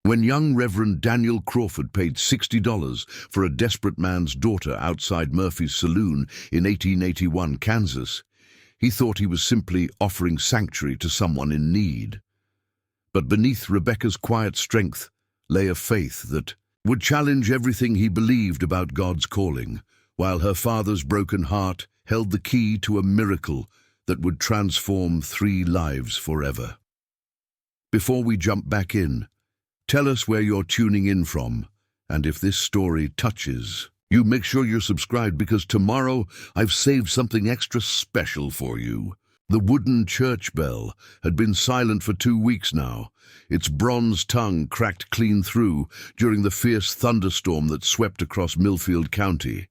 When young Reverend Daniel Crawford paid $60 for a desperate man's daughter outside Murphy's saloon in 1881 Kansas, he thought he was simply offering sanctuary to someone in need. But beneath Rebecca's quiet strength lay a faith that would challenge everything he believed about God's calling, while her father's broken heart held the key to a miracle that would transform 3 lives forever. Before we jump back in, tell us where you're tuning in from, and if this story touches you, make sure you're subscribed, because tomorrow I've saved something extra special for you. The wooden church bell had been silent for 2 weeks now, its bronze tongue cracked clean through during the fierce thunderstorm that swept across Millfield County.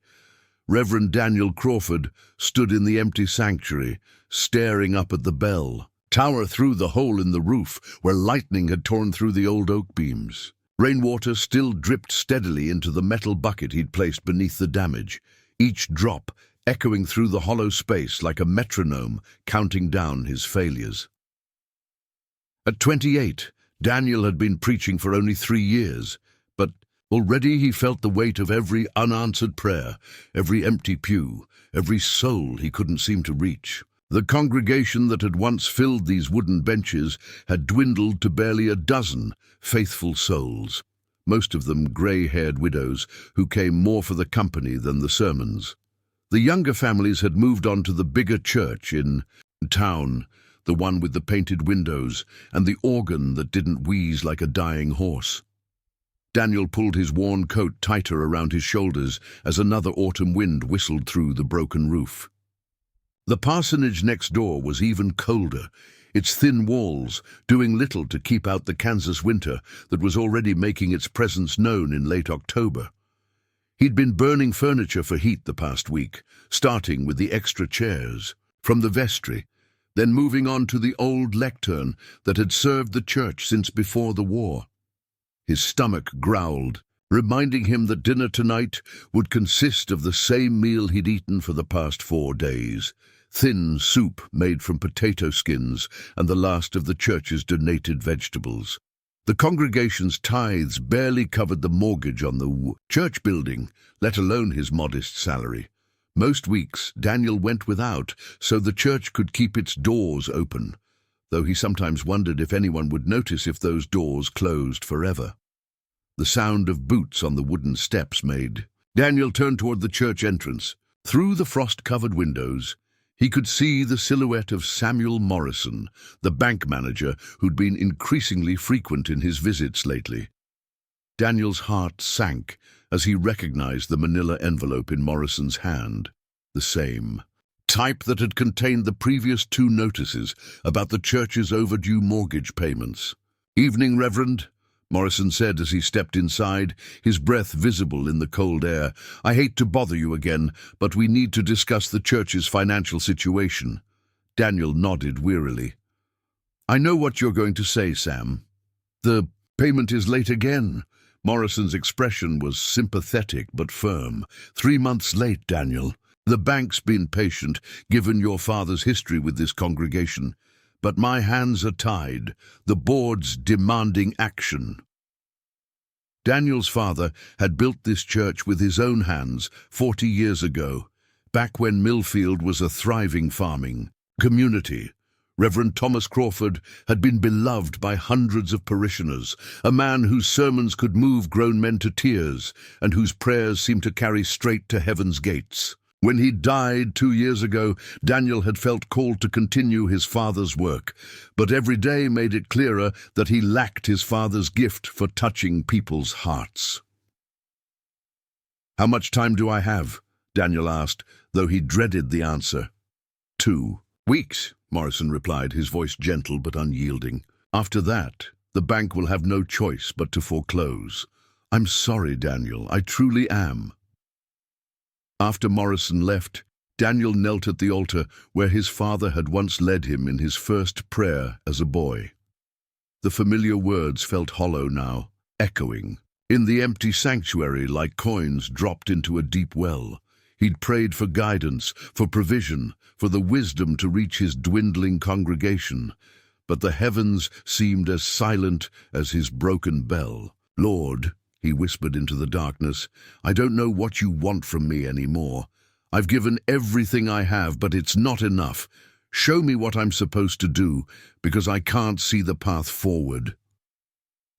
Reverend Daniel Crawford stood in the empty sanctuary, staring up at the bell tower through the hole in the roof where lightning had torn through the old oak beams. Rainwater still dripped steadily into the metal bucket he'd placed beneath the damage, each drop echoing through the hollow space like a metronome counting down his failures. At 28, Daniel had been preaching for only 3 years, but already he felt the weight of every unanswered prayer, every empty pew, every soul he couldn't seem to reach. The congregation that had once filled these wooden benches had dwindled to barely a dozen faithful souls, most of them grey-haired widows who came more for the company than the sermons. The younger families had moved on to the bigger church in town, the one with the painted windows and the organ that didn't wheeze like a dying horse. Daniel pulled his worn coat tighter around his shoulders as another autumn wind whistled through the broken roof. The parsonage next door was even colder, its thin walls doing little to keep out the Kansas winter that was already making its presence known in late October. He'd been burning furniture for heat the past week, starting with the extra chairs from the vestry, then moving on to the old lectern that had served the church since before the war. His stomach growled, reminding him that dinner tonight would consist of the same meal he'd eaten for the past 4 days. Thin soup made from potato skins and the last of the church's donated vegetables. The congregation's tithes barely covered the mortgage on the church building, let alone his modest salary. Most weeks, Daniel went without so the church could keep its doors open, though he sometimes wondered if anyone would notice if those doors closed forever. The sound of boots on the wooden steps made Daniel turn toward the church entrance. Through the frost-covered windows, he could see the silhouette of Samuel Morrison, the bank manager who'd been increasingly frequent in his visits lately. Daniel's heart sank as he recognized the manila envelope in Morrison's hand, the same type that had contained the previous 2 notices about the church's overdue mortgage payments. "Evening, Reverend," Morrison said as he stepped inside, his breath visible in the cold air. "I hate to bother you again, but we need to discuss the church's financial situation." Daniel nodded wearily. "I know what you're going to say, Sam. The payment is late again." Morrison's expression was sympathetic but firm. 3 months late, Daniel. The bank's been patient, given your father's history with this congregation. But my hands are tied. The board's demanding action. Daniel's father had built this church with his own hands 40 years ago, back when Millfield was a thriving farming community. Reverend Thomas Crawford had been beloved by hundreds of parishioners, a man whose sermons could move grown men to tears and whose prayers seemed to carry straight to heaven's gates. When he died 2 years ago, Daniel had felt called to continue his father's work, but every day made it clearer that he lacked his father's gift for touching people's hearts. "How much time do I have?" Daniel asked, though he dreaded the answer. 2 weeks, Morrison replied, his voice gentle but unyielding. "After that, the bank will have no choice but to foreclose." "I'm sorry, Daniel, I truly am." After Morrison left, Daniel knelt at the altar where his father had once led him in his first prayer as a boy. The familiar words felt hollow now, echoing in the empty sanctuary like coins dropped into a deep well. He'd prayed for guidance, for provision, for the wisdom to reach his dwindling congregation. but the heavens seemed as silent as his broken bell. "Lord," he whispered into the darkness, "I don't know what you want from me anymore. I've given everything I have, but it's not enough. Show me what I'm supposed to do, because I can't see the path forward."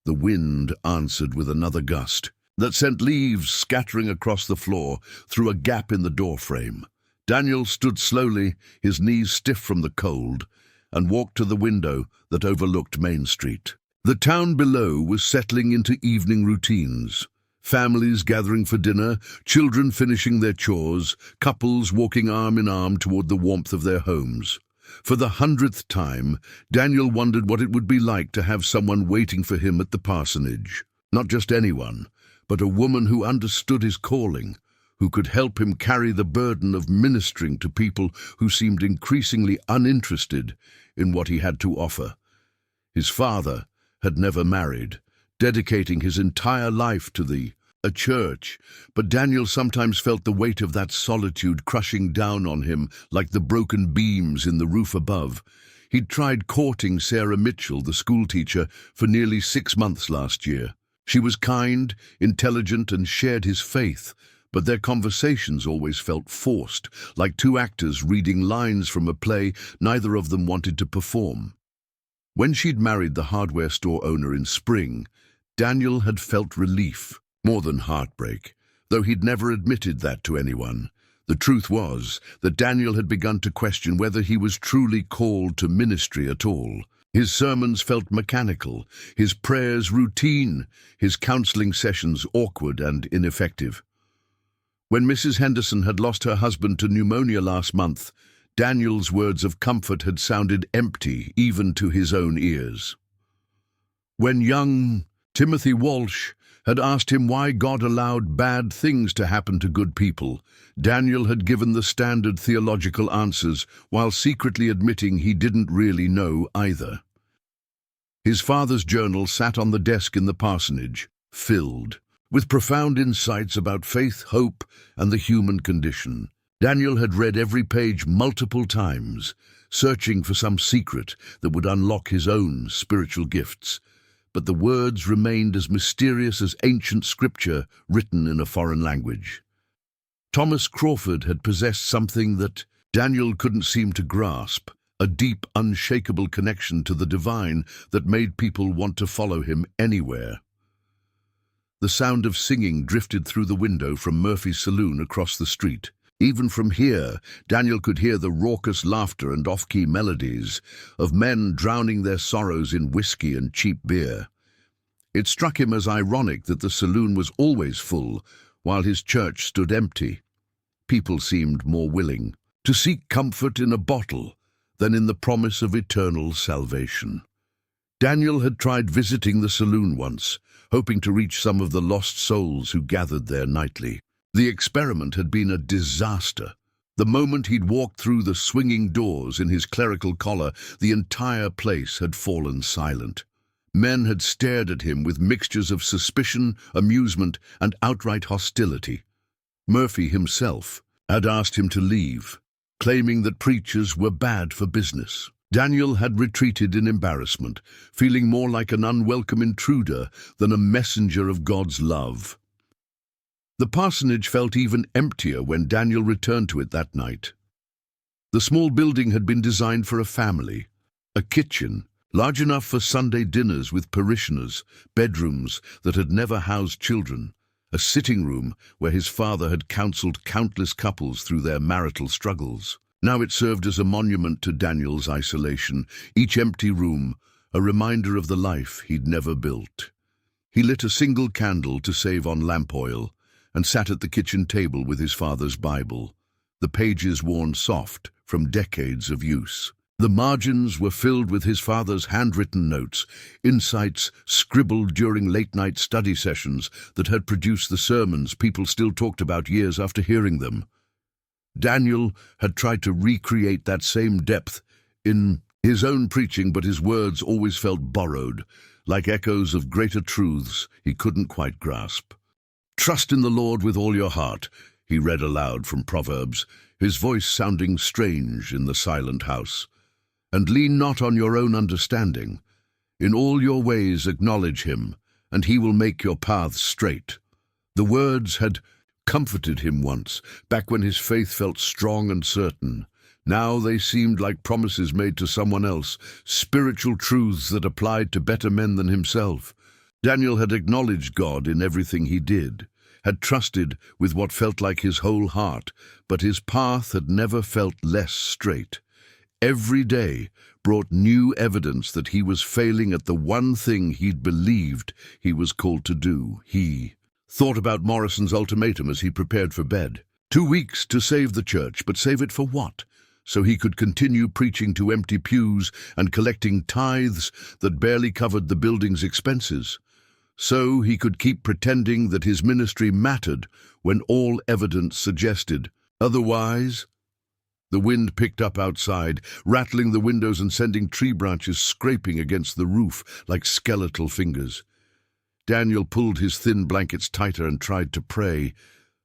The wind answered with another gust that sent leaves scattering across the floor through a gap in the doorframe. Daniel stood slowly, his knees stiff from the cold, and walked to the window that overlooked Main Street. The town below was settling into evening routines. Families gathering for dinner, children finishing their chores, couples walking arm in arm toward the warmth of their homes. For the 100th time, Daniel wondered what it would be like to have someone waiting for him at the parsonage. Not just anyone, but a woman who understood his calling, who could help him carry the burden of ministering to people who seemed increasingly uninterested in what he had to offer. His father had never married, dedicating his entire life to a church, but Daniel sometimes felt the weight of that solitude crushing down on him like the broken beams in the roof above. He'd tried courting Sarah Mitchell, the schoolteacher, for nearly 6 months last year. She was kind, intelligent, and shared his faith, but their conversations always felt forced, like two actors reading lines from a play neither of them wanted to perform. When she'd married the hardware store owner in spring, Daniel had felt relief, more than heartbreak, though he'd never admitted that to anyone. The truth was that Daniel had begun to question whether he was truly called to ministry at all. His sermons felt mechanical, his prayers routine, his counseling sessions awkward and ineffective. When Mrs. Henderson had lost her husband to pneumonia last month, Daniel's words of comfort had sounded empty even to his own ears. When young Timothy Walsh had asked him why God allowed bad things to happen to good people, Daniel had given the standard theological answers while secretly admitting he didn't really know either. His father's journal sat on the desk in the parsonage, filled with profound insights about faith, hope, and the human condition. Daniel had read every page multiple times, searching for some secret that would unlock his own spiritual gifts. But the words remained as mysterious as ancient scripture written in a foreign language. Thomas Crawford had possessed something that Daniel couldn't seem to grasp, a deep, unshakable connection to the divine that made people want to follow him anywhere. The sound of singing drifted through the window from Murphy's saloon across the street. Even from here, Daniel could hear the raucous laughter and off-key melodies of men drowning their sorrows in whiskey and cheap beer. It struck him as ironic that the saloon was always full, while his church stood empty. People seemed more willing to seek comfort in a bottle than in the promise of eternal salvation. Daniel had tried visiting the saloon once, hoping to reach some of the lost souls who gathered there nightly. The experiment had been a disaster. The moment he'd walked through the swinging doors in his clerical collar, the entire place had fallen silent. Men had stared at him with mixtures of suspicion, amusement, and outright hostility. Murphy himself had asked him to leave, claiming that preachers were bad for business. Daniel had retreated in embarrassment, feeling more like an unwelcome intruder than a messenger of God's love. The parsonage felt even emptier when Daniel returned to it that night. The small building had been designed for a family, a kitchen, large enough for Sunday dinners with parishioners, bedrooms that had never housed children, a sitting room where his father had counseled countless couples through their marital struggles. Now it served as a monument to Daniel's isolation, each empty room a reminder of the life he'd never built. He lit a single candle to save on lamp oil, and sat at the kitchen table with his father's Bible, the pages worn soft from decades of use. The margins were filled with his father's handwritten notes, insights scribbled during late-night study sessions that had produced the sermons people still talked about years after hearing them. Daniel had tried to recreate that same depth in his own preaching, but his words always felt borrowed, like echoes of greater truths he couldn't quite grasp. "Trust in the Lord with all your heart," he read aloud from Proverbs, his voice sounding strange in the silent house. And lean not on your own understanding. In all your ways acknowledge him, and he will make your paths straight. The words had comforted him once, back when his faith felt strong and certain. Now they seemed like promises made to someone else, spiritual truths that applied to better men than himself. Daniel had acknowledged God in everything he did, had trusted with what felt like his whole heart, but his path had never felt less straight. Every day brought new evidence that he was failing at the one thing he'd believed he was called to do. He thought about Morrison's ultimatum as he prepared for bed. 2 weeks to save the church, but save it for what? So he could continue preaching to empty pews and collecting tithes that barely covered the building's expenses. So he could keep pretending that his ministry mattered when all evidence suggested otherwise. The wind picked up outside, rattling the windows and sending tree branches scraping against the roof like skeletal fingers. Daniel pulled his thin blankets tighter and tried to pray,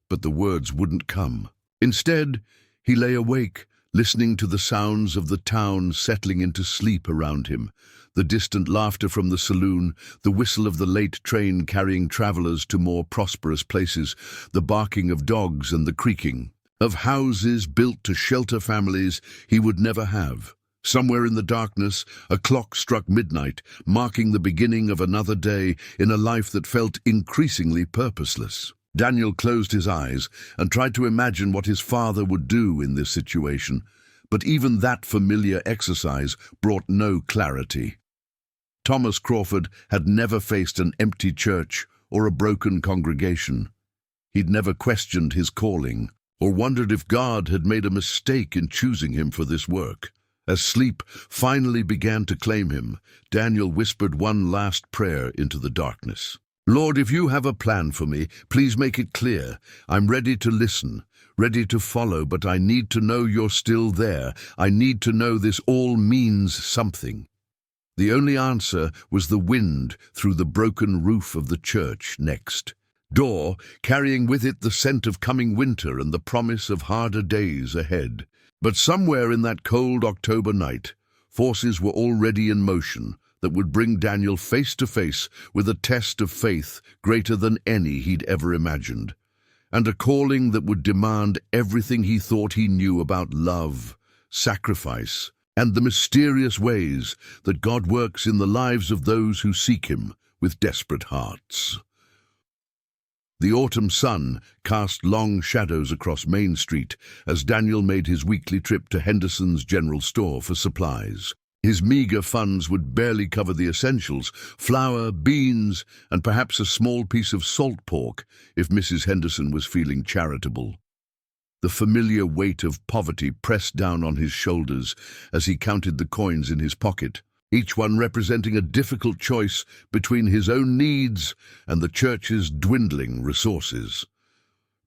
but the words wouldn't come. Instead, he lay awake, listening to the sounds of the town settling into sleep around him. The distant laughter from the saloon, the whistle of the late train carrying travelers to more prosperous places, the barking of dogs and the creaking of houses built to shelter families he would never have. Somewhere in the darkness, a clock struck midnight, marking the beginning of another day in a life that felt increasingly purposeless. Daniel closed his eyes and tried to imagine what his father would do in this situation, but even that familiar exercise brought no clarity. Thomas Crawford had never faced an empty church or a broken congregation. He'd never questioned his calling or wondered if God had made a mistake in choosing him for this work. As sleep finally began to claim him, Daniel whispered one last prayer into the darkness. Lord, if you have a plan for me, please make it clear. I'm ready to listen, ready to follow, but I need to know you're still there. I need to know this all means something. The only answer was the wind through the broken roof of the church next door, carrying with it the scent of coming winter and the promise of harder days ahead. But somewhere in that cold October night, forces were already in motion that would bring Daniel face to face with a test of faith greater than any he'd ever imagined, and a calling that would demand everything he thought he knew about love, sacrifice, and the mysterious ways that God works in the lives of those who seek him with desperate hearts. The autumn sun cast long shadows across Main Street as Daniel made his weekly trip to Henderson's general store for supplies. His meager funds would barely cover the essentials: flour, beans, and perhaps a small piece of salt pork if Mrs. Henderson was feeling charitable. The familiar weight of poverty pressed down on his shoulders as he counted the coins in his pocket, each one representing a difficult choice between his own needs and the church's dwindling resources.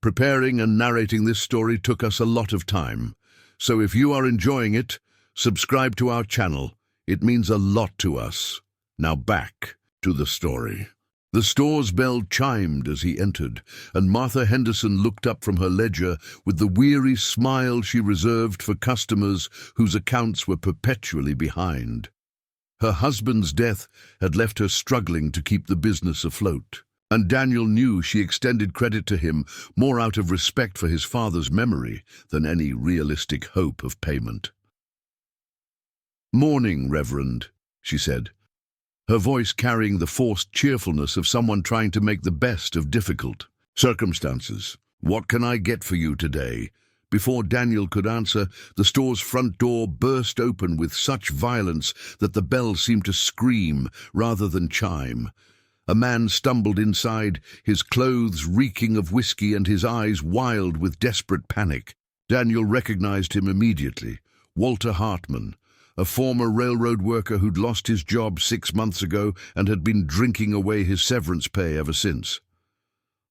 Preparing and narrating this story took us a lot of time, so if you are enjoying it, subscribe to our channel. It means a lot to us. Now back to the story. The store's bell chimed as he entered, and Martha Henderson looked up from her ledger with the weary smile she reserved for customers whose accounts were perpetually behind. Her husband's death had left her struggling to keep the business afloat, and Daniel knew she extended credit to him more out of respect for his father's memory than any realistic hope of payment. "Morning, Reverend," she said, her voice carrying the forced cheerfulness of someone trying to make the best of difficult circumstances. "What can I get for you today?" Before Daniel could answer, the store's front door burst open with such violence that the bell seemed to scream rather than chime. A man stumbled inside, his clothes reeking of whiskey and his eyes wild with desperate panic. Daniel recognized him immediately. Walter Hartman, a former railroad worker who'd lost his job 6 months ago and had been drinking away his severance pay ever since.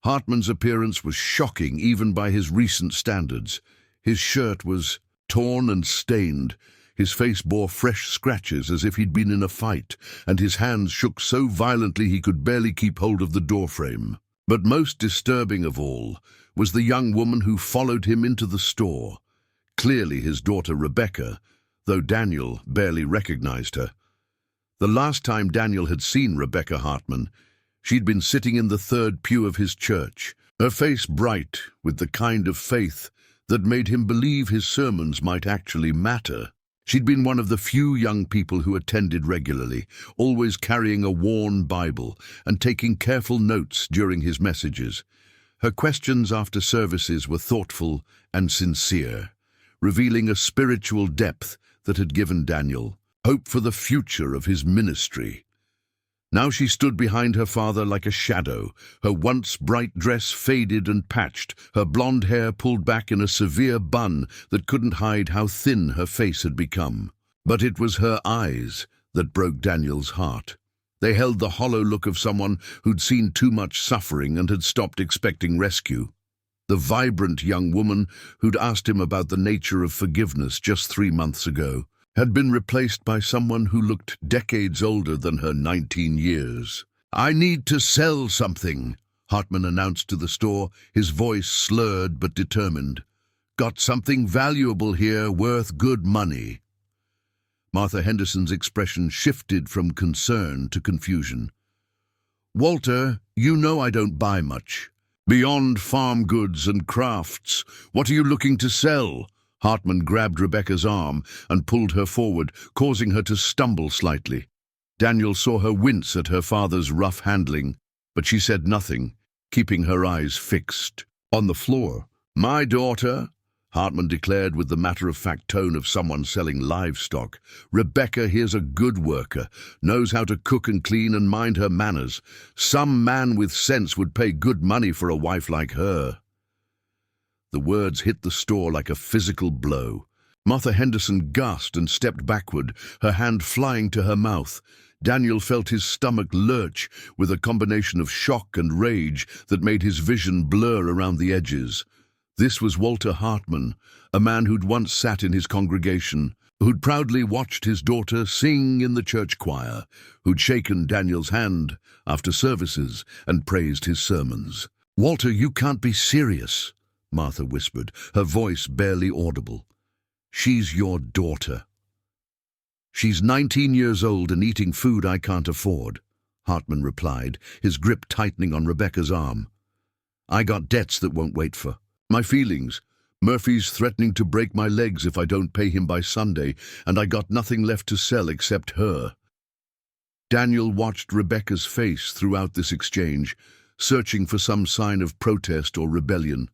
Hartman's appearance was shocking even by his recent standards. His shirt was torn and stained, his face bore fresh scratches as if he'd been in a fight, and his hands shook so violently he could barely keep hold of the doorframe. But most disturbing of all was the young woman who followed him into the store. Clearly his daughter Rebecca, though Daniel barely recognized her. The last time Daniel had seen Rebecca Hartman, she'd been sitting in the third pew of his church, her face bright with the kind of faith that made him believe his sermons might actually matter. She'd been one of the few young people who attended regularly, always carrying a worn Bible and taking careful notes during his messages. Her questions after services were thoughtful and sincere, revealing a spiritual depth that had given Daniel hope for the future of his ministry. Now she stood behind her father like a shadow, her once bright dress faded and patched, her blonde hair pulled back in a severe bun that couldn't hide how thin her face had become. But it was her eyes that broke Daniel's heart. They held the hollow look of someone who'd seen too much suffering and had stopped expecting rescue. The vibrant young woman who'd asked him about the nature of forgiveness just 3 months ago had been replaced by someone who looked decades older than her 19 years. "I need to sell something," Hartman announced to the store, his voice slurred but determined. "Got something valuable here worth good money." Martha Henderson's expression shifted from concern to confusion. "Walter, you know I don't buy much. Beyond farm goods and crafts, what are you looking to sell?" Hartman grabbed Rebecca's arm and pulled her forward, causing her to stumble slightly. Daniel saw her wince at her father's rough handling, but she said nothing, keeping her eyes fixed on the floor. "My daughter," Hartman declared with the matter-of-fact tone of someone selling livestock. "Rebecca here's a good worker, knows how to cook and clean and mind her manners. Some man with sense would pay good money for a wife like her." The words hit the store like a physical blow. Martha Henderson gasped and stepped backward, her hand flying to her mouth. Daniel felt his stomach lurch with a combination of shock and rage that made his vision blur around the edges. This was Walter Hartman, a man who'd once sat in his congregation, who'd proudly watched his daughter sing in the church choir, who'd shaken Daniel's hand after services and praised his sermons. "Walter, you can't be serious," Martha whispered, her voice barely audible. "She's your daughter." "She's 19 years old and eating food I can't afford," Hartman replied, his grip tightening on Rebecca's arm. "I got debts that won't wait for. My feelings. Murphy's threatening to break my legs if I don't pay him by Sunday, and I got nothing left to sell except her." Daniel watched Rebecca's face throughout this exchange, searching for some sign of protest or rebellion.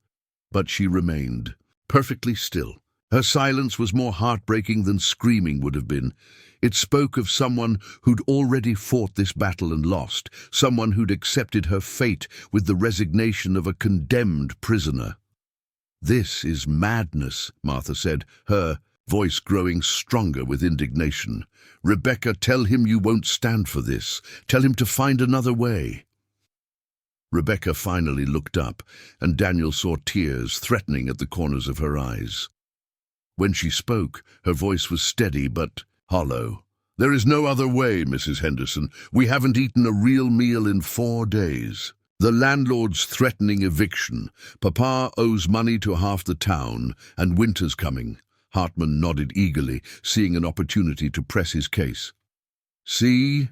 But she remained perfectly still. Her silence was more heartbreaking than screaming would have been. It spoke of someone who'd already fought this battle and lost, someone who'd accepted her fate with the resignation of a condemned prisoner. "This is madness," Martha said, her voice growing stronger with indignation. "Rebecca, tell him you won't stand for this. Tell him to find another way." Rebecca finally looked up, and Daniel saw tears threatening at the corners of her eyes. When she spoke, her voice was steady but hollow. "There is no other way, Mrs. Henderson. We haven't eaten a real meal in 4 days. The landlord's threatening eviction. Papa owes money to half the town, and winter's coming." Hartman nodded eagerly, seeing an opportunity to press his case. "See?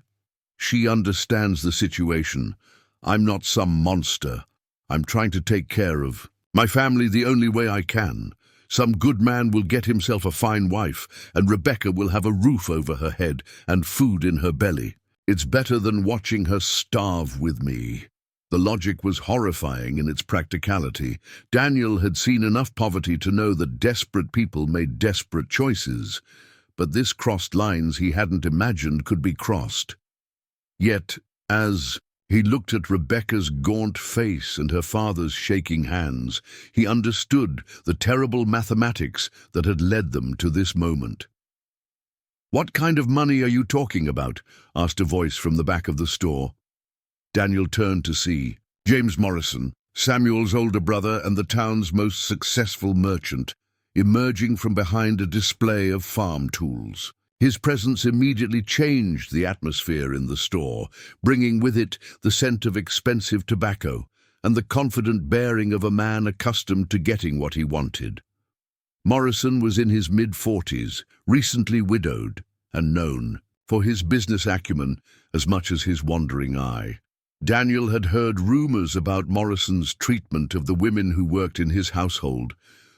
She understands the situation. I'm not some monster. I'm trying to take care of my family the only way I can. Some good man will get himself a fine wife, and Rebecca will have a roof over her head and food in her belly. It's better than watching her starve with me." The logic was horrifying in its practicality. Daniel had seen enough poverty to know that desperate people made desperate choices, but this crossed lines he hadn't imagined could be crossed. Yet, as he looked at Rebecca's gaunt face and her father's shaking hands, he understood the terrible mathematics that had led them to this moment. "What kind of money are you talking about?" asked a voice from the back of the store. Daniel turned to see James Morrison, Samuel's older brother and the town's most successful merchant, emerging from behind a display of farm tools. His presence immediately changed the atmosphere in the store, bringing with it the scent of expensive tobacco and the confident bearing of a man accustomed to getting what he wanted. Morrison was in his mid-40s, recently widowed, and known for his business acumen as much as his wandering eye. Daniel had heard rumors about Morrison's treatment of the women who worked in his household,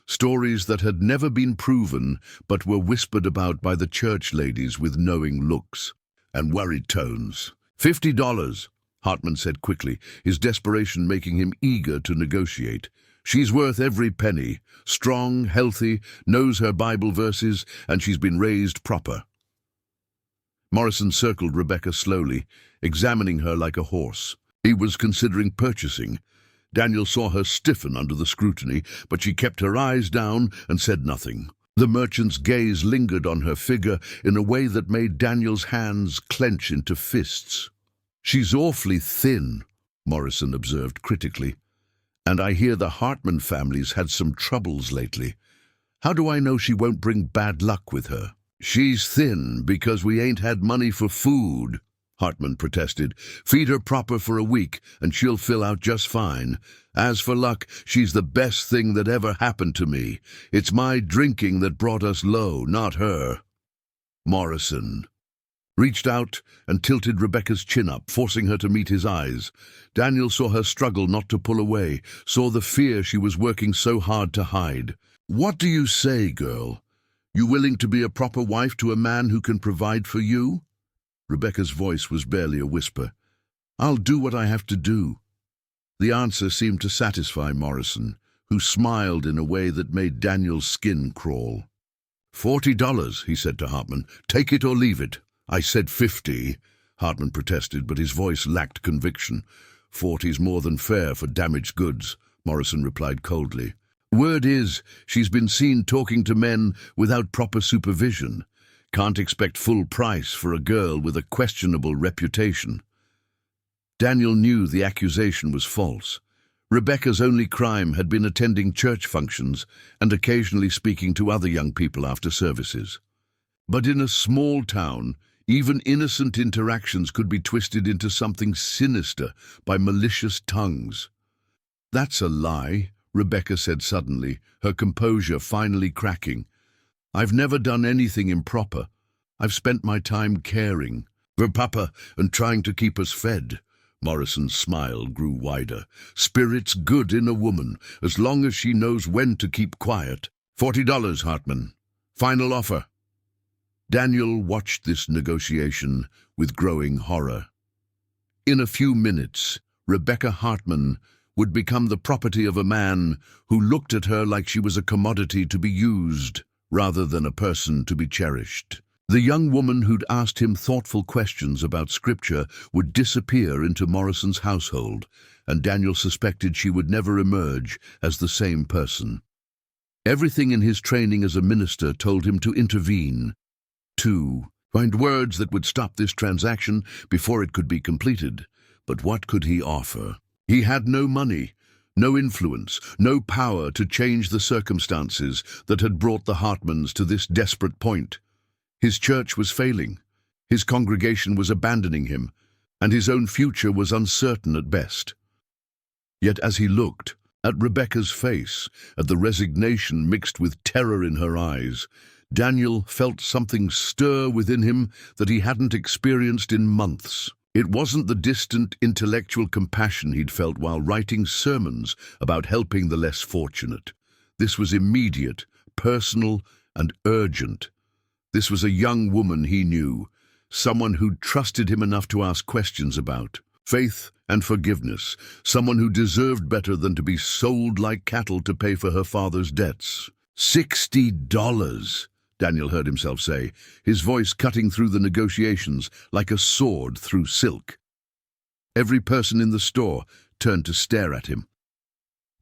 stories that had never been proven but were whispered about by the church ladies with knowing looks and worried tones. $50, Hartman said quickly, his desperation making him eager to negotiate. She's worth every penny, strong, healthy, knows her Bible verses, and she's been raised proper. Morrison circled Rebecca slowly, examining her like a horse. He was considering purchasing. Daniel saw her stiffen under the scrutiny, but she kept her eyes down and said nothing. The merchant's gaze lingered on her figure in a way that made Daniel's hands clench into fists. "She's awfully thin," Morrison observed critically. "And I hear the Hartman family's had some troubles lately. How do I know she won't bring bad luck with her?" "She's thin because we ain't had money for food," Hartman protested. "Feed her proper for a week and she'll fill out just fine. As for luck, she's the best thing that ever happened to me. It's my drinking that brought us low, not her." Morrison reached out and tilted Rebecca's chin up, forcing her to meet his eyes. Daniel saw her struggle not to pull away, saw the fear she was working so hard to hide. "What do you say, girl? You willing to be a proper wife to a man who can provide for you?" Rebecca's voice was barely a whisper. "I'll do what I have to do." The answer seemed to satisfy Morrison, who smiled in a way that made Daniel's skin crawl. $40, he said to Hartman. "Take it or leave it." "I said 50, Hartman protested, but his voice lacked conviction. "40's more than fair for damaged goods," Morrison replied coldly. "Word is, she's been seen talking to men without proper supervision. Can't expect full price for a girl with a questionable reputation." Daniel knew the accusation was false. Rebecca's only crime had been attending church functions and occasionally speaking to other young people after services. But in a small town, even innocent interactions could be twisted into something sinister by malicious tongues. "That's a lie," Rebecca said suddenly, her composure finally cracking. "I've never done anything improper. I've spent my time caring for Papa and trying to keep us fed." Morrison's smile grew wider. "Spirit's good in a woman, as long as she knows when to keep quiet." $40, Hartman. Final offer." Daniel watched this negotiation with growing horror. In a few minutes, Rebecca Hartman would become the property of a man who looked at her like she was a commodity to be used rather than a person to be cherished. The young woman who'd asked him thoughtful questions about Scripture would disappear into Morrison's household, and Daniel suspected she would never emerge as the same person. Everything in his training as a minister told him to intervene, to find words that would stop this transaction before it could be completed. But what could he offer? He had no money, no influence, no power to change the circumstances that had brought the Hartmans to this desperate point. His church was failing, his congregation was abandoning him, and his own future was uncertain at best. Yet as he looked at Rebecca's face, at the resignation mixed with terror in her eyes, Daniel felt something stir within him that he hadn't experienced in months. It wasn't the distant intellectual compassion he'd felt while writing sermons about helping the less fortunate. This was immediate, personal, and urgent. This was a young woman he knew, someone who'd trusted him enough to ask questions about faith and forgiveness, someone who deserved better than to be sold like cattle to pay for her father's debts. $60, Daniel heard himself say, his voice cutting through the negotiations like a sword through silk. Every person in the store turned to stare at him.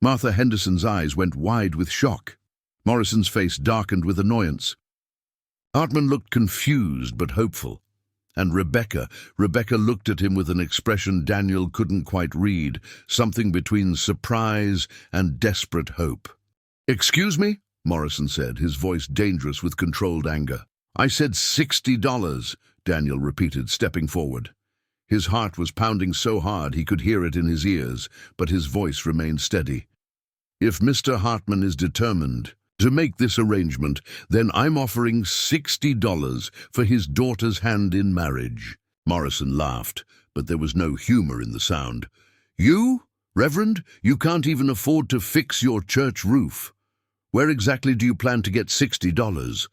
Martha Henderson's eyes went wide with shock. Morrison's face darkened with annoyance. Hartman looked confused but hopeful. And Rebecca looked at him with an expression Daniel couldn't quite read, something between surprise and desperate hope. "Excuse me?" Morrison said, his voice dangerous with controlled anger. "I said $60, Daniel repeated, stepping forward. His heart was pounding so hard he could hear it in his ears, but his voice remained steady. "If Mr. Hartman is determined, To make this arrangement, then I'm offering $60 for his daughter's hand in marriage." Morrison laughed, but there was no humor in the sound. "You, Reverend? You can't even afford to fix your church roof. Where exactly do you plan to get $60?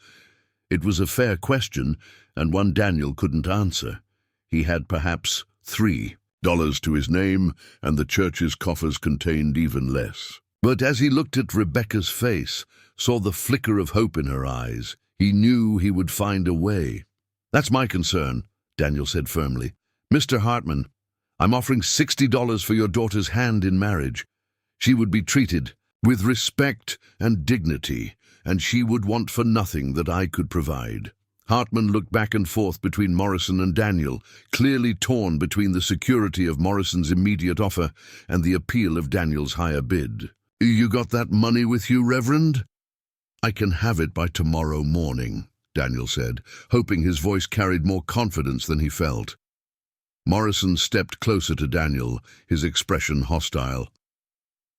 It was a fair question, and one Daniel couldn't answer. He had perhaps $3 to his name, and the church's coffers contained even less. But as he looked at Rebecca's face, saw the flicker of hope in her eyes, he knew he would find a way. "That's my concern," Daniel said firmly. "Mr. Hartman, I'm offering $60 for your daughter's hand in marriage. She would be treated with respect and dignity, and she would want for nothing that I could provide." Hartman looked back and forth between Morrison and Daniel, clearly torn between the security of Morrison's immediate offer and the appeal of Daniel's higher bid. "You got that money with you, Reverend?" "I can have it by tomorrow morning," Daniel said, hoping his voice carried more confidence than he felt. Morrison stepped closer to Daniel, his expression hostile.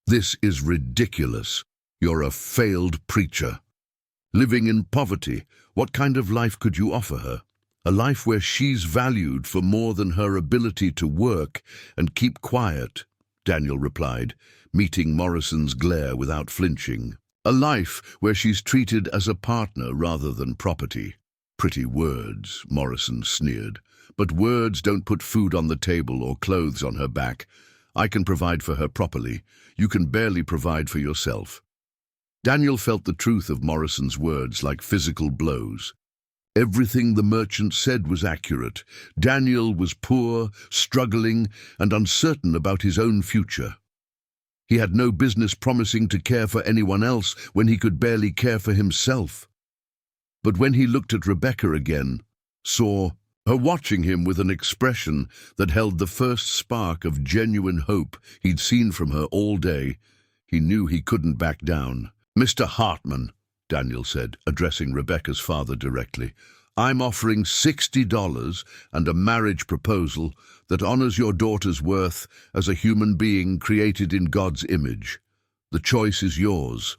"This is ridiculous. You're a failed preacher. Living in poverty, what kind of life could you offer her? A life where she's valued for more than her ability to work and keep quiet," Daniel replied, meeting Morrison's glare without flinching. "A life where she's treated as a partner rather than property." "Pretty words," Morrison sneered. "But words don't put food on the table or clothes on her back. I can provide for her properly. You can barely provide for yourself." Daniel felt the truth of Morrison's words like physical blows. Everything the merchant said was accurate. Daniel was poor, struggling, and uncertain about his own future. He had no business promising to care for anyone else when he could barely care for himself. But when he looked at Rebecca again, saw her watching him with an expression that held the first spark of genuine hope he'd seen from her all day, he knew he couldn't back down. "Mr. Hartman," Daniel said, addressing Rebecca's father directly, "I'm offering $60 and a marriage proposal that honors your daughter's worth as a human being created in God's image. The choice is yours."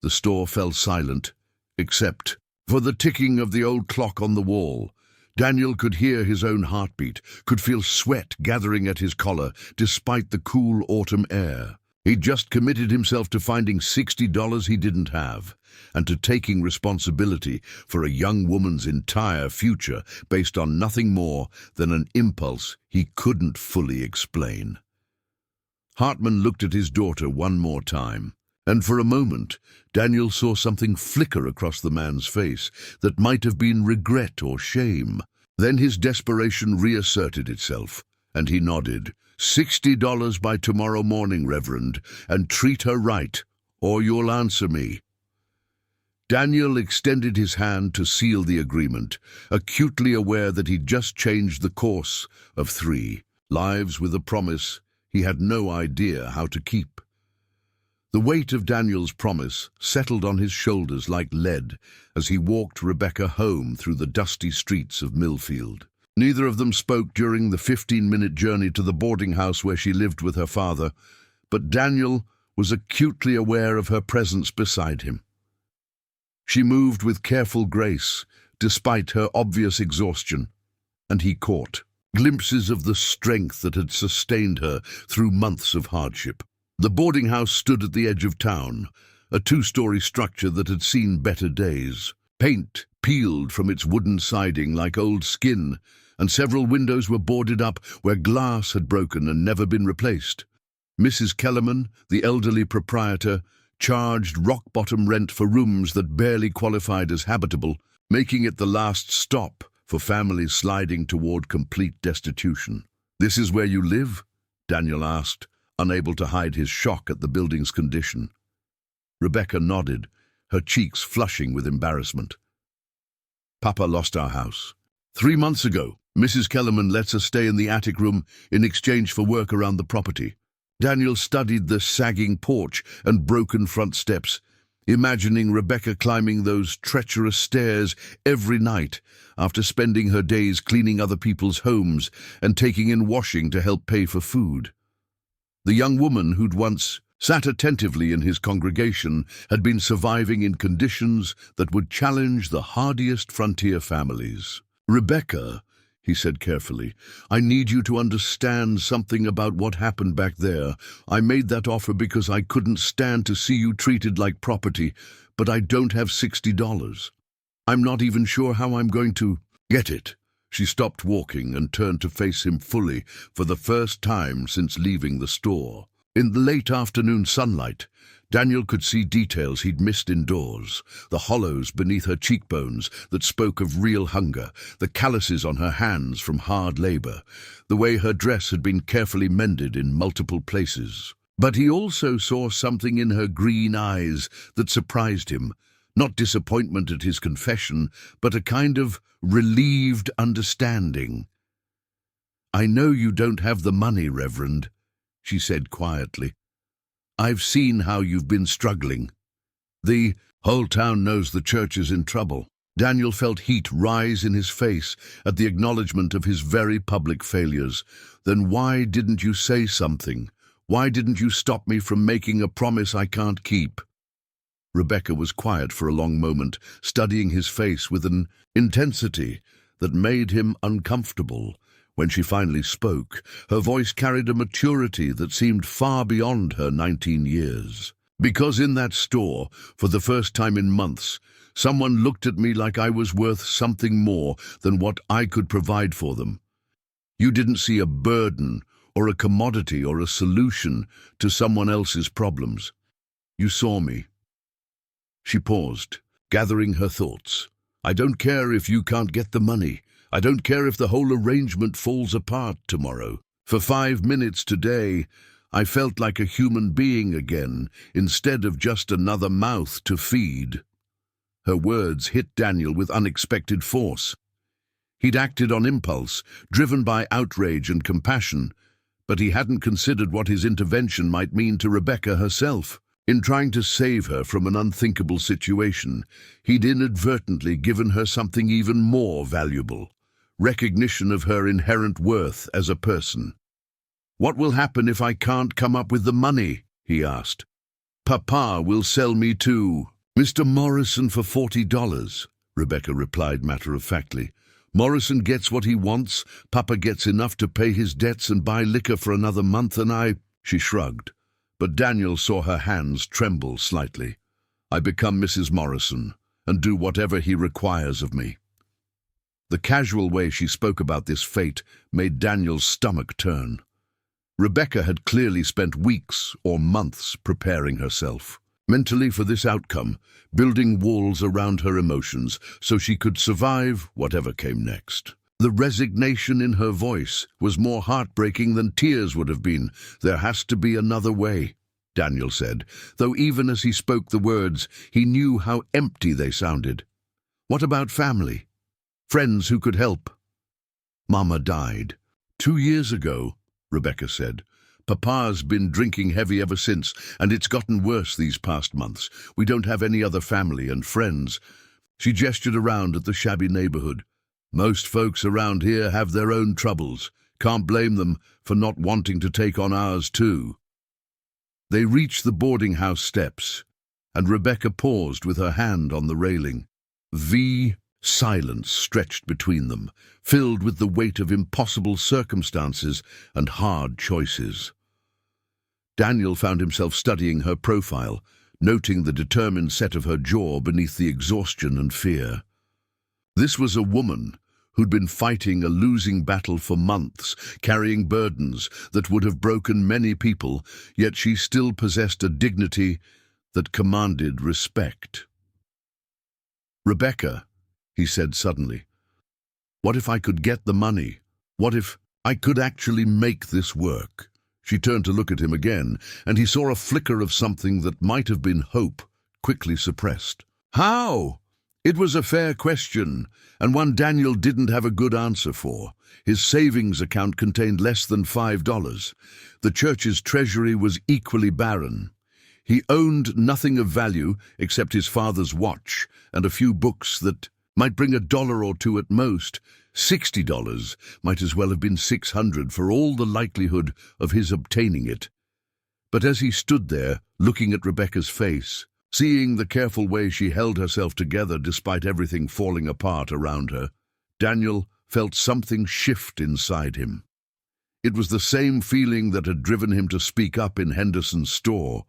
The store fell silent, except for the ticking of the old clock on the wall. Daniel could hear his own heartbeat, could feel sweat gathering at his collar despite the cool autumn air. He'd just committed himself to finding $60 he didn't have, and to taking responsibility for a young woman's entire future based on nothing more than an impulse he couldn't fully explain. Hartman looked at his daughter one more time, and for a moment Daniel saw something flicker across the man's face that might have been regret or shame. Then his desperation reasserted itself, and he nodded. $60 by tomorrow morning, Reverend, and treat her right, or you'll answer me." Daniel extended his hand to seal the agreement, acutely aware that he'd just changed the course of 3 lives with a promise he had no idea how to keep. The weight of Daniel's promise settled on his shoulders like lead as he walked Rebecca home through the dusty streets of Millfield. Neither of them spoke during the 15-minute journey to the boarding house where she lived with her father, but Daniel was acutely aware of her presence beside him. She moved with careful grace, despite her obvious exhaustion, and he caught glimpses of the strength that had sustained her through months of hardship. The boarding house stood at the edge of town, a 2-story structure that had seen better days. Paint peeled from its wooden siding like old skin, and several windows were boarded up where glass had broken and never been replaced. Mrs. Kellerman, the elderly proprietor, charged rock-bottom rent for rooms that barely qualified as habitable, making it the last stop for families sliding toward complete destitution. "This is where you live?" Daniel asked, unable to hide his shock at the building's condition. Rebecca nodded, her cheeks flushing with embarrassment. "Papa lost our house 3 months ago. Mrs. Kellerman lets us stay in the attic room in exchange for work around the property." Daniel studied the sagging porch and broken front steps, imagining Rebecca climbing those treacherous stairs every night after spending her days cleaning other people's homes and taking in washing to help pay for food. The young woman who'd once sat attentively in his congregation, had been surviving in conditions that would challenge the hardiest frontier families. "Rebecca," he said carefully, "I need you to understand something about what happened back there. I made that offer because I couldn't stand to see you treated like property, but I don't have $60. I'm not even sure how I'm going to get it." She stopped walking and turned to face him fully for the first time since leaving the store. In the late afternoon sunlight, Daniel could see details he'd missed indoors, the hollows beneath her cheekbones that spoke of real hunger, the calluses on her hands from hard labor, the way her dress had been carefully mended in multiple places. But he also saw something in her green eyes that surprised him, not disappointment at his confession, but a kind of relieved understanding. "I know you don't have the money, Reverend," she said quietly. "I've seen how you've been struggling. The whole town knows the church is in trouble." Daniel felt heat rise in his face at the acknowledgement of his very public failures. "Then why didn't you say something? Why didn't you stop me from making a promise I can't keep?" Rebecca was quiet for a long moment, studying his face with an intensity that made him uncomfortable. When she finally spoke, her voice carried a maturity that seemed far beyond her 19 years. "Because in that store, for the first time in months, someone looked at me like I was worth something more than what I could provide for them. You didn't see a burden or a commodity or a solution to someone else's problems. You saw me." She paused, gathering her thoughts. "I don't care if you can't get the money. I don't care if the whole arrangement falls apart tomorrow. For 5 minutes today, I felt like a human being again, instead of just another mouth to feed." Her words hit Daniel with unexpected force. He'd acted on impulse, driven by outrage and compassion, but he hadn't considered what his intervention might mean to Rebecca herself. In trying to save her from an unthinkable situation, he'd inadvertently given her something even more valuable: recognition of her inherent worth as a person. "What will happen if I can't come up with the money?" he asked. "Papa will sell me to Mr. Morrison for $40, Rebecca replied matter-of-factly. "Morrison gets what he wants, Papa gets enough to pay his debts and buy liquor for another month, and I—" She shrugged, but Daniel saw her hands tremble slightly. "I become Mrs. Morrison and do whatever he requires of me." The casual way she spoke about this fate made Daniel's stomach turn. Rebecca had clearly spent weeks or months preparing herself, mentally for this outcome, building walls around her emotions so she could survive whatever came next. The resignation in her voice was more heartbreaking than tears would have been. "There has to be another way," Daniel said, though even as he spoke the words, he knew how empty they sounded. "What about family? Friends who could help?" "Mama died 2 years ago," Rebecca said. "Papa's been drinking heavy ever since, and it's gotten worse these past months. We don't have any other family and friends." She gestured around at the shabby neighborhood. "Most folks around here have their own troubles. Can't blame them for not wanting to take on ours too." They reached the boarding house steps, and Rebecca paused with her hand on the railing. Silence stretched between them, filled with the weight of impossible circumstances and hard choices. Daniel found himself studying her profile, noting the determined set of her jaw beneath the exhaustion and fear. This was a woman who'd been fighting a losing battle for months, carrying burdens that would have broken many people, yet she still possessed a dignity that commanded respect. "Rebecca," he said suddenly, "what if I could get the money? What if I could actually make this work?" She turned to look at him again, and he saw a flicker of something that might have been hope, quickly suppressed. "How?" It was a fair question, and one Daniel didn't have a good answer for. His savings account contained less than $5. The church's treasury was equally barren. He owned nothing of value except his father's watch and a few books that might bring $1 or $2 at most. $60 might as well have been $600 for all the likelihood of his obtaining it. But as he stood there, looking at Rebecca's face, seeing the careful way she held herself together despite everything falling apart around her, Daniel felt something shift inside him. It was the same feeling that had driven him to speak up in Henderson's store,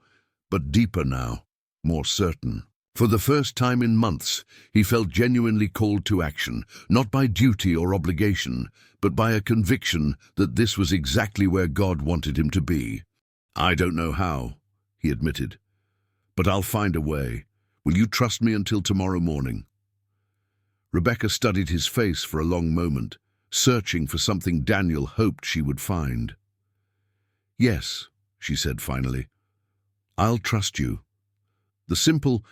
but deeper now, more certain. For the first time in months, he felt genuinely called to action, not by duty or obligation, but by a conviction that this was exactly where God wanted him to be. "I don't know how," he admitted, "but I'll find a way. Will you trust me until tomorrow morning?" Rebecca studied his face for a long moment, searching for something Daniel hoped she would find. "Yes," she said finally, "I'll trust you." The simple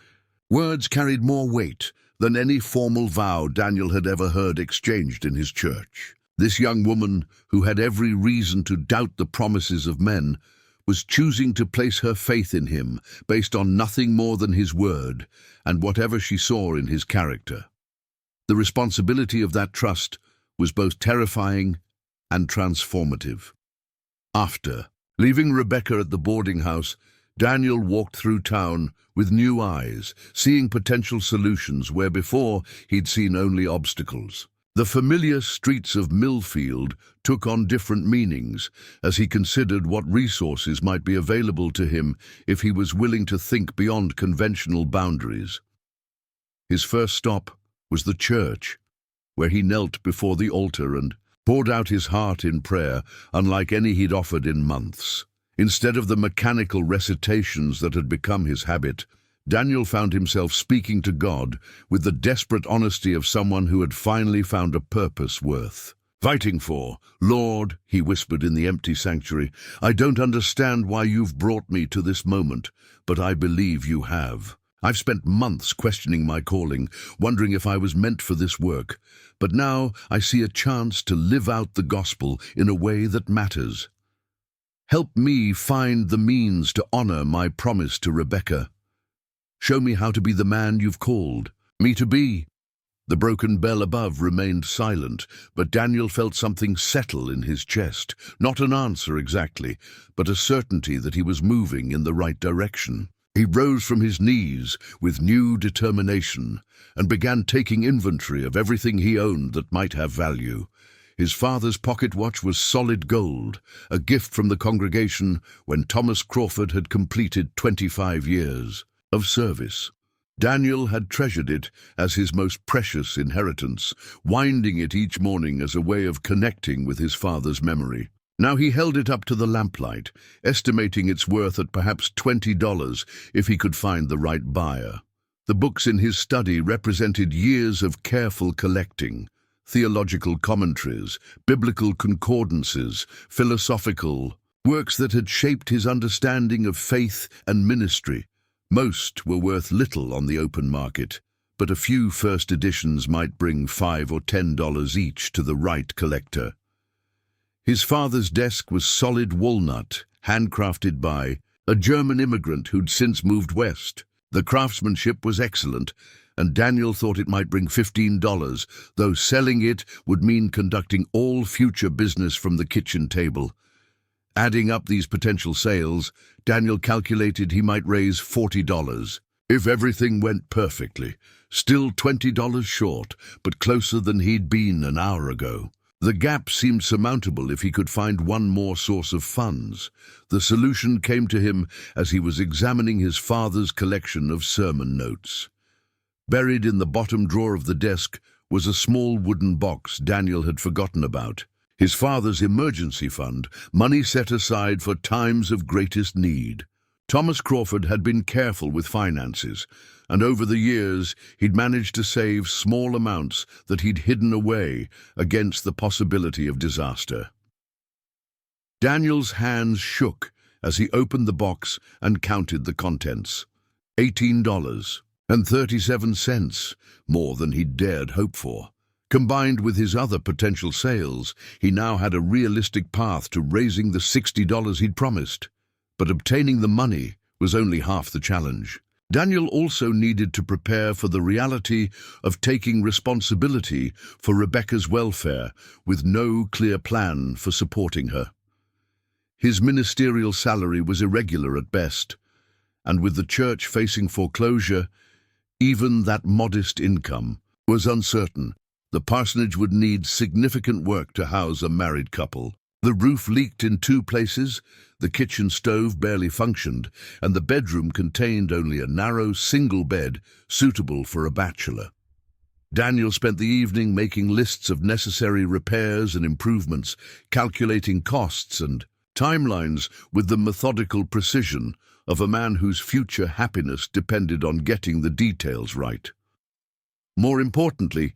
words carried more weight than any formal vow Daniel had ever heard exchanged in his church. This young woman, who had every reason to doubt the promises of men, was choosing to place her faith in him based on nothing more than his word and whatever she saw in his character. The responsibility of that trust was both terrifying and transformative. After leaving Rebecca at the boarding house, Daniel walked through town with new eyes, seeing potential solutions where before he'd seen only obstacles. The familiar streets of Millfield took on different meanings as he considered what resources might be available to him if he was willing to think beyond conventional boundaries. His first stop was the church, where he knelt before the altar and poured out his heart in prayer, unlike any he'd offered in months. Instead of the mechanical recitations that had become his habit, Daniel found himself speaking to God with the desperate honesty of someone who had finally found a purpose worth fighting for. "Lord," he whispered in the empty sanctuary, "I don't understand why you've brought me to this moment, but I believe you have. I've spent months questioning my calling, wondering if I was meant for this work, but now I see a chance to live out the gospel in a way that matters. Help me find the means to honor my promise to Rebecca. Show me how to be the man you've called me to be." The broken bell above remained silent, but Daniel felt something settle in his chest. Not an answer exactly, but a certainty that he was moving in the right direction. He rose from his knees with new determination and began taking inventory of everything he owned that might have value. His father's pocket watch was solid gold, a gift from the congregation when Thomas Crawford had completed 25 years of service. Daniel had treasured it as his most precious inheritance, winding it each morning as a way of connecting with his father's memory. Now he held it up to the lamplight, estimating its worth at perhaps $20 if he could find the right buyer. The books in his study represented years of careful collecting: theological commentaries, biblical concordances, philosophical works that had shaped his understanding of faith and ministry. Most were worth little on the open market, but a few first editions might bring $5 or $10 each to the right collector. His father's desk was solid walnut, handcrafted by a German immigrant who'd since moved west. The craftsmanship was excellent, and Daniel thought it might bring $15, though selling it would mean conducting all future business from the kitchen table. Adding up these potential sales, Daniel calculated he might raise $40. If everything went perfectly, still $20 short, but closer than he'd been an hour ago. The gap seemed surmountable if he could find one more source of funds. The solution came to him as he was examining his father's collection of sermon notes. Buried in the bottom drawer of the desk was a small wooden box Daniel had forgotten about. His father's emergency fund, money set aside for times of greatest need. Thomas Crawford had been careful with finances, and over the years he'd managed to save small amounts that he'd hidden away against the possibility of disaster. Daniel's hands shook as he opened the box and counted the contents. $18.37, more than he'd dared hope for. Combined with his other potential sales, he now had a realistic path to raising the $60 he'd promised. But obtaining the money was only half the challenge. Daniel also needed to prepare for the reality of taking responsibility for Rebecca's welfare with no clear plan for supporting her. His ministerial salary was irregular at best, and with the church facing foreclosure, even that modest income was uncertain. The parsonage would need significant work to house a married couple. The roof leaked in 2 places, the kitchen stove barely functioned, and the bedroom contained only a narrow single bed suitable for a bachelor. Daniel spent the evening making lists of necessary repairs and improvements, calculating costs and timelines with the methodical precision of a man whose future happiness depended on getting the details right. More importantly,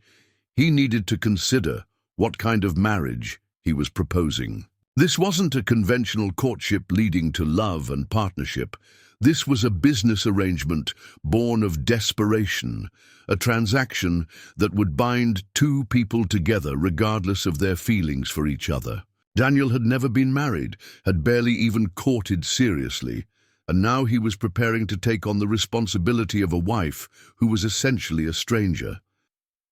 he needed to consider what kind of marriage he was proposing. This wasn't a conventional courtship leading to love and partnership. This was a business arrangement born of desperation, a transaction that would bind 2 people together regardless of their feelings for each other. Daniel had never been married, had barely even courted seriously, and now he was preparing to take on the responsibility of a wife who was essentially a stranger.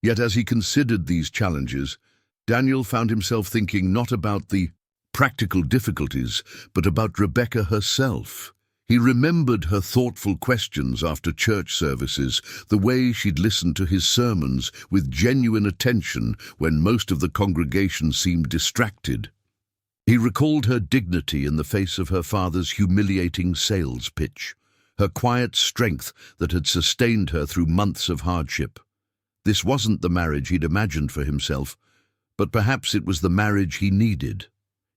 Yet as he considered these challenges, Daniel found himself thinking not about the practical difficulties, but about Rebecca herself. He remembered her thoughtful questions after church services, the way she'd listened to his sermons with genuine attention when most of the congregation seemed distracted. He recalled her dignity in the face of her father's humiliating sales pitch, her quiet strength that had sustained her through months of hardship. This wasn't the marriage he'd imagined for himself, but perhaps it was the marriage he needed.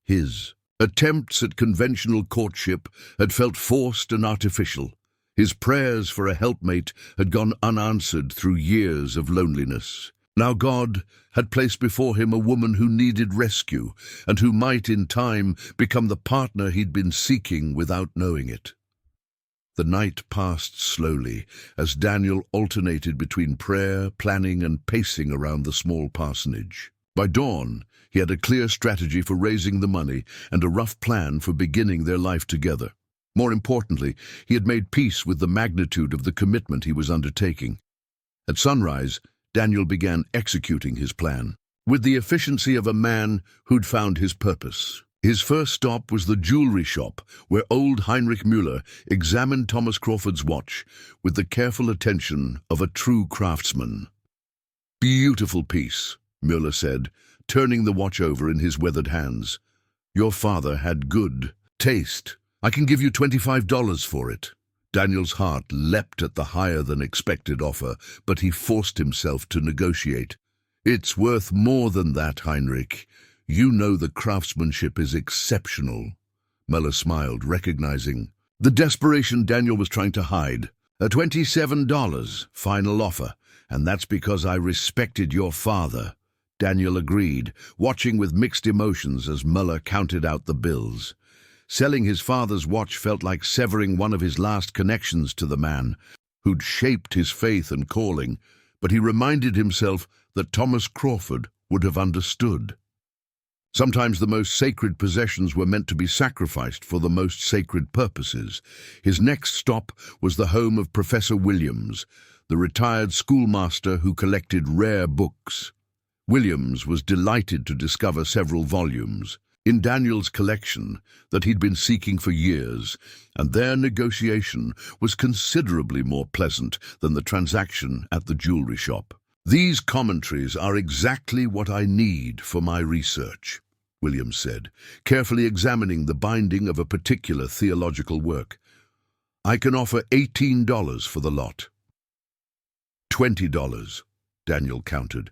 His attempts at conventional courtship had felt forced and artificial. His prayers for a helpmate had gone unanswered through years of loneliness. Now God had placed before him a woman who needed rescue and who might in time become the partner he'd been seeking without knowing it. The night passed slowly as Daniel alternated between prayer, planning, and pacing around the small parsonage. By dawn, he had a clear strategy for raising the money and a rough plan for beginning their life together. More importantly, he had made peace with the magnitude of the commitment he was undertaking. At sunrise, Daniel began executing his plan, with the efficiency of a man who'd found his purpose. His first stop was the jewelry shop, where old Heinrich Müller examined Thomas Crawford's watch with the careful attention of a true craftsman. "Beautiful piece," Müller said, turning the watch over in his weathered hands. "Your father had good taste. I can give you $25 for it." Daniel's heart leapt at the higher-than-expected offer, but he forced himself to negotiate. "It's worth more than that, Heinrich. You know the craftsmanship is exceptional." Müller smiled, recognizing the desperation Daniel was trying to hide. "A $27 final offer, and that's because I respected your father." Daniel agreed, watching with mixed emotions as Müller counted out the bills. Selling his father's watch felt like severing one of his last connections to the man who'd shaped his faith and calling, but he reminded himself that Thomas Crawford would have understood. Sometimes the most sacred possessions were meant to be sacrificed for the most sacred purposes. His next stop was the home of Professor Williams, the retired schoolmaster who collected rare books. Williams was delighted to discover several volumes in Daniel's collection that he'd been seeking for years, and their negotiation was considerably more pleasant than the transaction at the jewelry shop. "These commentaries are exactly what I need for my research," Williams said, carefully examining the binding of a particular theological work. "I can offer $18 for the lot." $20, Daniel countered.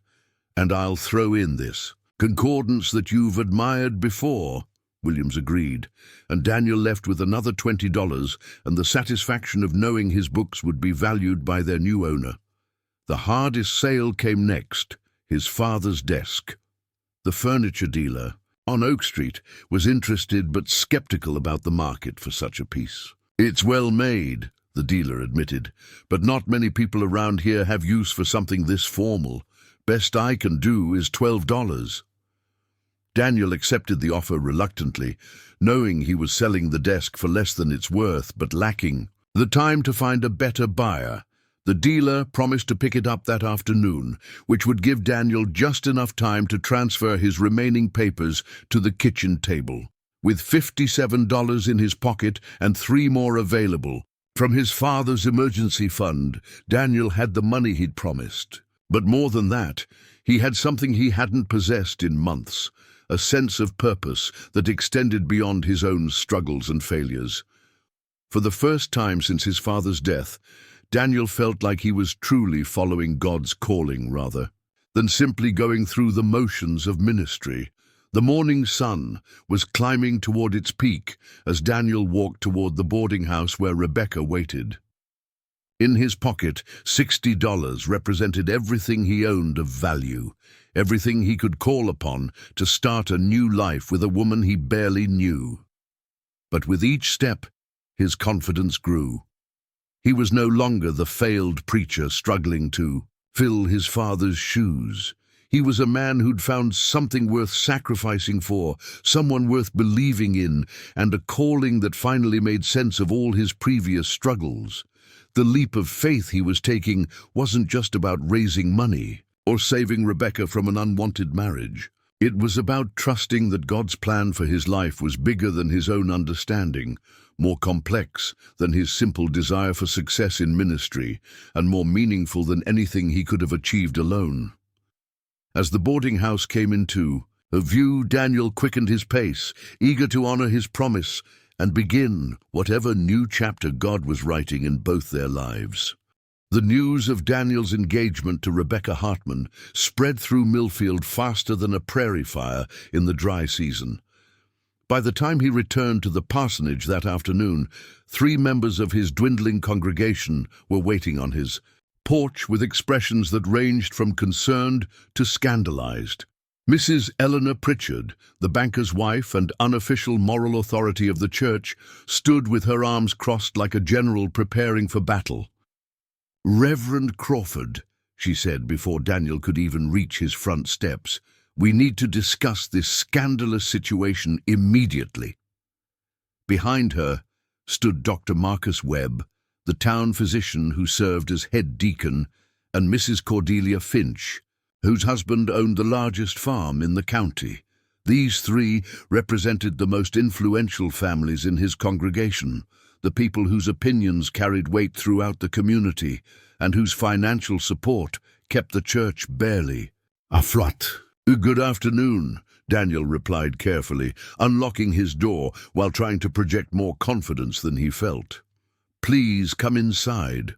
"And I'll throw in this concordance that you've admired before," Williams agreed, and Daniel left with another $20 and the satisfaction of knowing his books would be valued by their new owner. The hardest sale came next, his father's desk. The furniture dealer on Oak Street was interested but skeptical about the market for such a piece. "It's well made," the dealer admitted, "but not many people around here have use for something this formal. Best I can do is $12. Daniel accepted the offer reluctantly, knowing he was selling the desk for less than its worth, but lacking the time to find a better buyer. The dealer promised to pick it up that afternoon, which would give Daniel just enough time to transfer his remaining papers to the kitchen table. with $57 in his pocket and 3 more available. From his father's emergency fund, Daniel had the money he'd promised. But more than that, he had something he hadn't possessed in months, a sense of purpose that extended beyond his own struggles and failures. For the first time since his father's death, Daniel felt like he was truly following God's calling rather than simply going through the motions of ministry. The morning sun was climbing toward its peak as Daniel walked toward the boarding house where Rebecca waited. In his pocket, $60 represented everything he owned of value, everything he could call upon to start a new life with a woman he barely knew. But with each step, his confidence grew. He was no longer the failed preacher struggling to fill his father's shoes. He was a man who'd found something worth sacrificing for, someone worth believing in, and a calling that finally made sense of all his previous struggles. The leap of faith he was taking wasn't just about raising money or saving Rebecca from an unwanted marriage. It was about trusting that God's plan for his life was bigger than his own understanding, more complex than his simple desire for success in ministry, and more meaningful than anything he could have achieved alone. As the boarding house came into view, Daniel quickened his pace, eager to honor his promise and begin whatever new chapter God was writing in both their lives. The news of Daniel's engagement to Rebecca Hartman spread through Millfield faster than a prairie fire in the dry season. By the time he returned to the parsonage that afternoon, 3 members of his dwindling congregation were waiting on his porch with expressions that ranged from concerned to scandalized. Mrs. Eleanor Pritchard, the banker's wife and unofficial moral authority of the church, stood with her arms crossed like a general preparing for battle. "Reverend Crawford," she said before Daniel could even reach his front steps, "we need to discuss this scandalous situation immediately." Behind her stood Dr. Marcus Webb, the town physician who served as head deacon, and Mrs. Cordelia Finch, whose husband owned the largest farm in the county. These 3 represented the most influential families in his congregation, the people whose opinions carried weight throughout the community and whose financial support kept the church barely afloat. "Good afternoon," Daniel replied carefully, unlocking his door while trying to project more confidence than he felt. "Please come inside."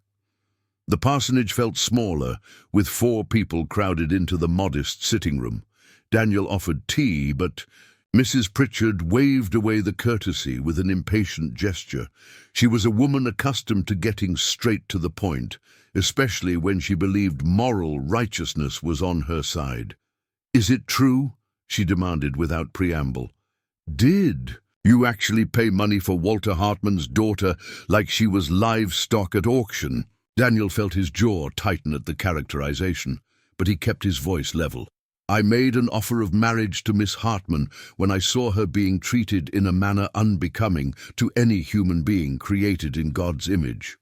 The parsonage felt smaller, with 4 people crowded into the modest sitting room. Daniel offered tea, but Mrs. Pritchard waved away the courtesy with an impatient gesture. She was a woman accustomed to getting straight to the point, especially when she believed moral righteousness was on her side. "Is it true?" she demanded without preamble. "Did you actually pay money for Walter Hartman's daughter like she was livestock at auction?" Daniel felt his jaw tighten at the characterization, but he kept his voice level. "I made an offer of marriage to Miss Hartman when I saw her being treated in a manner unbecoming to any human being created in God's image."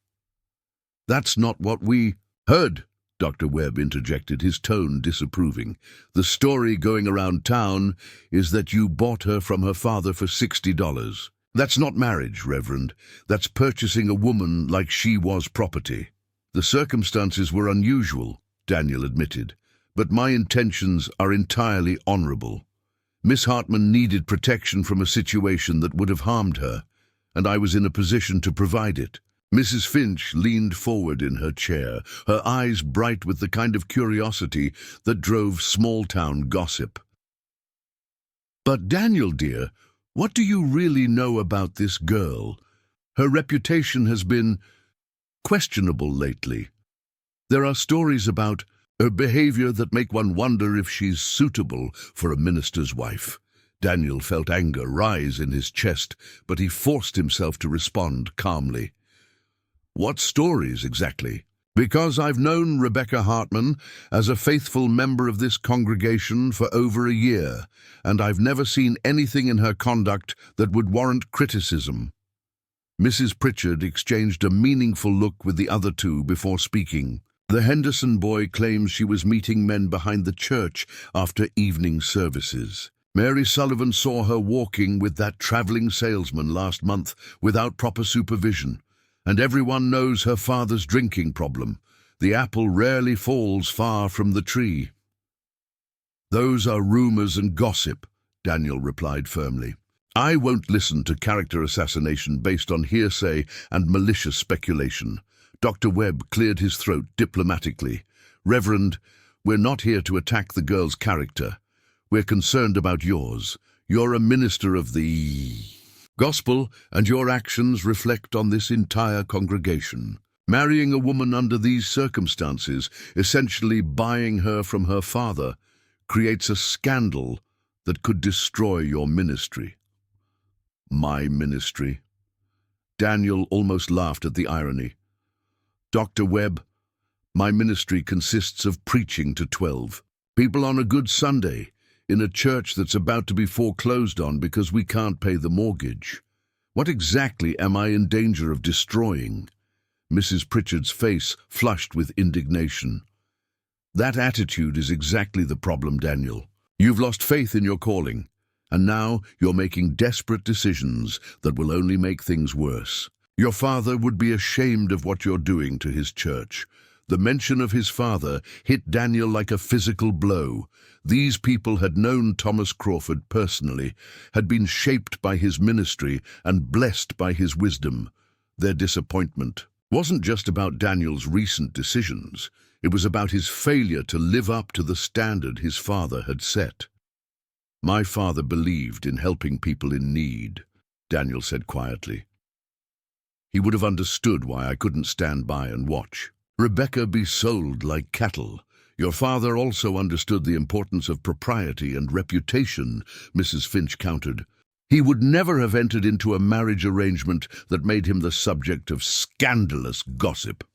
"That's not what we heard," Dr. Webb interjected, his tone disapproving. "The story going around town is that you bought her from her father for $60. That's not marriage, Reverend. That's purchasing a woman like she was property." "The circumstances were unusual," Daniel admitted, "but my intentions are entirely honorable. Miss Hartman needed protection from a situation that would have harmed her, and I was in a position to provide it." Mrs. Finch leaned forward in her chair, her eyes bright with the kind of curiosity that drove small-town gossip. "But Daniel, dear, what do you really know about this girl? Her reputation has been questionable lately. There are stories about her behavior that make one wonder if she's suitable for a minister's wife." Daniel felt anger rise in his chest, but he forced himself to respond calmly. "What stories exactly?" "Because I've known Rebecca Hartman as a faithful member of this congregation for over a year, and I've never seen anything in her conduct that would warrant criticism." Mrs. Pritchard exchanged a meaningful look with the other 2 before speaking. "The Henderson boy claims she was meeting men behind the church after evening services. Mary Sullivan saw her walking with that traveling salesman last month without proper supervision, and everyone knows her father's drinking problem. The apple rarely falls far from the tree. Those are rumors and gossip, Daniel replied firmly. I won't listen to character assassination based on hearsay and malicious speculation. Dr. Webb cleared his throat diplomatically. Reverend, we're not here to attack the girl's character. We're concerned about yours. You're a minister of the gospel, and your actions reflect on this entire congregation. Marrying a woman under these circumstances, essentially buying her from her father, creates a scandal that could destroy your ministry. My ministry? Daniel almost laughed at the irony. Dr. Webb, my ministry consists of preaching to 12 people on a good Sunday, in a church that's about to be foreclosed on because we can't pay the mortgage. What exactly am I in danger of destroying? Mrs. Pritchard's face flushed with indignation. That attitude is exactly the problem, Daniel. You've lost faith in your calling, and now you're making desperate decisions that will only make things worse. Your father would be ashamed of what you're doing to his church. The mention of his father hit Daniel like a physical blow. These people had known Thomas Crawford personally, had been shaped by his ministry and blessed by his wisdom. Their disappointment wasn't just about Daniel's recent decisions. It was about his failure to live up to the standard his father had set. My father believed in helping people in need, Daniel said quietly. He would have understood why I couldn't stand by and watch. Rebecca be sold like cattle. Your father also understood the importance of propriety and reputation, Mrs. Finch countered. He would never have entered into a marriage arrangement that made him the subject of scandalous gossip.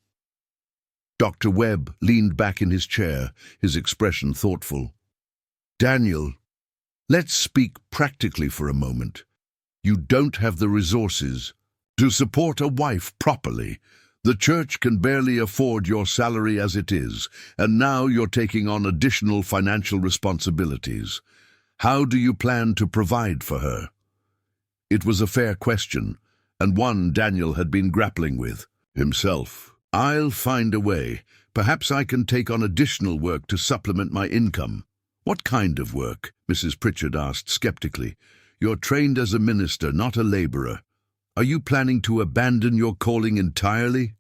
Dr. Webb leaned back in his chair, his expression thoughtful. Daniel, let's speak practically for a moment. You don't have the resources to support a wife properly. The church can barely afford your salary as it is, and now you're taking on additional financial responsibilities. How do you plan to provide for her? It was a fair question, and one Daniel had been grappling with himself. I'll find a way. Perhaps I can take on additional work to supplement my income. What kind of work? Mrs. Pritchard asked skeptically. You're trained as a minister, not a laborer. Are you planning to abandon your calling entirely?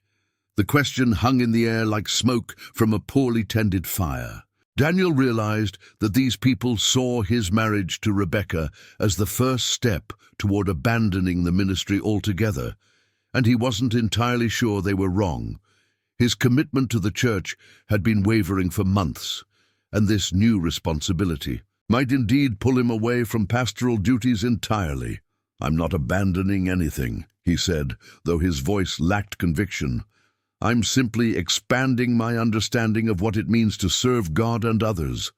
The question hung in the air like smoke from a poorly tended fire. Daniel realized that these people saw his marriage to Rebecca as the first step toward abandoning the ministry altogether, and he wasn't entirely sure they were wrong. His commitment to the church had been wavering for months, and this new responsibility might indeed pull him away from pastoral duties entirely. I'm not abandoning anything, he said, though his voice lacked conviction. I'm simply expanding my understanding of what it means to serve God and others.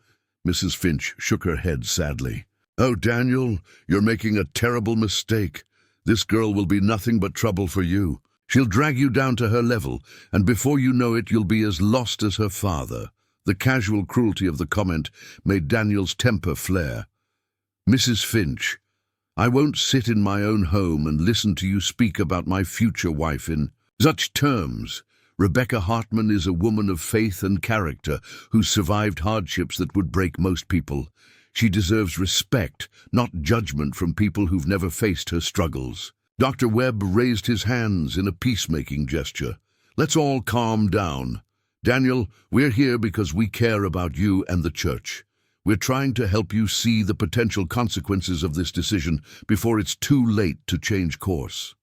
Mrs. Finch shook her head sadly. Oh, Daniel, you're making a terrible mistake. This girl will be nothing but trouble for you. She'll drag you down to her level, and before you know it, you'll be as lost as her father. The casual cruelty of the comment made Daniel's temper flare. Mrs. Finch, I won't sit in my own home and listen to you speak about my future wife in such terms. Rebecca Hartman is a woman of faith and character who survived hardships that would break most people. She deserves respect, not judgment from people who've never faced her struggles. Dr. Webb raised his hands in a peacemaking gesture. Let's all calm down. Daniel, we're here because we care about you and the church. We're trying to help you see the potential consequences of this decision before it's too late to change course.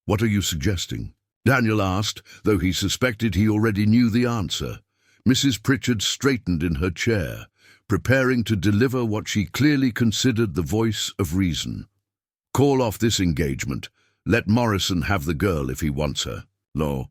What are you suggesting? Daniel asked, though he suspected he already knew the answer. Mrs. Pritchard straightened in her chair, preparing to deliver what she clearly considered the voice of reason. Call off this engagement. Let Morrison have the girl if he wants her. No.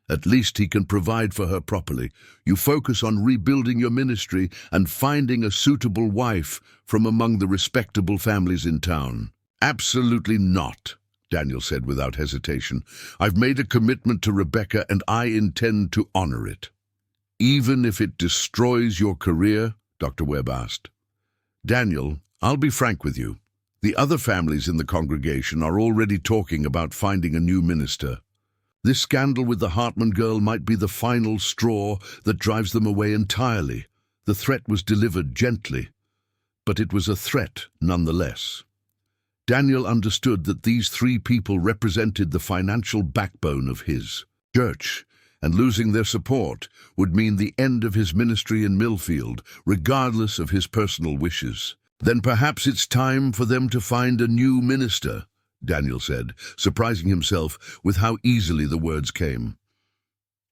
At least he can provide for her properly. You focus on rebuilding your ministry and finding a suitable wife from among the respectable families in town. Absolutely not, Daniel said without hesitation. I've made a commitment to Rebecca and I intend to honor it. Even if it destroys your career? Dr. Webb asked. Daniel, I'll be frank with you. The other families in the congregation are already talking about finding a new minister. This scandal with the Hartman girl might be the final straw that drives them away entirely. The threat was delivered gently, but it was a threat nonetheless. Daniel understood that these three people represented the financial backbone of his church, and losing their support would mean the end of his ministry in Millfield, regardless of his personal wishes. Then perhaps it's time for them to find a new minister, Daniel said, surprising himself with how easily the words came.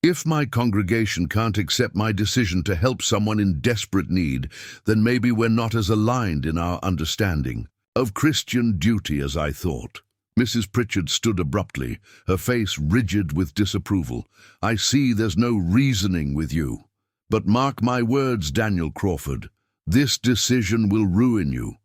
If my congregation can't accept my decision to help someone in desperate need, then maybe we're not as aligned in our understanding of Christian duty as I thought. Mrs. Pritchard stood abruptly, her face rigid with disapproval. I see there's no reasoning with you. But mark my words, Daniel Crawford, this decision will ruin you.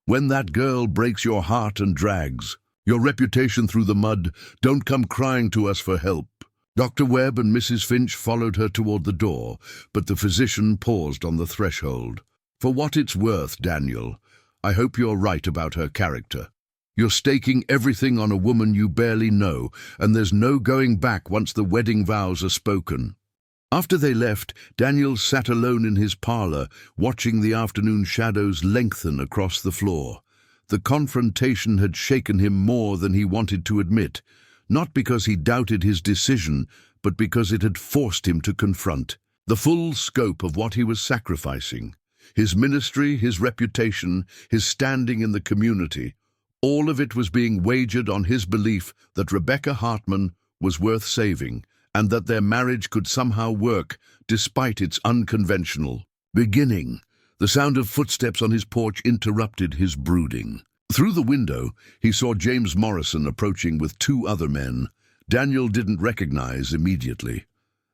When that girl breaks your heart and drags your reputation through the mud, don't come crying to us for help. Dr. Webb and Mrs. Finch followed her toward the door, but the physician paused on the threshold. For what it's worth, Daniel, I hope you're right about her character. You're staking everything on a woman you barely know, and there's no going back once the wedding vows are spoken. After they left, Daniel sat alone in his parlor, watching the afternoon shadows lengthen across the floor. The confrontation had shaken him more than he wanted to admit, not because he doubted his decision, but because it had forced him to confront the full scope of what he was sacrificing. His ministry, his reputation, his standing in the community, all of it was being wagered on his belief that Rebecca Hartman was worth saving, and that their marriage could somehow work despite its unconventional beginning. The sound of footsteps on his porch interrupted his brooding. Through the window, he saw James Morrison approaching with two other men Daniel didn't recognize immediately.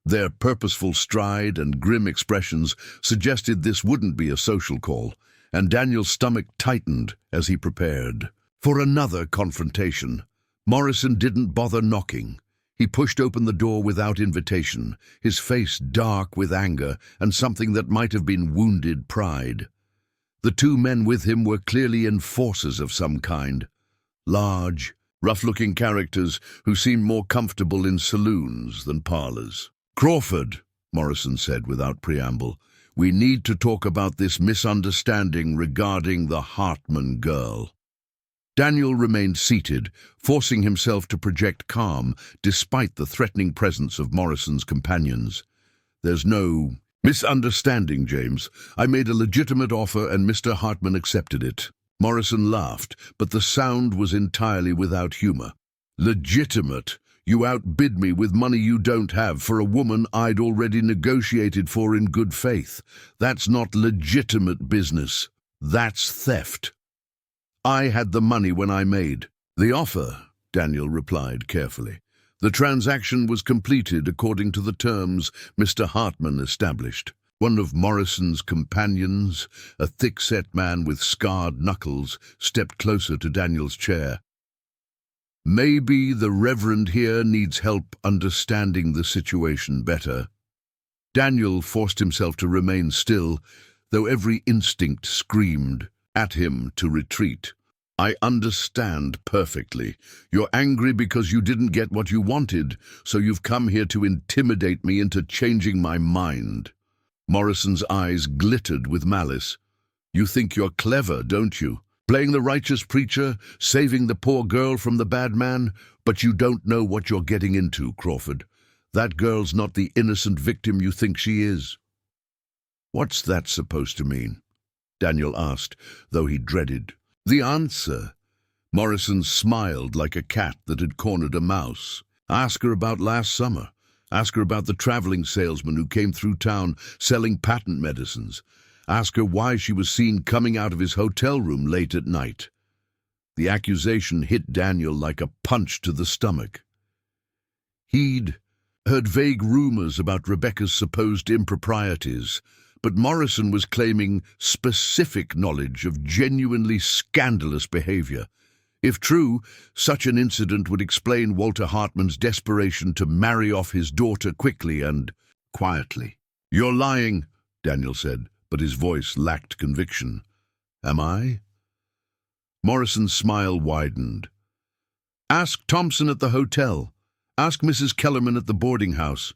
Their purposeful stride and grim expressions suggested this wouldn't be a social call, and Daniel's stomach tightened as he prepared for another confrontation. Morrison didn't bother knocking. He pushed open the door without invitation, his face dark with anger and something that might have been wounded pride. The two men with him were clearly enforcers of some kind, large, rough-looking characters who seemed more comfortable in saloons than parlors. "Crawford," Morrison said without preamble, "we need to talk about this misunderstanding regarding the Hartman girl." Daniel remained seated, forcing himself to project calm despite the threatening presence of Morrison's companions. "There's no misunderstanding, James. I made a legitimate offer and Mr. Hartman accepted it." Morrison laughed, but the sound was entirely without humor. "Legitimate? You outbid me with money you don't have for a woman I'd already negotiated for in good faith. That's not legitimate business. That's theft. I had the money when I made the offer," Daniel replied carefully. "The transaction was completed according to the terms Mr. Hartman established." One of Morrison's companions, a thick-set man with scarred knuckles, stepped closer to Daniel's chair. "Maybe the Reverend here needs help understanding the situation better." Daniel forced himself to remain still, though every instinct screamed at him to retreat. "I understand perfectly. You're angry because you didn't get what you wanted, so you've come here to intimidate me into changing my mind." Morrison's eyes glittered with malice. "You think you're clever, don't you? Playing the righteous preacher, saving the poor girl from the bad man, but you don't know what you're getting into, Crawford. That girl's not the innocent victim you think she is." "What's that supposed to mean?" Daniel asked, though he dreaded the answer. Morrison smiled like a cat that had cornered a mouse. "Ask her about last summer. Ask her about the traveling salesman who came through town selling patent medicines. Ask her why she was seen coming out of his hotel room late at night." The accusation hit Daniel like a punch to the stomach. He'd heard vague rumors about Rebecca's supposed improprieties, but Morrison was claiming specific knowledge of genuinely scandalous behavior. If true, such an incident would explain Walter Hartman's desperation to marry off his daughter quickly and quietly. "You're lying," Daniel said, but his voice lacked conviction. Am I? Morrison's smile widened. Ask Thompson at the hotel. Ask Mrs. Kellerman at the boarding house.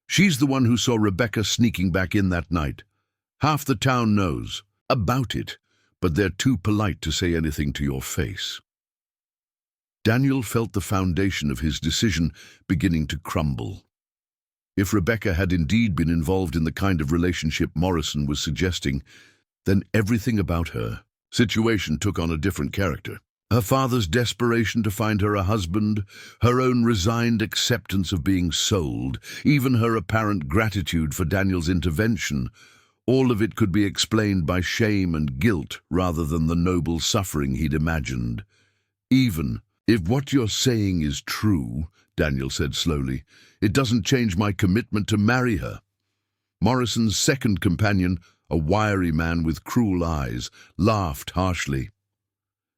She's the one who saw Rebecca sneaking back in that night. Half the town knows about it, but they're too polite to say anything to your face. Daniel felt the foundation of his decision beginning to crumble. If Rebecca had indeed been involved in the kind of relationship Morrison was suggesting, then everything about her situation took on a different character. Her father's desperation to find her a husband, her own resigned acceptance of being sold, even her apparent gratitude for Daniel's intervention, all of it could be explained by shame and guilt rather than the noble suffering he'd imagined. Even if what you're saying is true, Daniel said slowly, it doesn't change my commitment to marry her. Morrison's second companion, a wiry man with cruel eyes, laughed harshly.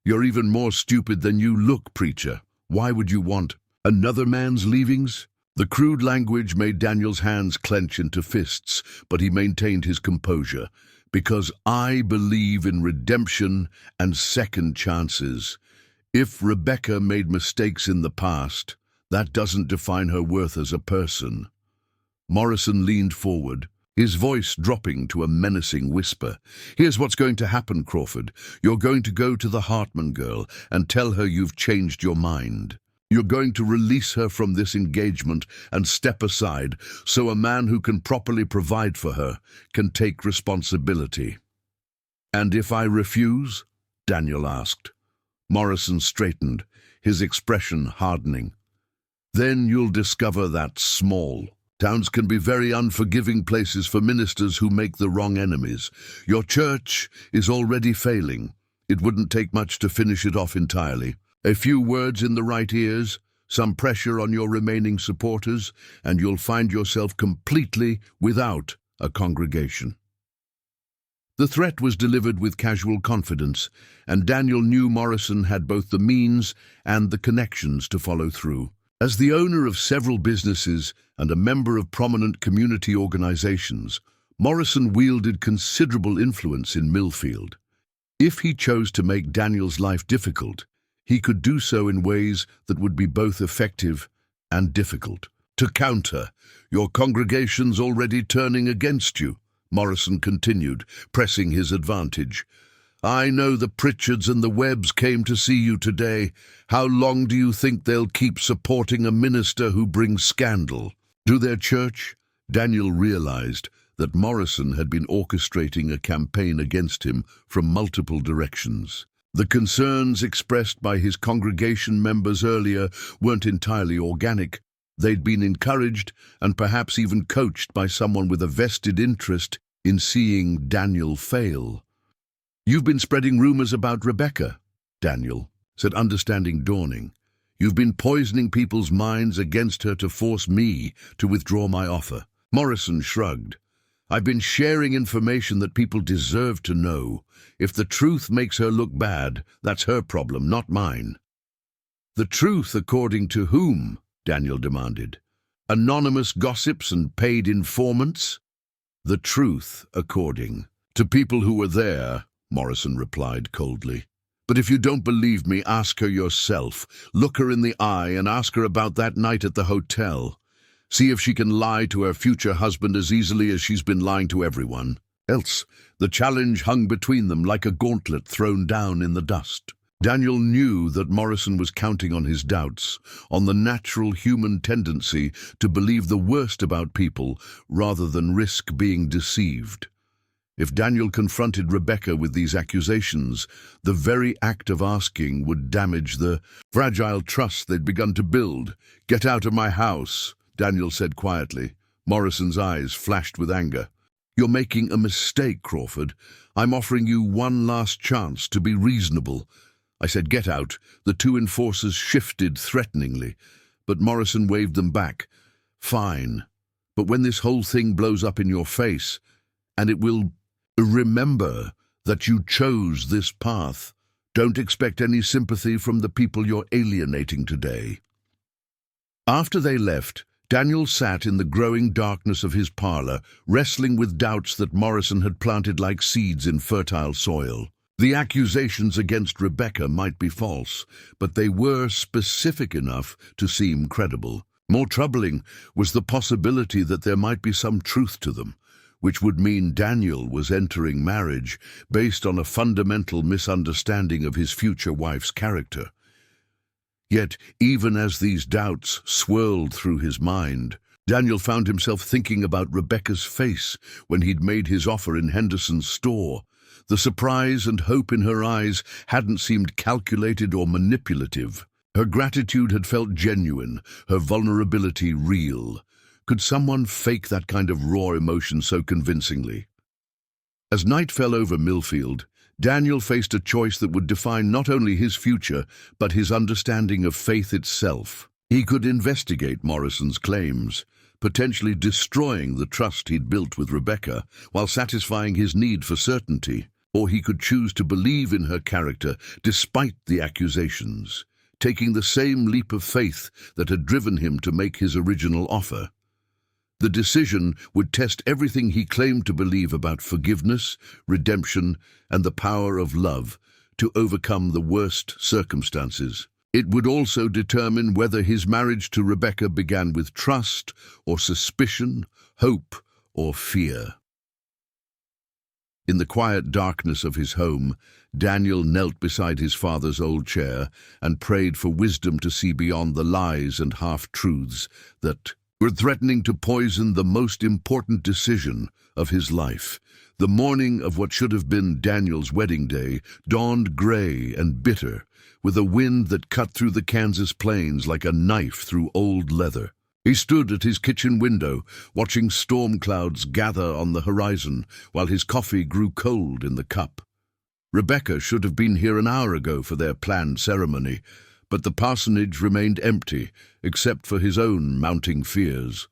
You're even more stupid than you look, preacher. Why would you want another man's leavings? The crude language made Daniel's hands clench into fists, but he maintained his composure. Because I believe in redemption and second chances. If Rebecca made mistakes in the past, that doesn't define her worth as a person. Morrison leaned forward, his voice dropping to a menacing whisper. Here's what's going to happen, Crawford. You're going to go to the Hartman girl and tell her you've changed your mind. You're going to release her from this engagement and step aside so a man who can properly provide for her can take responsibility. And if I refuse? Daniel asked. Morrison straightened, his expression hardening. Then you'll discover that small. Towns can be very unforgiving places for ministers who make the wrong enemies. Your church is already failing. It wouldn't take much to finish it off entirely. A few words in the right ears, some pressure on your remaining supporters, and you'll find yourself completely without a congregation. The threat was delivered with casual confidence, and Daniel knew Morrison had both the means and the connections to follow through. As the owner of several businesses and a member of prominent community organizations, Morrison wielded considerable influence in Millfield. If he chose to make Daniel's life difficult, he could do so in ways that would be both effective and difficult. To counter, your congregation's already turning against you, Morrison continued, pressing his advantage. I know the Pritchards and the Webbs came to see you today. How long do you think they'll keep supporting a minister who brings scandal? To their church? Daniel realized that Morrison had been orchestrating a campaign against him from multiple directions. The concerns expressed by his congregation members earlier weren't entirely organic. They'd been encouraged and perhaps even coached by someone with a vested interest in seeing Daniel fail. You've been spreading rumors about Rebecca, Daniel said, understanding dawning. You've been poisoning people's minds against her to force me to withdraw my offer. Morrison shrugged. I've been sharing information that people deserve to know. If the truth makes her look bad, that's her problem, not mine. The truth according to whom? Daniel demanded. Anonymous gossips and paid informants? The truth according to people who were there, Morrison replied coldly. But if you don't believe me, ask her yourself. Look her in the eye and ask her about that night at the hotel. See if she can lie to her future husband as easily as she's been lying to everyone. Else, the challenge hung between them like a gauntlet thrown down in the dust. Daniel knew that Morrison was counting on his doubts, on the natural human tendency to believe the worst about people rather than risk being deceived. If Daniel confronted Rebecca with these accusations, the very act of asking would damage the fragile trust they'd begun to build. Get out of my house, Daniel said quietly. Morrison's eyes flashed with anger. You're making a mistake, Crawford. I'm offering you one last chance to be reasonable. I said, get out. The two enforcers shifted threateningly, but Morrison waved them back. Fine. But when this whole thing blows up in your face, and it will, remember that you chose this path. Don't expect any sympathy from the people you're alienating today. After they left, Daniel sat in the growing darkness of his parlor, wrestling with doubts that Morrison had planted like seeds in fertile soil. The accusations against Rebecca might be false, but they were specific enough to seem credible. More troubling was the possibility that there might be some truth to them, which would mean Daniel was entering marriage based on a fundamental misunderstanding of his future wife's character. Yet, even as these doubts swirled through his mind, Daniel found himself thinking about Rebecca's face when he'd made his offer in Henderson's store. The surprise and hope in her eyes hadn't seemed calculated or manipulative. Her gratitude had felt genuine, her vulnerability real. Could someone fake that kind of raw emotion so convincingly? As night fell over Millfield, Daniel faced a choice that would define not only his future, but his understanding of faith itself. He could investigate Morrison's claims, potentially destroying the trust he'd built with Rebecca, while satisfying his need for certainty. Or he could choose to believe in her character despite the accusations, taking the same leap of faith that had driven him to make his original offer. The decision would test everything he claimed to believe about forgiveness, redemption, and the power of love to overcome the worst circumstances. It would also determine whether his marriage to Rebecca began with trust or suspicion, hope or fear. In the quiet darkness of his home, Daniel knelt beside his father's old chair and prayed for wisdom to see beyond the lies and half-truths that were threatening to poison the most important decision of his life. The morning of what should have been Daniel's wedding day dawned gray and bitter, with a wind that cut through the Kansas plains like a knife through old leather. He stood at his kitchen window, watching storm clouds gather on the horizon, while his coffee grew cold in the cup. Rebecca should have been here an hour ago for their planned ceremony, but the parsonage remained empty, except for his own mounting fears.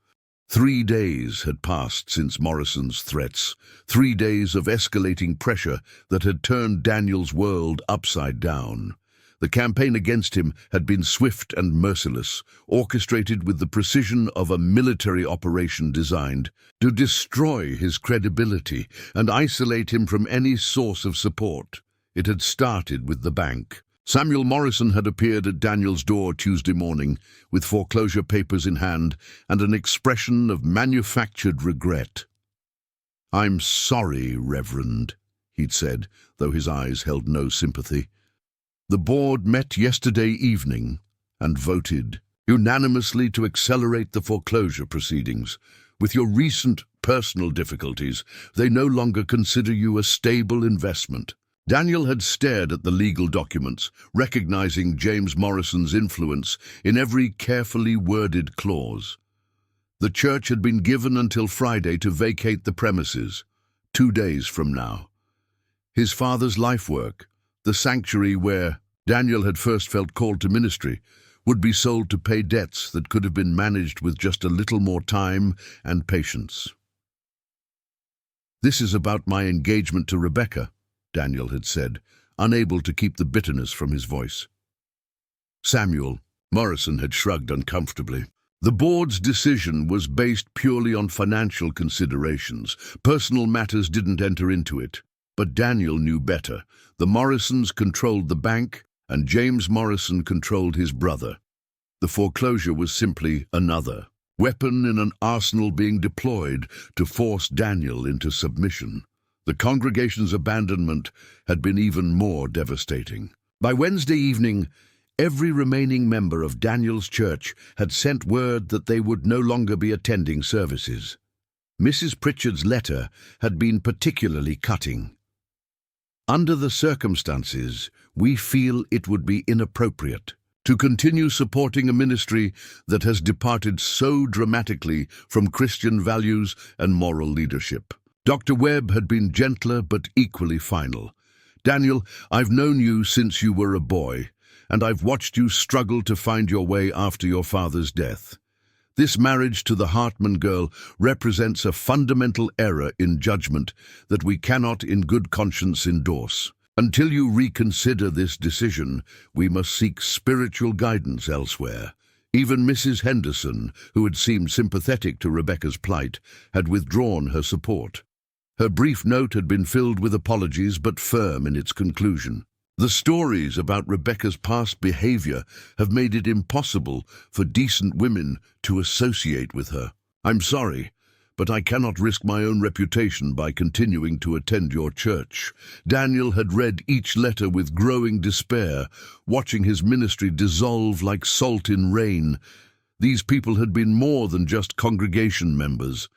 3 days had passed since Morrison's threats, 3 days of escalating pressure that had turned Daniel's world upside down. The campaign against him had been swift and merciless, orchestrated with the precision of a military operation designed to destroy his credibility and isolate him from any source of support. It had started with the bank. Samuel Morrison had appeared at Daniel's door Tuesday morning, with foreclosure papers in hand and an expression of manufactured regret. "I'm sorry, Reverend," he'd said, though his eyes held no sympathy. "The board met yesterday evening and voted unanimously to accelerate the foreclosure proceedings. With your recent personal difficulties, they no longer consider you a stable investment." Daniel had stared at the legal documents, recognizing James Morrison's influence in every carefully worded clause. The church had been given until Friday to vacate the premises, 2 days from now. His father's life work, the sanctuary where Daniel had first felt called to ministry, would be sold to pay debts that could have been managed with just a little more time and patience. "This is about my engagement to Rebecca," Daniel had said, unable to keep the bitterness from his voice. Samuel Morrison had shrugged uncomfortably. The board's decision was based purely on financial considerations. Personal matters didn't enter into it. But Daniel knew better. The Morrisons controlled the bank, and James Morrison controlled his brother. The foreclosure was simply another weapon in an arsenal being deployed to force Daniel into submission. The congregation's abandonment had been even more devastating. By Wednesday evening, every remaining member of Daniel's church had sent word that they would no longer be attending services. Mrs. Pritchard's letter had been particularly cutting. "Under the circumstances, we feel it would be inappropriate to continue supporting a ministry that has departed so dramatically from Christian values and moral leadership." Dr. Webb had been gentler but equally final. "Daniel, I've known you since you were a boy, and I've watched you struggle to find your way after your father's death. This marriage to the Hartman girl represents a fundamental error in judgment that we cannot in good conscience endorse. Until you reconsider this decision, we must seek spiritual guidance elsewhere." Even Mrs. Henderson, who had seemed sympathetic to Rebecca's plight, had withdrawn her support. Her brief note had been filled with apologies but firm in its conclusion. The stories about Rebecca's past behavior have made it impossible for decent women to associate with her. I'm sorry, but I cannot risk my own reputation by continuing to attend your church. Daniel had read each letter with growing despair, watching his ministry dissolve like salt in rain. These people had been more than just congregation members.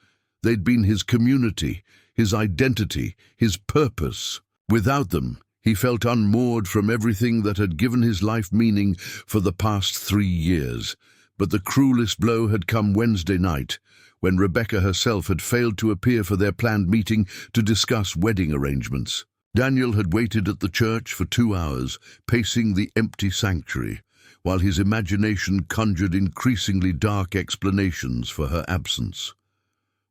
They'd been his community, his identity, his purpose. Without them, he felt unmoored from everything that had given his life meaning for the past 3 years. But the cruelest blow had come Wednesday night, when Rebecca herself had failed to appear for their planned meeting to discuss wedding arrangements. Daniel had waited at the church for 2 hours, pacing the empty sanctuary, while his imagination conjured increasingly dark explanations for her absence.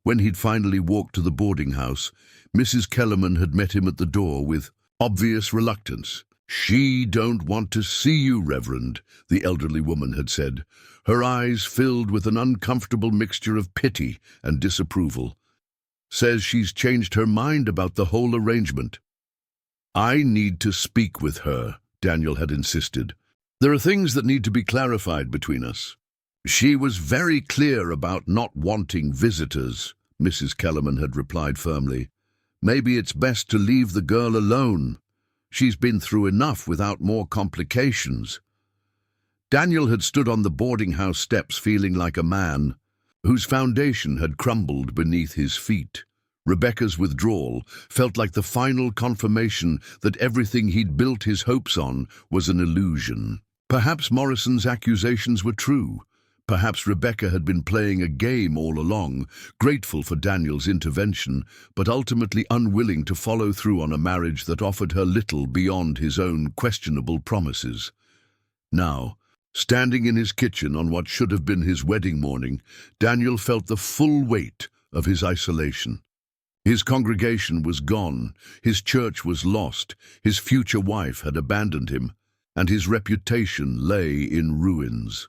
When he'd finally walked to the boarding house, Mrs. Kellerman had met him at the door with obvious reluctance. "She don't want to see you, Reverend," the elderly woman had said, her eyes filled with an uncomfortable mixture of pity and disapproval. "Says she's changed her mind about the whole arrangement." "I need to speak with her," Daniel had insisted. "There are things that need to be clarified between us." "She was very clear about not wanting visitors," Mrs. Kellerman had replied firmly. "Maybe it's best to leave the girl alone. She's been through enough without more complications." Daniel had stood on the boarding house steps feeling like a man whose foundation had crumbled beneath his feet. Rebecca's withdrawal felt like the final confirmation that everything he'd built his hopes on was an illusion. Perhaps Morrison's accusations were true. Perhaps Rebecca had been playing a game all along, grateful for Daniel's intervention, but ultimately unwilling to follow through on a marriage that offered her little beyond his own questionable promises. Now, standing in his kitchen on what should have been his wedding morning, Daniel felt the full weight of his isolation. His congregation was gone, his church was lost, his future wife had abandoned him, and his reputation lay in ruins.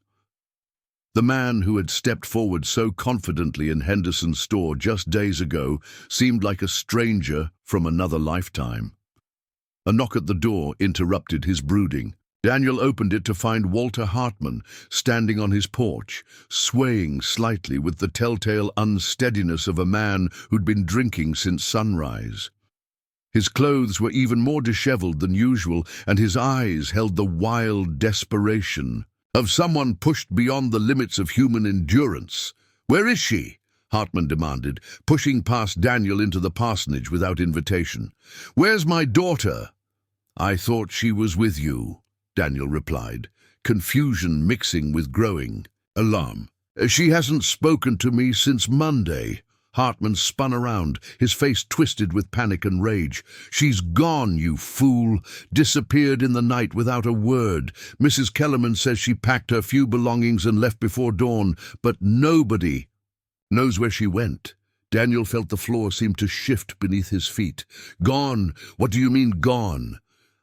The man who had stepped forward so confidently in Henderson's store just days ago seemed like a stranger from another lifetime. A knock at the door interrupted his brooding. Daniel opened it to find Walter Hartman standing on his porch, swaying slightly with the telltale unsteadiness of a man who'd been drinking since sunrise. His clothes were even more disheveled than usual, and his eyes held the wild desperation of someone pushed beyond the limits of human endurance. "Where is she?" Hartman demanded, pushing past Daniel into the parsonage without invitation. "Where's my daughter?" "I thought she was with you," Daniel replied, confusion mixing with growing alarm. "She hasn't spoken to me since Monday." Hartman spun around, his face twisted with panic and rage. "She's gone, you fool. Disappeared in the night without a word. Mrs. Kellerman says she packed her few belongings and left before dawn, but nobody knows where she went." Daniel felt the floor seem to shift beneath his feet. "Gone? What do you mean, gone?"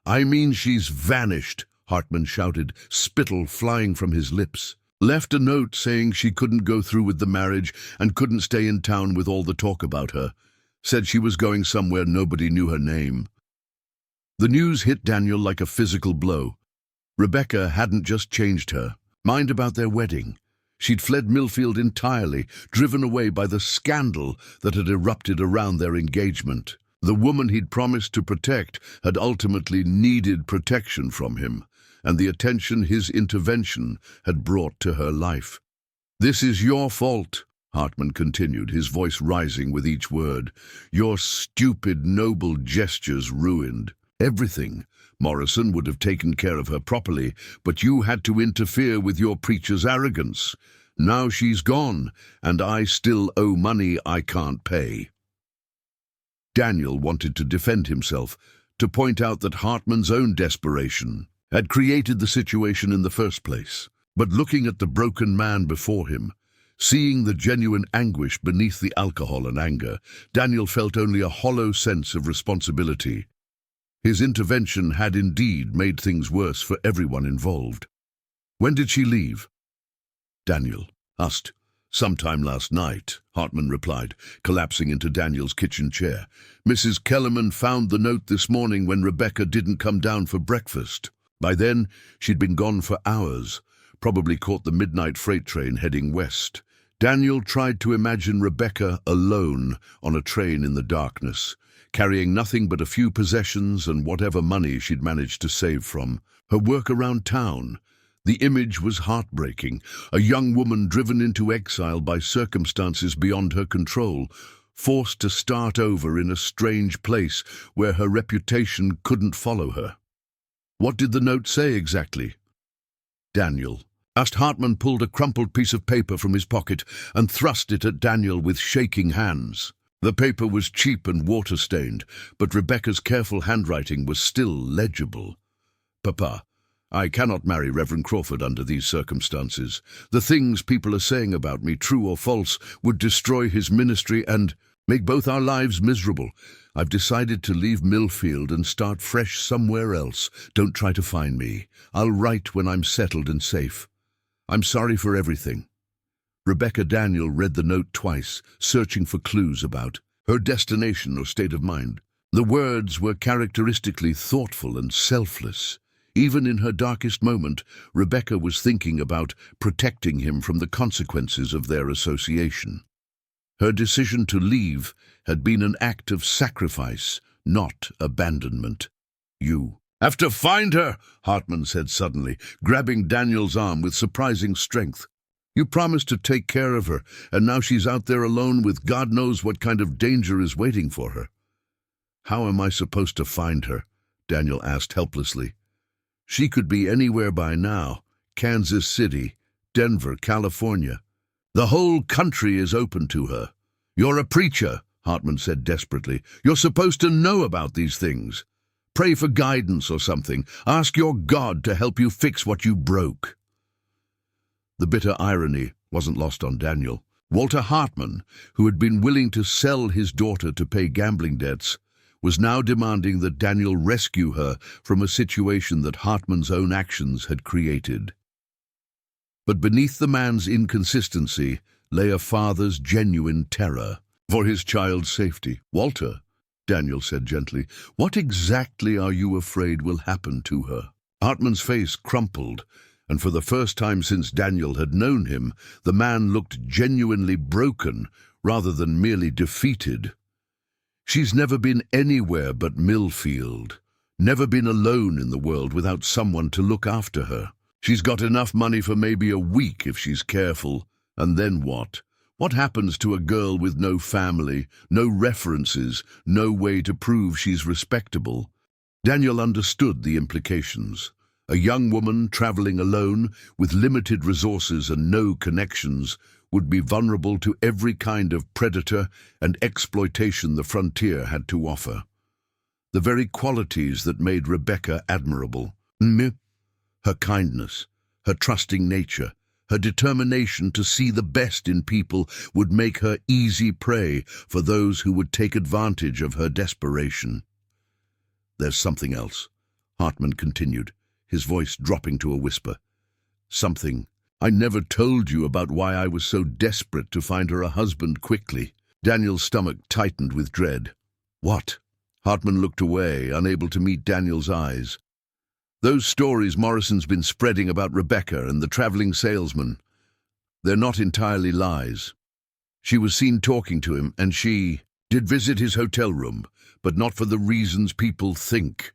"I mean she's vanished," Hartman shouted, spittle flying from his lips. "Left a note saying she couldn't go through with the marriage and couldn't stay in town with all the talk about her. Said she was going somewhere nobody knew her name." The news hit Daniel like a physical blow. Rebecca hadn't just changed her mind about their wedding. She'd fled Millfield entirely, driven away by the scandal that had erupted around their engagement. The woman he'd promised to protect had ultimately needed protection from him, and the attention his intervention had brought to her life. "This is your fault," Hartman continued, his voice rising with each word. "Your stupid, noble gestures ruined everything. Morrison would have taken care of her properly, but you had to interfere with your preacher's arrogance. Now she's gone, and I still owe money I can't pay." Daniel wanted to defend himself, to point out that Hartman's own desperation had created the situation in the first place. But looking at the broken man before him, seeing the genuine anguish beneath the alcohol and anger, Daniel felt only a hollow sense of responsibility. His intervention had indeed made things worse for everyone involved. "When did she leave?" Daniel asked. "Sometime last night," Hartman replied, collapsing into Daniel's kitchen chair. Mrs. Kellerman found the note this morning when Rebecca didn't come down for breakfast. By then, she'd been gone for hours, probably caught the midnight freight train heading west. Daniel tried to imagine Rebecca alone on a train in the darkness, carrying nothing but a few possessions and whatever money she'd managed to save from. Her work around town. The image was heartbreaking, a young woman driven into exile by circumstances beyond her control, forced to start over in a strange place where her reputation couldn't follow her. What did the note say exactly? Daniel asked. Hartman pulled a crumpled piece of paper from his pocket and thrust it at Daniel with shaking hands. The paper was cheap and water-stained, but Rebecca's careful handwriting was still legible. Papa, I cannot marry Reverend Crawford under these circumstances. The things people are saying about me, true or false, would destroy his ministry and make both our lives miserable. I've decided to leave Millfield and start fresh somewhere else. Don't try to find me. I'll write when I'm settled and safe. I'm sorry for everything. Rebecca Daniel read the note twice, searching for clues about her destination or state of mind. The words were characteristically thoughtful and selfless. Even in her darkest moment, Rebecca was thinking about protecting him from the consequences of their association. Her decision to leave had been an act of sacrifice, not abandonment. You have to find her, Hartman said suddenly, grabbing Daniel's arm with surprising strength. You promised to take care of her, and now she's out there alone with God knows what kind of danger is waiting for her. How am I supposed to find her? Daniel asked helplessly. She could be anywhere by now. Kansas City, Denver, California. The whole country is open to her. You're a preacher, Hartman said desperately. You're supposed to know about these things. Pray for guidance or something. Ask your God to help you fix what you broke. The bitter irony wasn't lost on Daniel. Walter Hartman, who had been willing to sell his daughter to pay gambling debts, was now demanding that Daniel rescue her from a situation that Hartman's own actions had created. But beneath the man's inconsistency lay a father's genuine terror for his child's safety. Walter, Daniel said gently, what exactly are you afraid will happen to her? Hartman's face crumpled, and for the first time since Daniel had known him, the man looked genuinely broken rather than merely defeated. She's never been anywhere but Millfield, never been alone in the world without someone to look after her. She's got enough money for maybe a week if she's careful. And then what? What happens to a girl with no family, no references, no way to prove she's respectable? Daniel understood the implications. A young woman traveling alone, with limited resources and no connections, would be vulnerable to every kind of predator and exploitation the frontier had to offer. The very qualities that made Rebecca admirable. Her kindness, her trusting nature, her determination to see the best in people would make her easy prey for those who would take advantage of her desperation. There's something else, Hartman continued, his voice dropping to a whisper. Something. I never told you about why I was so desperate to find her a husband quickly. Daniel's stomach tightened with dread. What? Hartman looked away, unable to meet Daniel's eyes. Those stories Morrison's been spreading about Rebecca and the traveling salesman. They're not entirely lies. She was seen talking to him, and she did visit his hotel room, but not for the reasons people think.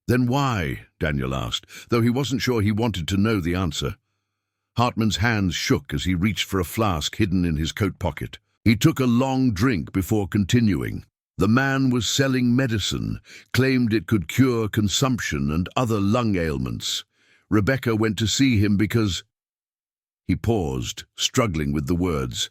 Then why? Daniel asked, though he wasn't sure he wanted to know the answer. Hartman's hands shook as he reached for a flask hidden in his coat pocket. He took a long drink before continuing. The man was selling medicine, claimed it could cure consumption and other lung ailments. Rebecca went to see him because... He paused, struggling with the words.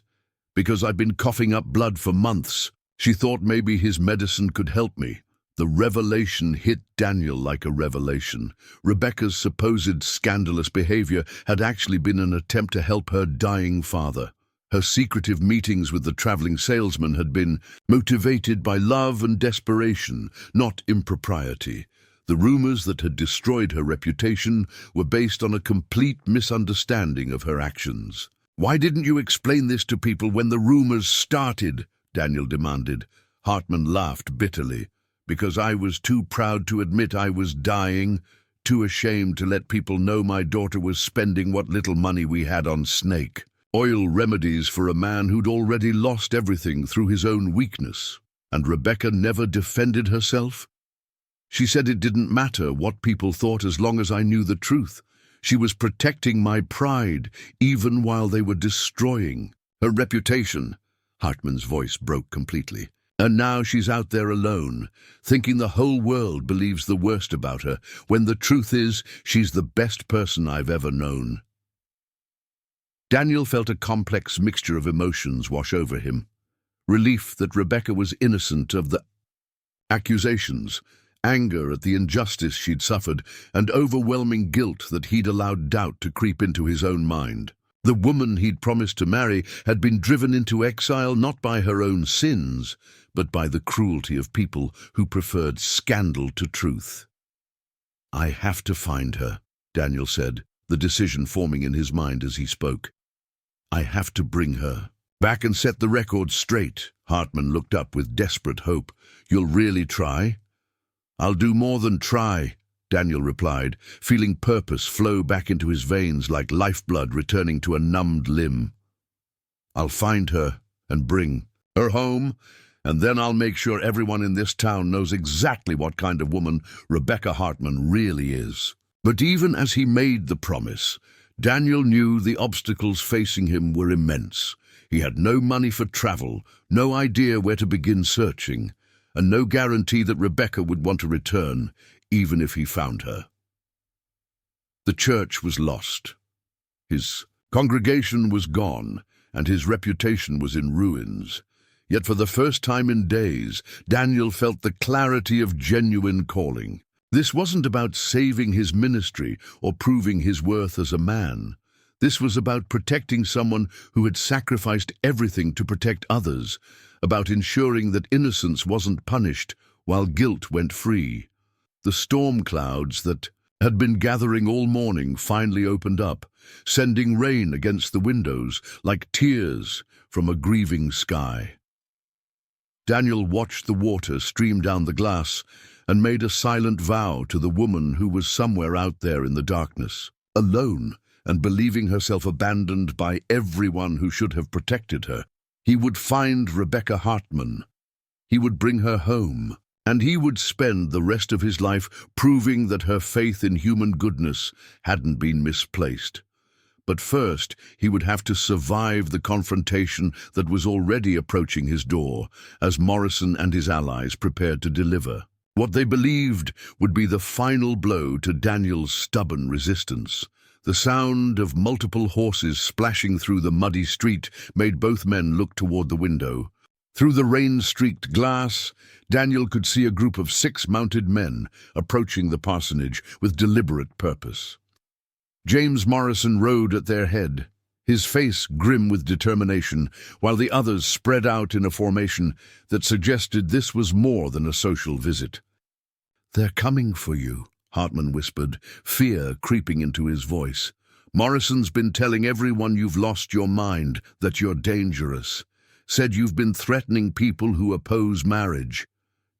Because I've been coughing up blood for months. She thought maybe his medicine could help me. The revelation hit Daniel like a revelation. Rebecca's supposed scandalous behavior had actually been an attempt to help her dying father. Her secretive meetings with the traveling salesman had been motivated by love and desperation, not impropriety. The rumors that had destroyed her reputation were based on a complete misunderstanding of her actions. "Why didn't you explain this to people when the rumors started?" Daniel demanded. Hartman laughed bitterly. "Because I was too proud to admit I was dying, too ashamed to let people know my daughter was spending what little money we had on Snake. Oil remedies for a man who'd already lost everything through his own weakness. And Rebecca never defended herself? She said it didn't matter what people thought as long as I knew the truth. She was protecting my pride, even while they were destroying her reputation." Hartman's voice broke completely. "And now she's out there alone, thinking the whole world believes the worst about her, when the truth is she's the best person I've ever known." Daniel felt a complex mixture of emotions wash over him. Relief that Rebecca was innocent of the accusations, anger at the injustice she'd suffered, and overwhelming guilt that he'd allowed doubt to creep into his own mind. The woman he'd promised to marry had been driven into exile not by her own sins, but by the cruelty of people who preferred scandal to truth. "I have to find her," Daniel said, the decision forming in his mind as he spoke. "I have to bring her back and set the record straight." Hartman looked up with desperate hope. "You'll really try?" "I'll do more than try," Daniel replied, feeling purpose flow back into his veins like lifeblood returning to a numbed limb. "I'll find her and bring her home, and then I'll make sure everyone in this town knows exactly what kind of woman Rebecca Hartman really is." But even as he made the promise, Daniel knew the obstacles facing him were immense. He had no money for travel, no idea where to begin searching, and no guarantee that Rebecca would want to return, even if he found her. The church was lost. His congregation was gone, and his reputation was in ruins. Yet for the first time in days, Daniel felt the clarity of genuine calling. This wasn't about saving his ministry or proving his worth as a man. This was about protecting someone who had sacrificed everything to protect others, about ensuring that innocence wasn't punished while guilt went free. The storm clouds that had been gathering all morning finally opened up, sending rain against the windows like tears from a grieving sky. Daniel watched the water stream down the glass and made a silent vow to the woman who was somewhere out there in the darkness, alone and believing herself abandoned by everyone who should have protected her. He would find Rebecca Hartman. He would bring her home, and he would spend the rest of his life proving that her faith in human goodness hadn't been misplaced. But first, he would have to survive the confrontation that was already approaching his door as Morrison and his allies prepared to deliver what they believed would be the final blow to Daniel's stubborn resistance. The sound of multiple horses splashing through the muddy street made both men look toward the window. Through the rain-streaked glass, Daniel could see a group of 6 mounted men approaching the parsonage with deliberate purpose. James Morrison rode at their head, his face grim with determination, while the others spread out in a formation that suggested this was more than a social visit. "They're coming for you," Hartman whispered, fear creeping into his voice. "Morrison's been telling everyone you've lost your mind, that you're dangerous. Said you've been threatening people who oppose marriage."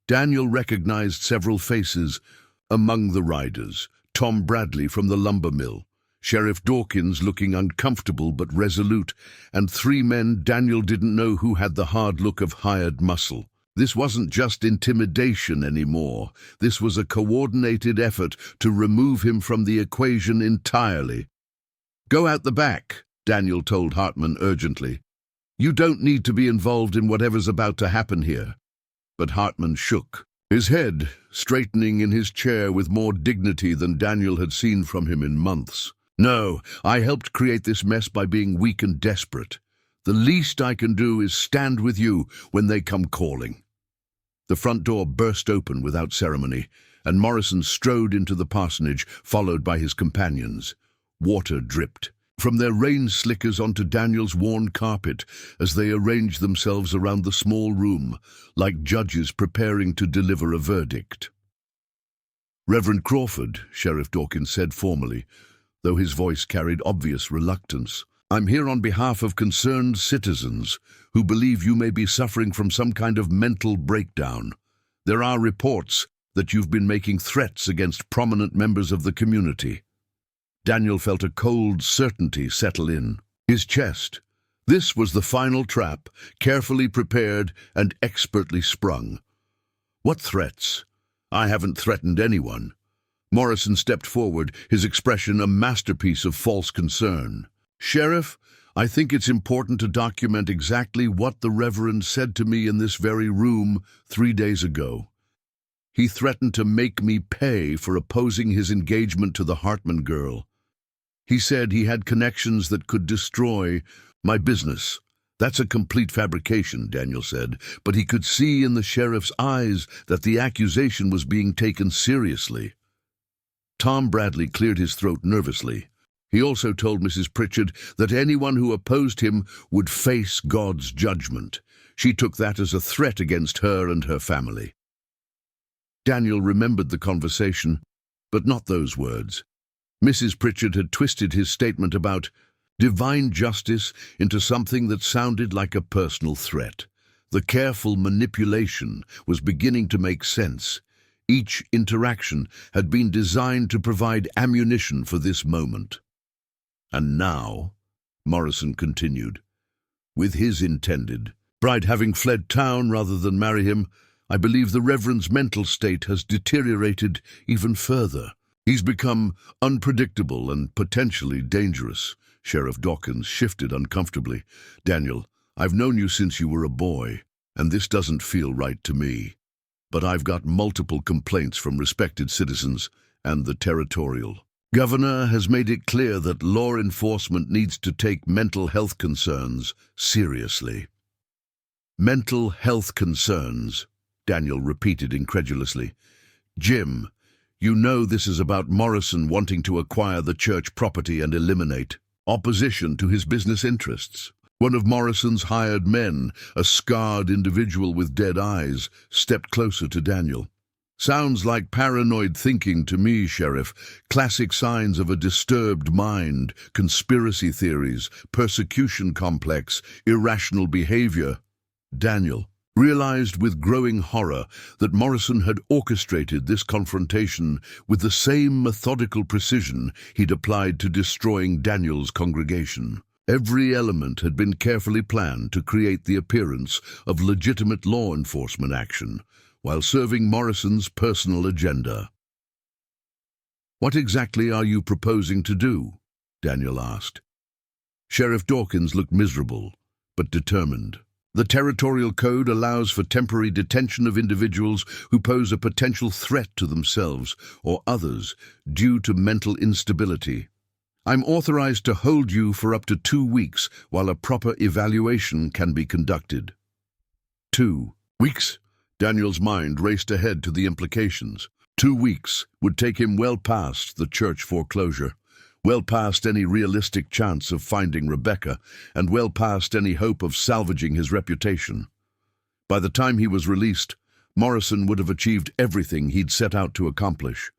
Daniel recognized several faces among the riders. Tom Bradley from the lumber mill, Sheriff Dawkins looking uncomfortable but resolute, and 3 men Daniel didn't know who had the hard look of hired muscle. This wasn't just intimidation anymore. This was a coordinated effort to remove him from the equation entirely. "Go out the back," Daniel told Hartman urgently. "You don't need to be involved in whatever's about to happen here." But Hartman shook, his head straightening in his chair with more dignity than Daniel had seen from him in months. "No, I helped create this mess by being weak and desperate. The least I can do is stand with you when they come calling." The front door burst open without ceremony, and Morrison strode into the parsonage, followed by his companions. Water dripped from their rain slickers onto Daniel's worn carpet as they arranged themselves around the small room, like judges preparing to deliver a verdict. "Reverend Crawford," Sheriff Dawkins said formally, though his voice carried obvious reluctance. I'm here on behalf of concerned citizens who believe you may be suffering from some kind of mental breakdown. There are reports that you've been making threats against prominent members of the community." Daniel felt a cold certainty settle in his chest. This was the final trap, carefully prepared and expertly sprung. "What threats? I haven't threatened anyone." Morrison stepped forward, his expression a masterpiece of false concern. "Sheriff, I think it's important to document exactly what the Reverend said to me in this very room 3 days ago. He threatened to make me pay for opposing his engagement to the Hartman girl. He said he had connections that could destroy my business." "That's a complete fabrication," Daniel said, but he could see in the sheriff's eyes that the accusation was being taken seriously. Tom Bradley cleared his throat nervously. He also told Mrs. Pritchard that anyone who opposed him would face God's judgment. She took that as a threat against her and her family. Daniel remembered the conversation, but not those words. Mrs. Pritchard had twisted his statement about divine justice into something that sounded like a personal threat. The careful manipulation was beginning to make sense. Each interaction had been designed to provide ammunition for this moment. "And now," Morrison continued, "with his intended bride having fled town rather than marry him, I believe the Reverend's mental state has deteriorated even further. He's become unpredictable and potentially dangerous." Sheriff Dawkins shifted uncomfortably. "Daniel, I've known you since you were a boy, and this doesn't feel right to me. But I've got multiple complaints from respected citizens, and the territorial governor has made it clear that law enforcement needs to take mental health concerns seriously." "Mental health concerns," Daniel repeated incredulously. "Jim, you know this is about Morrison wanting to acquire the church property and eliminate opposition to his business interests." One of Morrison's hired men, a scarred individual with dead eyes, stepped closer to Daniel. "Sounds like paranoid thinking to me, Sheriff. Classic signs of a disturbed mind, conspiracy theories, persecution complex, irrational behavior." Daniel realized with growing horror that Morrison had orchestrated this confrontation with the same methodical precision he'd applied to destroying Daniel's congregation. Every element had been carefully planned to create the appearance of legitimate law enforcement action, while serving Morrison's personal agenda. "What exactly are you proposing to do?" Daniel asked. Sheriff Dawkins looked miserable, but determined. "The territorial code allows for temporary detention of individuals who pose a potential threat to themselves or others due to mental instability. I'm authorized to hold you for up to 2 weeks while a proper evaluation can be conducted." 2 weeks? Daniel's mind raced ahead to the implications. 2 weeks would take him well past the church foreclosure, well past any realistic chance of finding Rebecca, and well past any hope of salvaging his reputation. By the time he was released, Morrison would have achieved everything he'd set out to accomplish.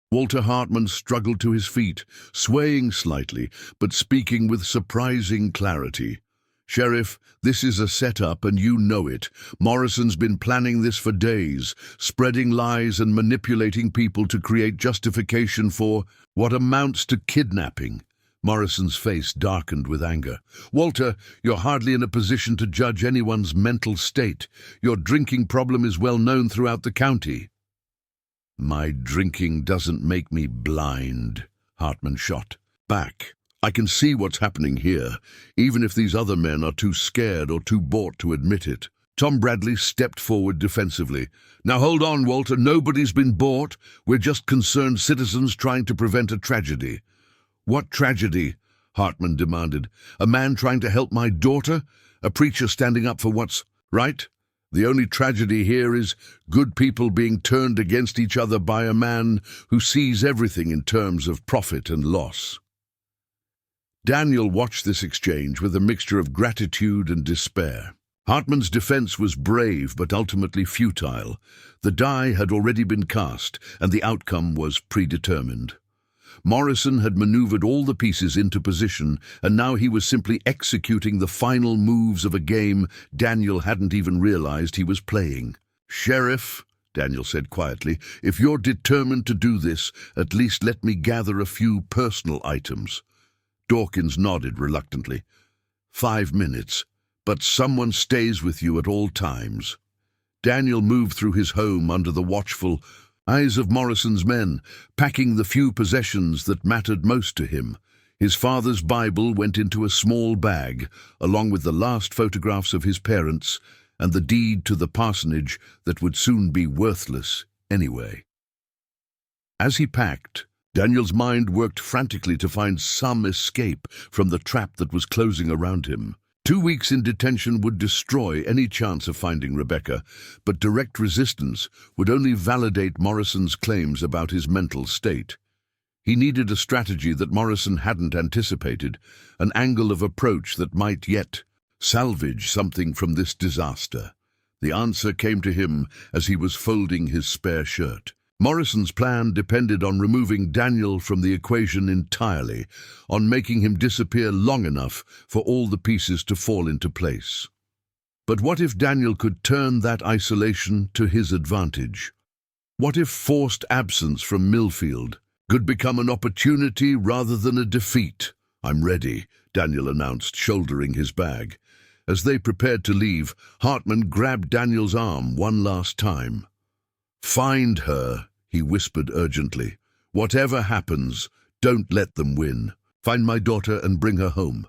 Walter Hartman struggled to his feet, swaying slightly, but speaking with surprising clarity. "Sheriff, this is a setup and you know it. Morrison's been planning this for days, spreading lies and manipulating people to create justification for what amounts to kidnapping." Morrison's face darkened with anger. "Walter, you're hardly in a position to judge anyone's mental state. Your drinking problem is well known throughout the county." "My drinking doesn't make me blind," Hartman shot back. "I can see what's happening here, even if these other men are too scared or too bought to admit it." Tom Bradley stepped forward defensively. "Now hold on, Walter, nobody's been bought. We're just concerned citizens trying to prevent a tragedy." "What tragedy?" Hartman demanded. "A man trying to help my daughter? A preacher standing up for what's right? The only tragedy here is good people being turned against each other by a man who sees everything in terms of profit and loss." Daniel watched this exchange with a mixture of gratitude and despair. Hartman's defense was brave but ultimately futile. The die had already been cast, and the outcome was predetermined. Morrison had maneuvered all the pieces into position, and now he was simply executing the final moves of a game Daniel hadn't even realized he was playing. "Sheriff," Daniel said quietly, "if you're determined to do this, at least let me gather a few personal items." Dawkins nodded reluctantly. 5 minutes, but someone stays with you at all times." Daniel moved through his home under the watchful eyes of Morrison's men, packing the few possessions that mattered most to him. His father's Bible went into a small bag, along with the last photographs of his parents and the deed to the parsonage that would soon be worthless anyway. As he packed, Daniel's mind worked frantically to find some escape from the trap that was closing around him. 2 weeks in detention would destroy any chance of finding Rebecca, but direct resistance would only validate Morrison's claims about his mental state. He needed a strategy that Morrison hadn't anticipated, an angle of approach that might yet salvage something from this disaster. The answer came to him as he was folding his spare shirt. Morrison's plan depended on removing Daniel from the equation entirely, on making him disappear long enough for all the pieces to fall into place. But what if Daniel could turn that isolation to his advantage? What if forced absence from Millfield could become an opportunity rather than a defeat? "I'm ready," Daniel announced, shouldering his bag. As they prepared to leave, Hartman grabbed Daniel's arm one last time. "Find her," he whispered urgently. "Whatever happens, don't let them win. Find my daughter and bring her home."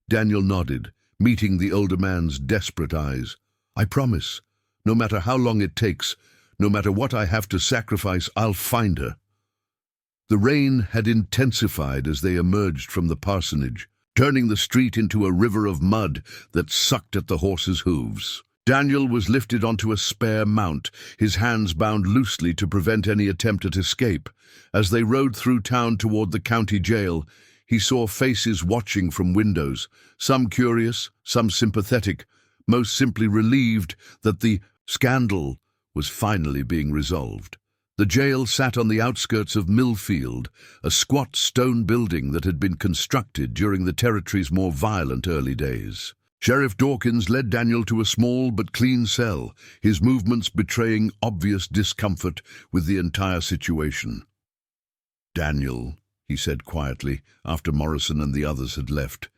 Daniel nodded, meeting the older man's desperate eyes. "I promise. No matter how long it takes, no matter what I have to sacrifice, I'll find her." The rain had intensified as they emerged from the parsonage, turning the street into a river of mud that sucked at the horses' hooves. Daniel was lifted onto a spare mount, his hands bound loosely to prevent any attempt at escape. As they rode through town toward the county jail, he saw faces watching from windows, some curious, some sympathetic, most simply relieved that the scandal was finally being resolved. The jail sat on the outskirts of Millfield, a squat stone building that had been constructed during the territory's more violent early days. Sheriff Dawkins led Daniel to a small but clean cell, his movements betraying obvious discomfort with the entire situation. "Daniel," he said quietly, after Morrison and the others had left,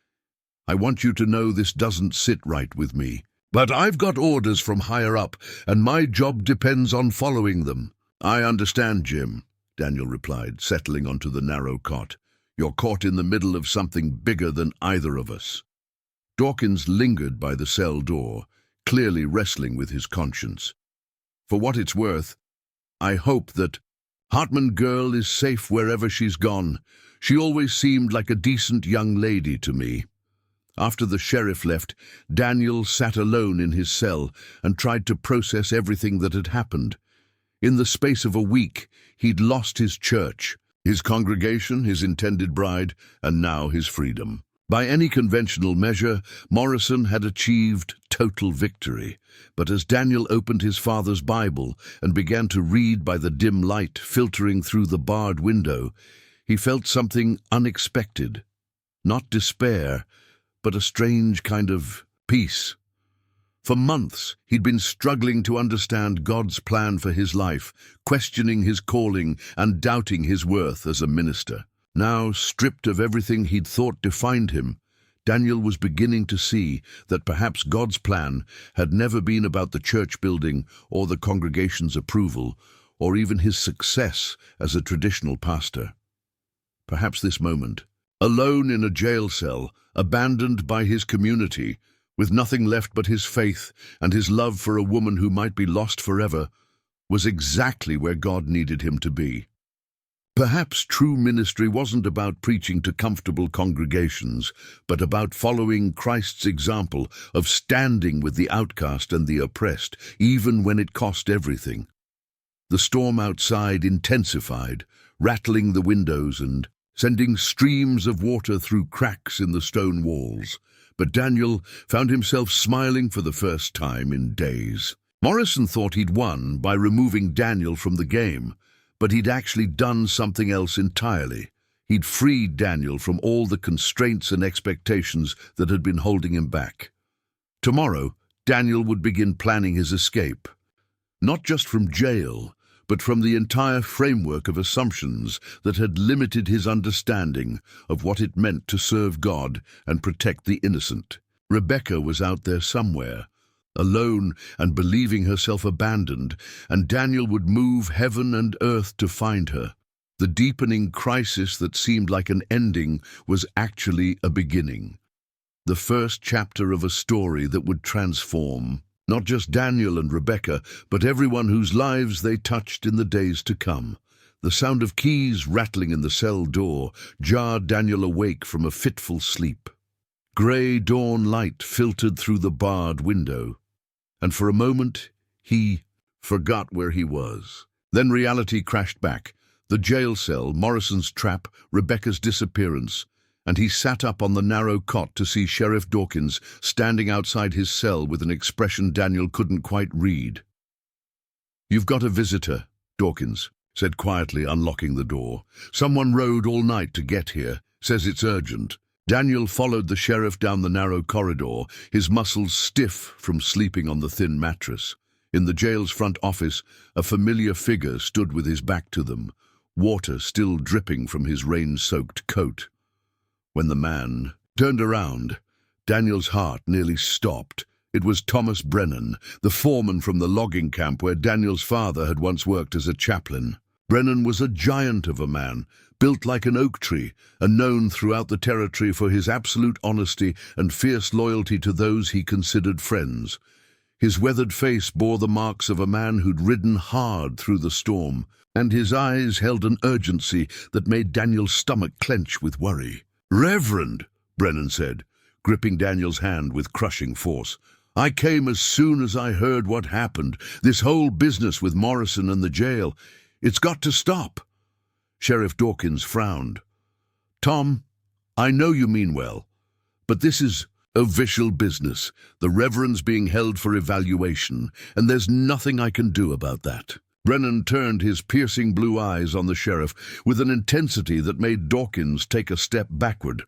"I want you to know this doesn't sit right with me. But I've got orders from higher up, and my job depends on following them." "I understand, Jim," Daniel replied, settling onto the narrow cot. "You're caught in the middle of something bigger than either of us." Dawkins lingered by the cell door, clearly wrestling with his conscience. "For what it's worth, I hope that Hartman girl is safe wherever she's gone. She always seemed like a decent young lady to me." After the sheriff left, Daniel sat alone in his cell and tried to process everything that had happened. In the space of a week, he'd lost his church, his congregation, his intended bride, and now his freedom. By any conventional measure, Morrison had achieved total victory, but as Daniel opened his father's Bible and began to read by the dim light filtering through the barred window, he felt something unexpected. Not despair, but a strange kind of peace. For months, he'd been struggling to understand God's plan for his life, questioning his calling and doubting his worth as a minister. Now, stripped of everything he'd thought defined him, Daniel was beginning to see that perhaps God's plan had never been about the church building or the congregation's approval, or even his success as a traditional pastor. Perhaps this moment, alone in a jail cell, abandoned by his community, with nothing left but his faith and his love for a woman who might be lost forever, was exactly where God needed him to be. Perhaps true ministry wasn't about preaching to comfortable congregations, but about following Christ's example of standing with the outcast and the oppressed, even when it cost everything. The storm outside intensified, rattling the windows and sending streams of water through cracks in the stone walls. But Daniel found himself smiling for the first time in days. Morrison thought he'd won by removing Daniel from the game, but he'd actually done something else entirely. He'd freed Daniel from all the constraints and expectations that had been holding him back. Tomorrow, Daniel would begin planning his escape. Not just from jail, but from the entire framework of assumptions that had limited his understanding of what it meant to serve God and protect the innocent. Rebecca was out there somewhere, alone and believing herself abandoned, and Daniel would move heaven and earth to find her. The deepening crisis that seemed like an ending was actually a beginning. The first chapter of a story that would transform not just Daniel and Rebecca, but everyone whose lives they touched in the days to come. The sound of keys rattling in the cell door jarred Daniel awake from a fitful sleep. Grey dawn light filtered through the barred window, and for a moment he forgot where he was. Then reality crashed back. The jail cell, Morrison's trap, Rebecca's disappearance, and he sat up on the narrow cot to see Sheriff Dawkins standing outside his cell with an expression Daniel couldn't quite read. "You've got a visitor," Dawkins said quietly, unlocking the door. "Someone rode all night to get here. Says it's urgent." Daniel followed the sheriff down the narrow corridor, his muscles stiff from sleeping on the thin mattress. In the jail's front office, a familiar figure stood with his back to them, water still dripping from his rain-soaked coat. When the man turned around, Daniel's heart nearly stopped. It was Thomas Brennan, the foreman from the logging camp where Daniel's father had once worked as a chaplain. Brennan was a giant of a man, built like an oak tree, and known throughout the territory for his absolute honesty and fierce loyalty to those he considered friends. His weathered face bore the marks of a man who'd ridden hard through the storm, and his eyes held an urgency that made Daniel's stomach clench with worry. "Reverend," Brennan said, gripping Daniel's hand with crushing force, "I came as soon as I heard what happened. This whole business with Morrison and the jail, it's got to stop." Sheriff Dawkins frowned. "Tom, I know you mean well, but this is official business. The Reverend's being held for evaluation, and there's nothing I can do about that." Brennan turned his piercing blue eyes on the sheriff with an intensity that made Dawkins take a step backward.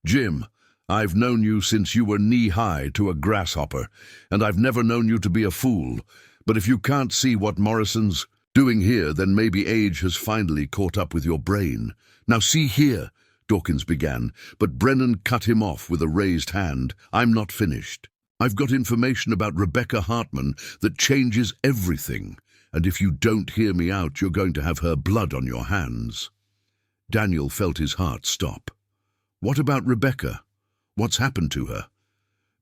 "Jim, I've known you since you were knee-high to a grasshopper, and I've never known you to be a fool. But if you can't see what Morrison's doing here, then maybe age has finally caught up with your brain. Now see here," Dawkins began, but Brennan cut him off with a raised hand. "I'm not finished. I've got information about Rebecca Hartman that changes everything. And if you don't hear me out, you're going to have her blood on your hands." Daniel felt his heart stop. "What about Rebecca? What's happened to her?"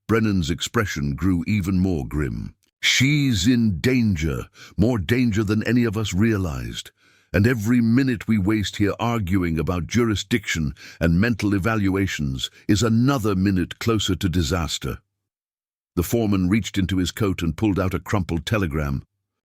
Brennan's expression grew even more grim. "She's in danger, more danger than any of us realized. And every minute we waste here arguing about jurisdiction and mental evaluations is another minute closer to disaster." The foreman reached into his coat and pulled out a crumpled telegram,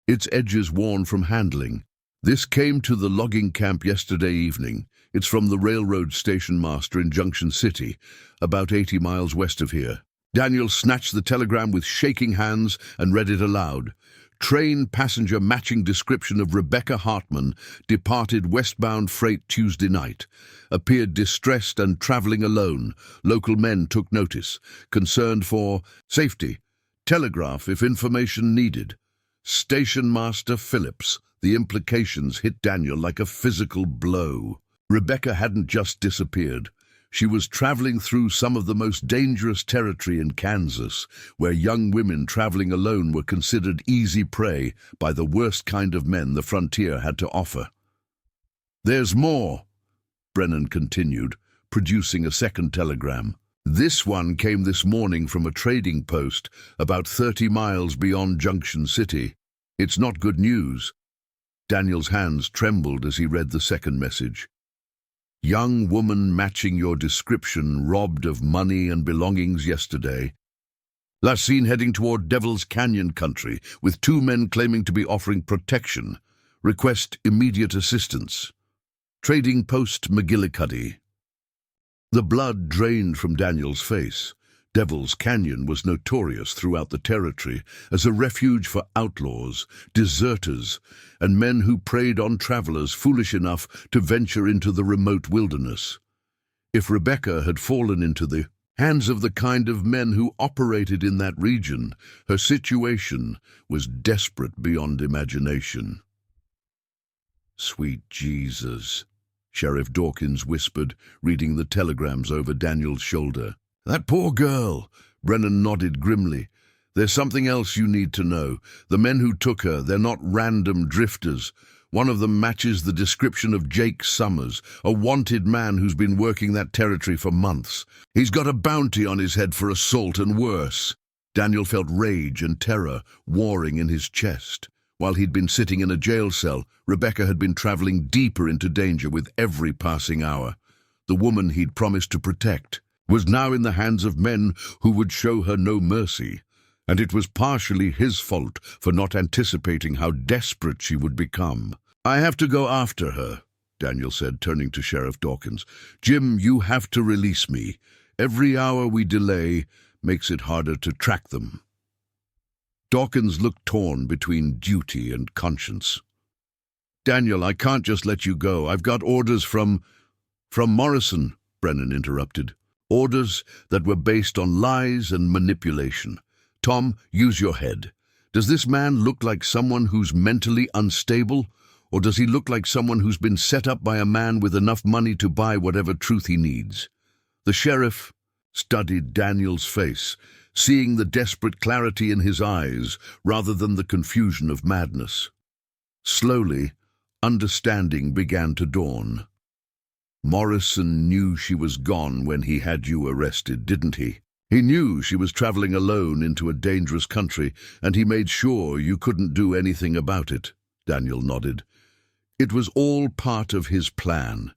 its edges worn from handling. "This came to the logging camp yesterday evening. It's from the railroad station master in Junction City, about 80 miles west of here." Daniel snatched the telegram with shaking hands and read it aloud. "Train passenger matching description of Rebecca Hartman, departed westbound freight Tuesday night. Appeared distressed and traveling alone. Local men took notice. Concerned for safety. Telegraph if information needed. Station Master Phillips." The implications hit Daniel like a physical blow. Rebecca hadn't just disappeared. She was traveling through some of the most dangerous territory in Kansas, where young women traveling alone were considered easy prey by the worst kind of men the frontier had to offer. "There's more," Brennan continued, producing a second telegram. "This one came this morning from a trading post about 30 miles beyond Junction City. It's not good news." Daniel's hands trembled as he read the second message. "Young woman matching your description robbed of money and belongings yesterday. Last seen heading toward Devil's Canyon country with 2 men claiming to be offering protection. Request immediate assistance. Trading post McGillicuddy." The blood drained from Daniel's face. Devil's Canyon was notorious throughout the territory as a refuge for outlaws, deserters, and men who preyed on travelers foolish enough to venture into the remote wilderness. If Rebecca had fallen into the hands of the kind of men who operated in that region, her situation was desperate beyond imagination. "Sweet Jesus," Sheriff Dawkins whispered, reading the telegrams over Daniel's shoulder. "That poor girl," Brennan nodded grimly. "There's something else you need to know. The men who took her, they're not random drifters. One of them matches the description of Jake Summers, a wanted man who's been working that territory for months. He's got a bounty on his head for assault and worse." Daniel felt rage and terror warring in his chest. While he'd been sitting in a jail cell, Rebecca had been traveling deeper into danger with every passing hour. The woman he'd promised to protect was now in the hands of men who would show her no mercy, and it was partially his fault for not anticipating how desperate she would become. "I have to go after her," Daniel said, turning to Sheriff Dawkins. "Jim, you have to release me. Every hour we delay makes it harder to track them." Dawkins looked torn between duty and conscience. "Daniel, I can't just let you go. I've got orders from Morrison," Brennan interrupted. "Orders that were based on lies and manipulation. Tom, use your head. Does this man look like someone who's mentally unstable, or does he look like someone who's been set up by a man with enough money to buy whatever truth he needs?" The sheriff studied Daniel's face, seeing the desperate clarity in his eyes rather than the confusion of madness. Slowly, understanding began to dawn. "Morrison knew she was gone when he had you arrested, didn't he? He knew she was traveling alone into a dangerous country, and he made sure you couldn't do anything about it," Daniel nodded. "It was all part of his plan.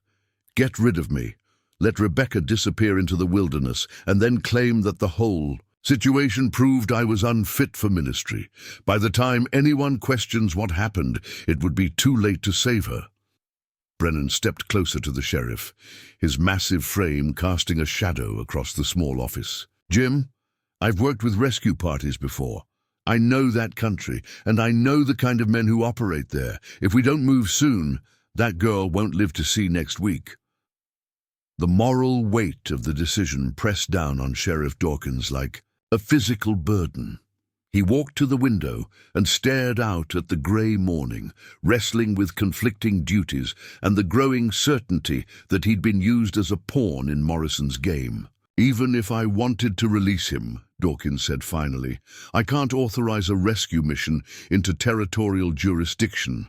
Get rid of me, let Rebecca disappear into the wilderness, and then claim that the whole situation proved I was unfit for ministry. By the time anyone questions what happened, it would be too late to save her." Brennan stepped closer to the sheriff, his massive frame casting a shadow across the small office. "Jim, I've worked with rescue parties before. I know that country, and I know the kind of men who operate there. If we don't move soon, that girl won't live to see next week." The moral weight of the decision pressed down on Sheriff Dawkins like a physical burden. He walked to the window and stared out at the grey morning, wrestling with conflicting duties and the growing certainty that he'd been used as a pawn in Morrison's game. "Even if I wanted to release him," Dawkins said finally, "I can't authorize a rescue mission into territorial jurisdiction.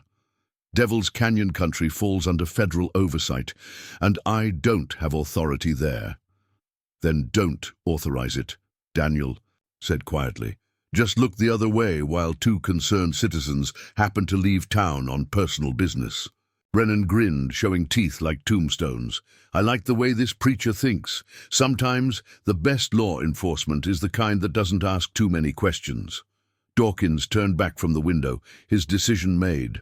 Devil's Canyon country falls under federal oversight, and I don't have authority there." "Then don't authorize it," Daniel said quietly. "Just look the other way while two concerned citizens happen to leave town on personal business." Brennan grinned, showing teeth like tombstones. "I like the way this preacher thinks. Sometimes the best law enforcement is the kind that doesn't ask too many questions." Dawkins turned back from the window, his decision made.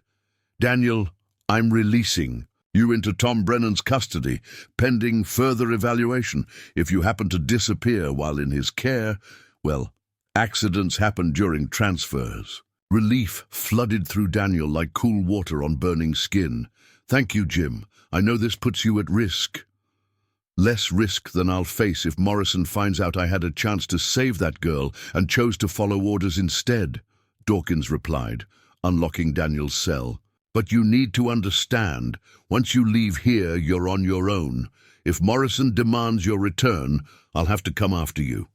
"Daniel, I'm releasing you into Tom Brennan's custody, pending further evaluation. If you happen to disappear while in his care, well, accidents happen during transfers." Relief flooded through Daniel like cool water on burning skin. "Thank you, Jim. I know this puts you at risk." "Less risk than I'll face if Morrison finds out I had a chance to save that girl and chose to follow orders instead," Dawkins replied, unlocking Daniel's cell. "But you need to understand, once you leave here, you're on your own. If Morrison demands your return, I'll have to come after you."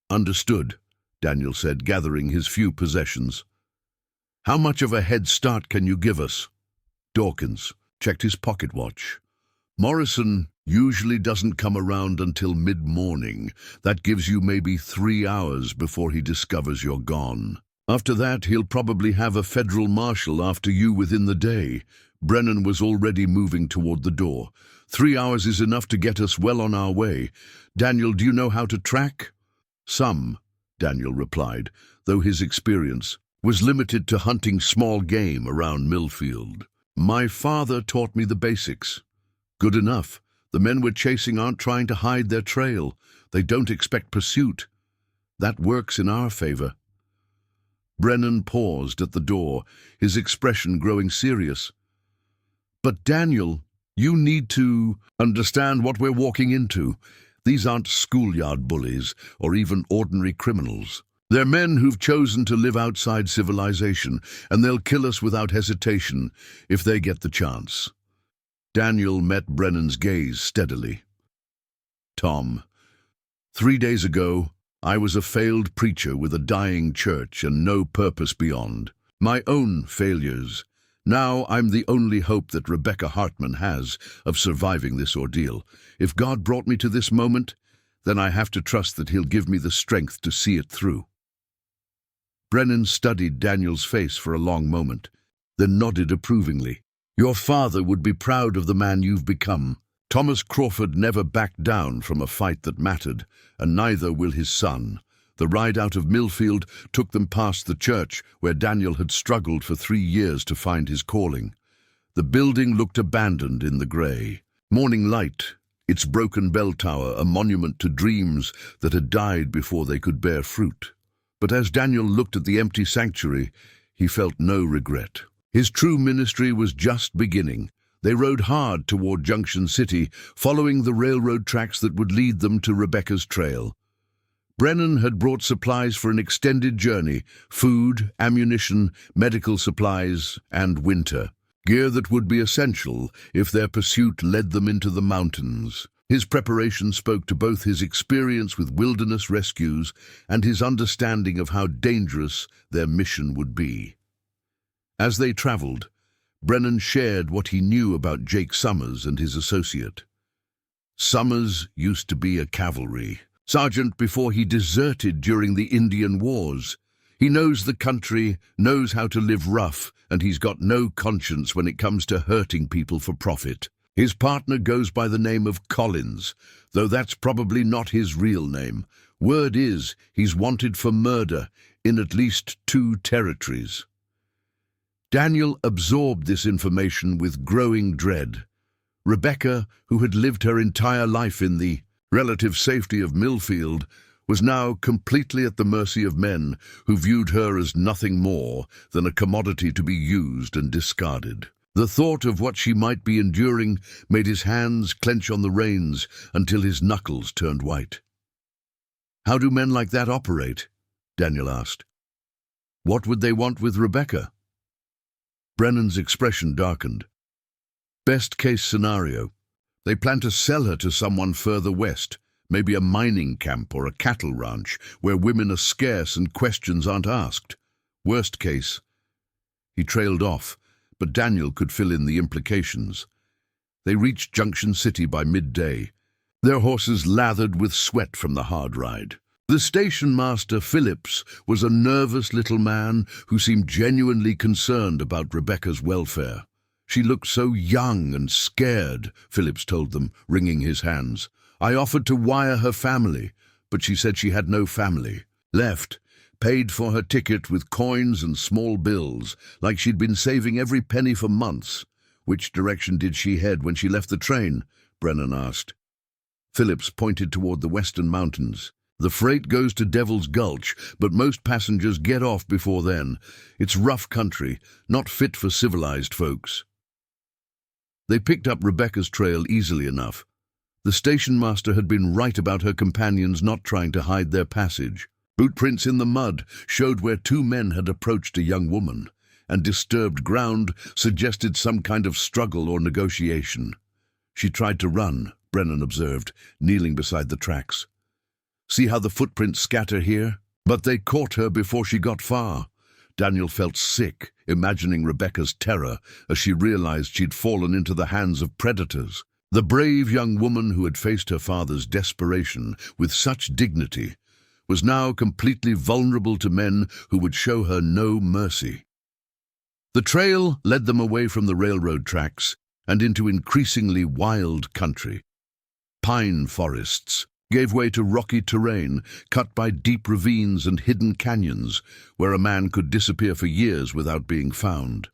"Understood," Daniel said, gathering his few possessions. "How much of a head start can you give us?" Dawkins checked his pocket watch. "Morrison usually doesn't come around until mid-morning. That gives you maybe 3 hours before he discovers you're gone. After that, he'll probably have a federal marshal after you within the day." Brennan was already moving toward the door. 3 hours is enough to get us well on our way. Daniel, do you know how to track?" "Some," Daniel replied, though his experience was limited to hunting small game around Millfield. "My father taught me the basics." "Good enough. The men we're chasing aren't trying to hide their trail. They don't expect pursuit. That works in our favor." Brennan paused at the door, his expression growing serious. "But Daniel, you need to understand what we're walking into. These aren't schoolyard bullies or even ordinary criminals. They're men who've chosen to live outside civilization, and they'll kill us without hesitation if they get the chance." Daniel met Brennan's gaze steadily. "Tom, 3 days ago, I was a failed preacher with a dying church and no purpose beyond. My own failures. Now I'm the only hope that Rebecca Hartman has of surviving this ordeal. If God brought me to this moment, then I have to trust that He'll give me the strength to see it through." Brennan studied Daniel's face for a long moment, then nodded approvingly. "Your father would be proud of the man you've become. Thomas Crawford never backed down from a fight that mattered, and neither will his son. The ride out of Millfield took them past the church, where Daniel had struggled for 3 years to find his calling. The building looked abandoned in the grey. Morning light, its broken bell tower a monument to dreams that had died before they could bear fruit. But as Daniel looked at the empty sanctuary, he felt no regret. His true ministry was just beginning. They rode hard toward Junction City, following the railroad tracks that would lead them to Rebecca's trail. Brennan had brought supplies for an extended journey: food, ammunition, medical supplies, and winter. Gear that would be essential if their pursuit led them into the mountains. His preparation spoke to both his experience with wilderness rescues and his understanding of how dangerous their mission would be. As they traveled, Brennan shared what he knew about Jake Summers and his associate. Summers used to be a cavalry sergeant before he deserted during the Indian Wars. He knows the country, knows how to live rough, and he's got no conscience when it comes to hurting people for profit. His partner goes by the name of Collins, though that's probably not his real name. Word is he's wanted for murder in at least 2 territories. Daniel absorbed this information with growing dread. Rebecca, who had lived her entire life in the relative safety of Millfield, was now completely at the mercy of men who viewed her as nothing more than a commodity to be used and discarded. The thought of what she might be enduring made his hands clench on the reins until his knuckles turned white. "How do men like that operate?" Daniel asked. "What would they want with Rebecca?" Brennan's expression darkened. "Best case scenario. They plan to sell her to someone further west, maybe a mining camp or a cattle ranch where women are scarce and questions aren't asked. Worst case." He trailed off, but Daniel could fill in the implications. They reached Junction City by midday, their horses lathered with sweat from the hard ride. The station master, Phillips, was a nervous little man who seemed genuinely concerned about Rebecca's welfare. "She looked so young and scared," Phillips told them, wringing his hands. "I offered to wire her family, but she said she had no family. Left, paid for her ticket with coins and small bills, like she'd been saving every penny for months." "Which direction did she head when she left the train?" Brennan asked. Phillips pointed toward the western mountains. "The freight goes to Devil's Gulch, but most passengers get off before then. It's rough country, not fit for civilized folks." They picked up Rebecca's trail easily enough. The station master had been right about her companions not trying to hide their passage. Bootprints in the mud showed where 2 men had approached a young woman, and disturbed ground suggested some kind of struggle or negotiation. "She tried to run," Brennan observed, kneeling beside the tracks. "See how the footprints scatter here? But they caught her before she got far." Daniel felt sick, imagining Rebecca's terror as she realized she'd fallen into the hands of predators. The brave young woman who had faced her father's desperation with such dignity was now completely vulnerable to men who would show her no mercy. The trail led them away from the railroad tracks and into increasingly wild country. Pine forests gave way to rocky terrain cut by deep ravines and hidden canyons where a man could disappear for years without being found.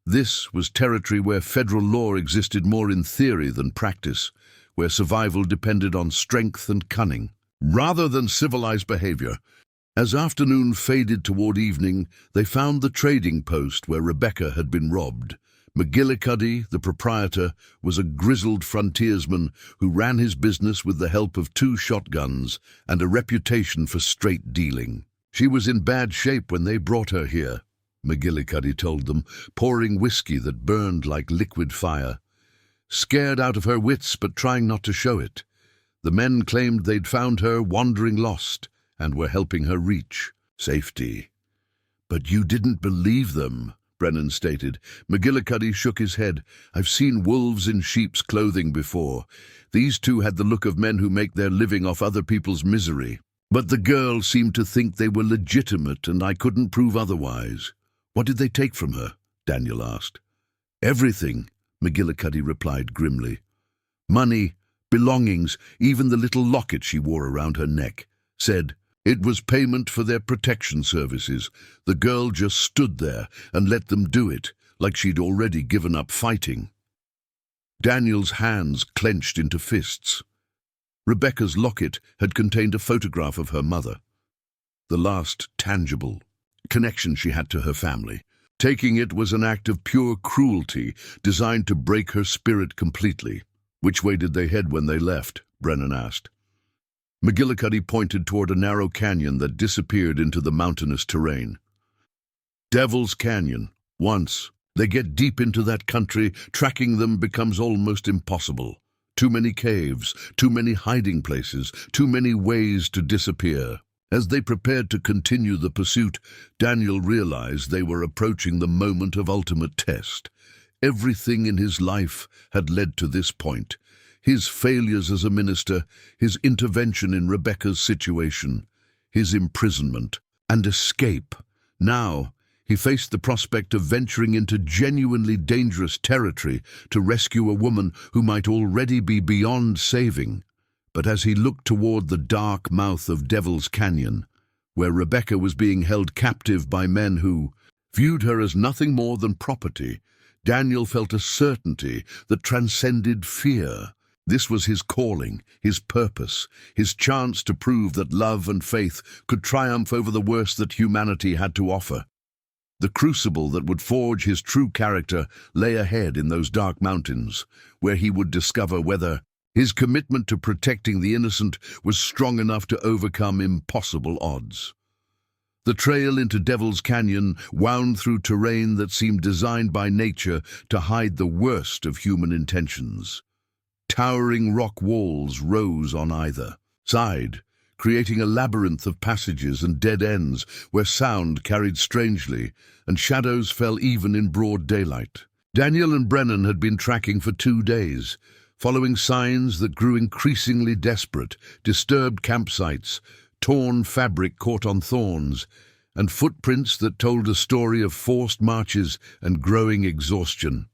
This was territory where federal law existed more in theory than practice, where survival depended on strength and cunning, rather than civilized behavior. As afternoon faded toward evening, they found the trading post where Rebecca had been robbed. McGillicuddy, the proprietor, was a grizzled frontiersman who ran his business with the help of 2 shotguns and a reputation for straight dealing. She was in bad shape when they brought her here, McGillicuddy told them, pouring whiskey that burned like liquid fire. Scared out of her wits but trying not to show it. The men claimed they'd found her wandering lost and were helping her reach safety. "But you didn't believe them," Brennan stated. McGillicuddy shook his head. "I've seen wolves in sheep's clothing before. These 2 had the look of men who make their living off other people's misery. But the girl seemed to think they were legitimate, and I couldn't prove otherwise." "What did they take from her?" Daniel asked. "Everything," McGillicuddy replied grimly. "Money, belongings, even the little locket she wore around her neck. Said it was payment for their protection services. The girl just stood there and let them do it, like she'd already given up fighting." Daniel's hands clenched into fists. Rebecca's locket had contained a photograph of her mother, the last tangible connection she had to her family. Taking it was an act of pure cruelty designed to break her spirit completely. "Which way did they head when they left?" Brennan asked. McGillicuddy pointed toward a narrow canyon that disappeared into the mountainous terrain. "Devil's Canyon. Once they get deep into that country, tracking them becomes almost impossible. Too many caves, too many hiding places, too many ways to disappear." As they prepared to continue the pursuit, Daniel realized they were approaching the moment of ultimate test. Everything in his life had led to this point. His failures as a minister, his intervention in Rebecca's situation, his imprisonment and escape. Now, he faced the prospect of venturing into genuinely dangerous territory to rescue a woman who might already be beyond saving. But as he looked toward the dark mouth of Devil's Canyon, where Rebecca was being held captive by men who viewed her as nothing more than property, Daniel felt a certainty that transcended fear. This was his calling, his purpose, his chance to prove that love and faith could triumph over the worst that humanity had to offer. The crucible that would forge his true character lay ahead in those dark mountains, where he would discover whether his commitment to protecting the innocent was strong enough to overcome impossible odds. The trail into Devil's Canyon wound through terrain that seemed designed by nature to hide the worst of human intentions. Towering rock walls rose on either side, creating a labyrinth of passages and dead ends where sound carried strangely and shadows fell even in broad daylight. Daniel and Brennan had been tracking for 2 days, following signs that grew increasingly desperate: disturbed campsites, torn fabric caught on thorns, and footprints that told a story of forced marches and growing exhaustion.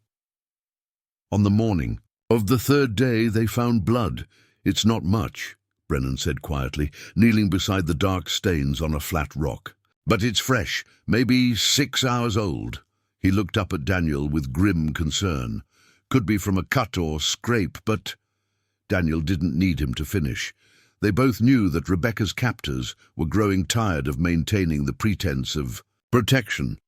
On the morning of the 3rd day, they found blood. "It's not much," Brennan said quietly, kneeling beside the dark stains on a flat rock. "But it's fresh, maybe 6 hours old." He looked up at Daniel with grim concern. "Could be from a cut or scrape, but—" Daniel didn't need him to finish. They both knew that Rebecca's captors were growing tired of maintaining the pretense of protection.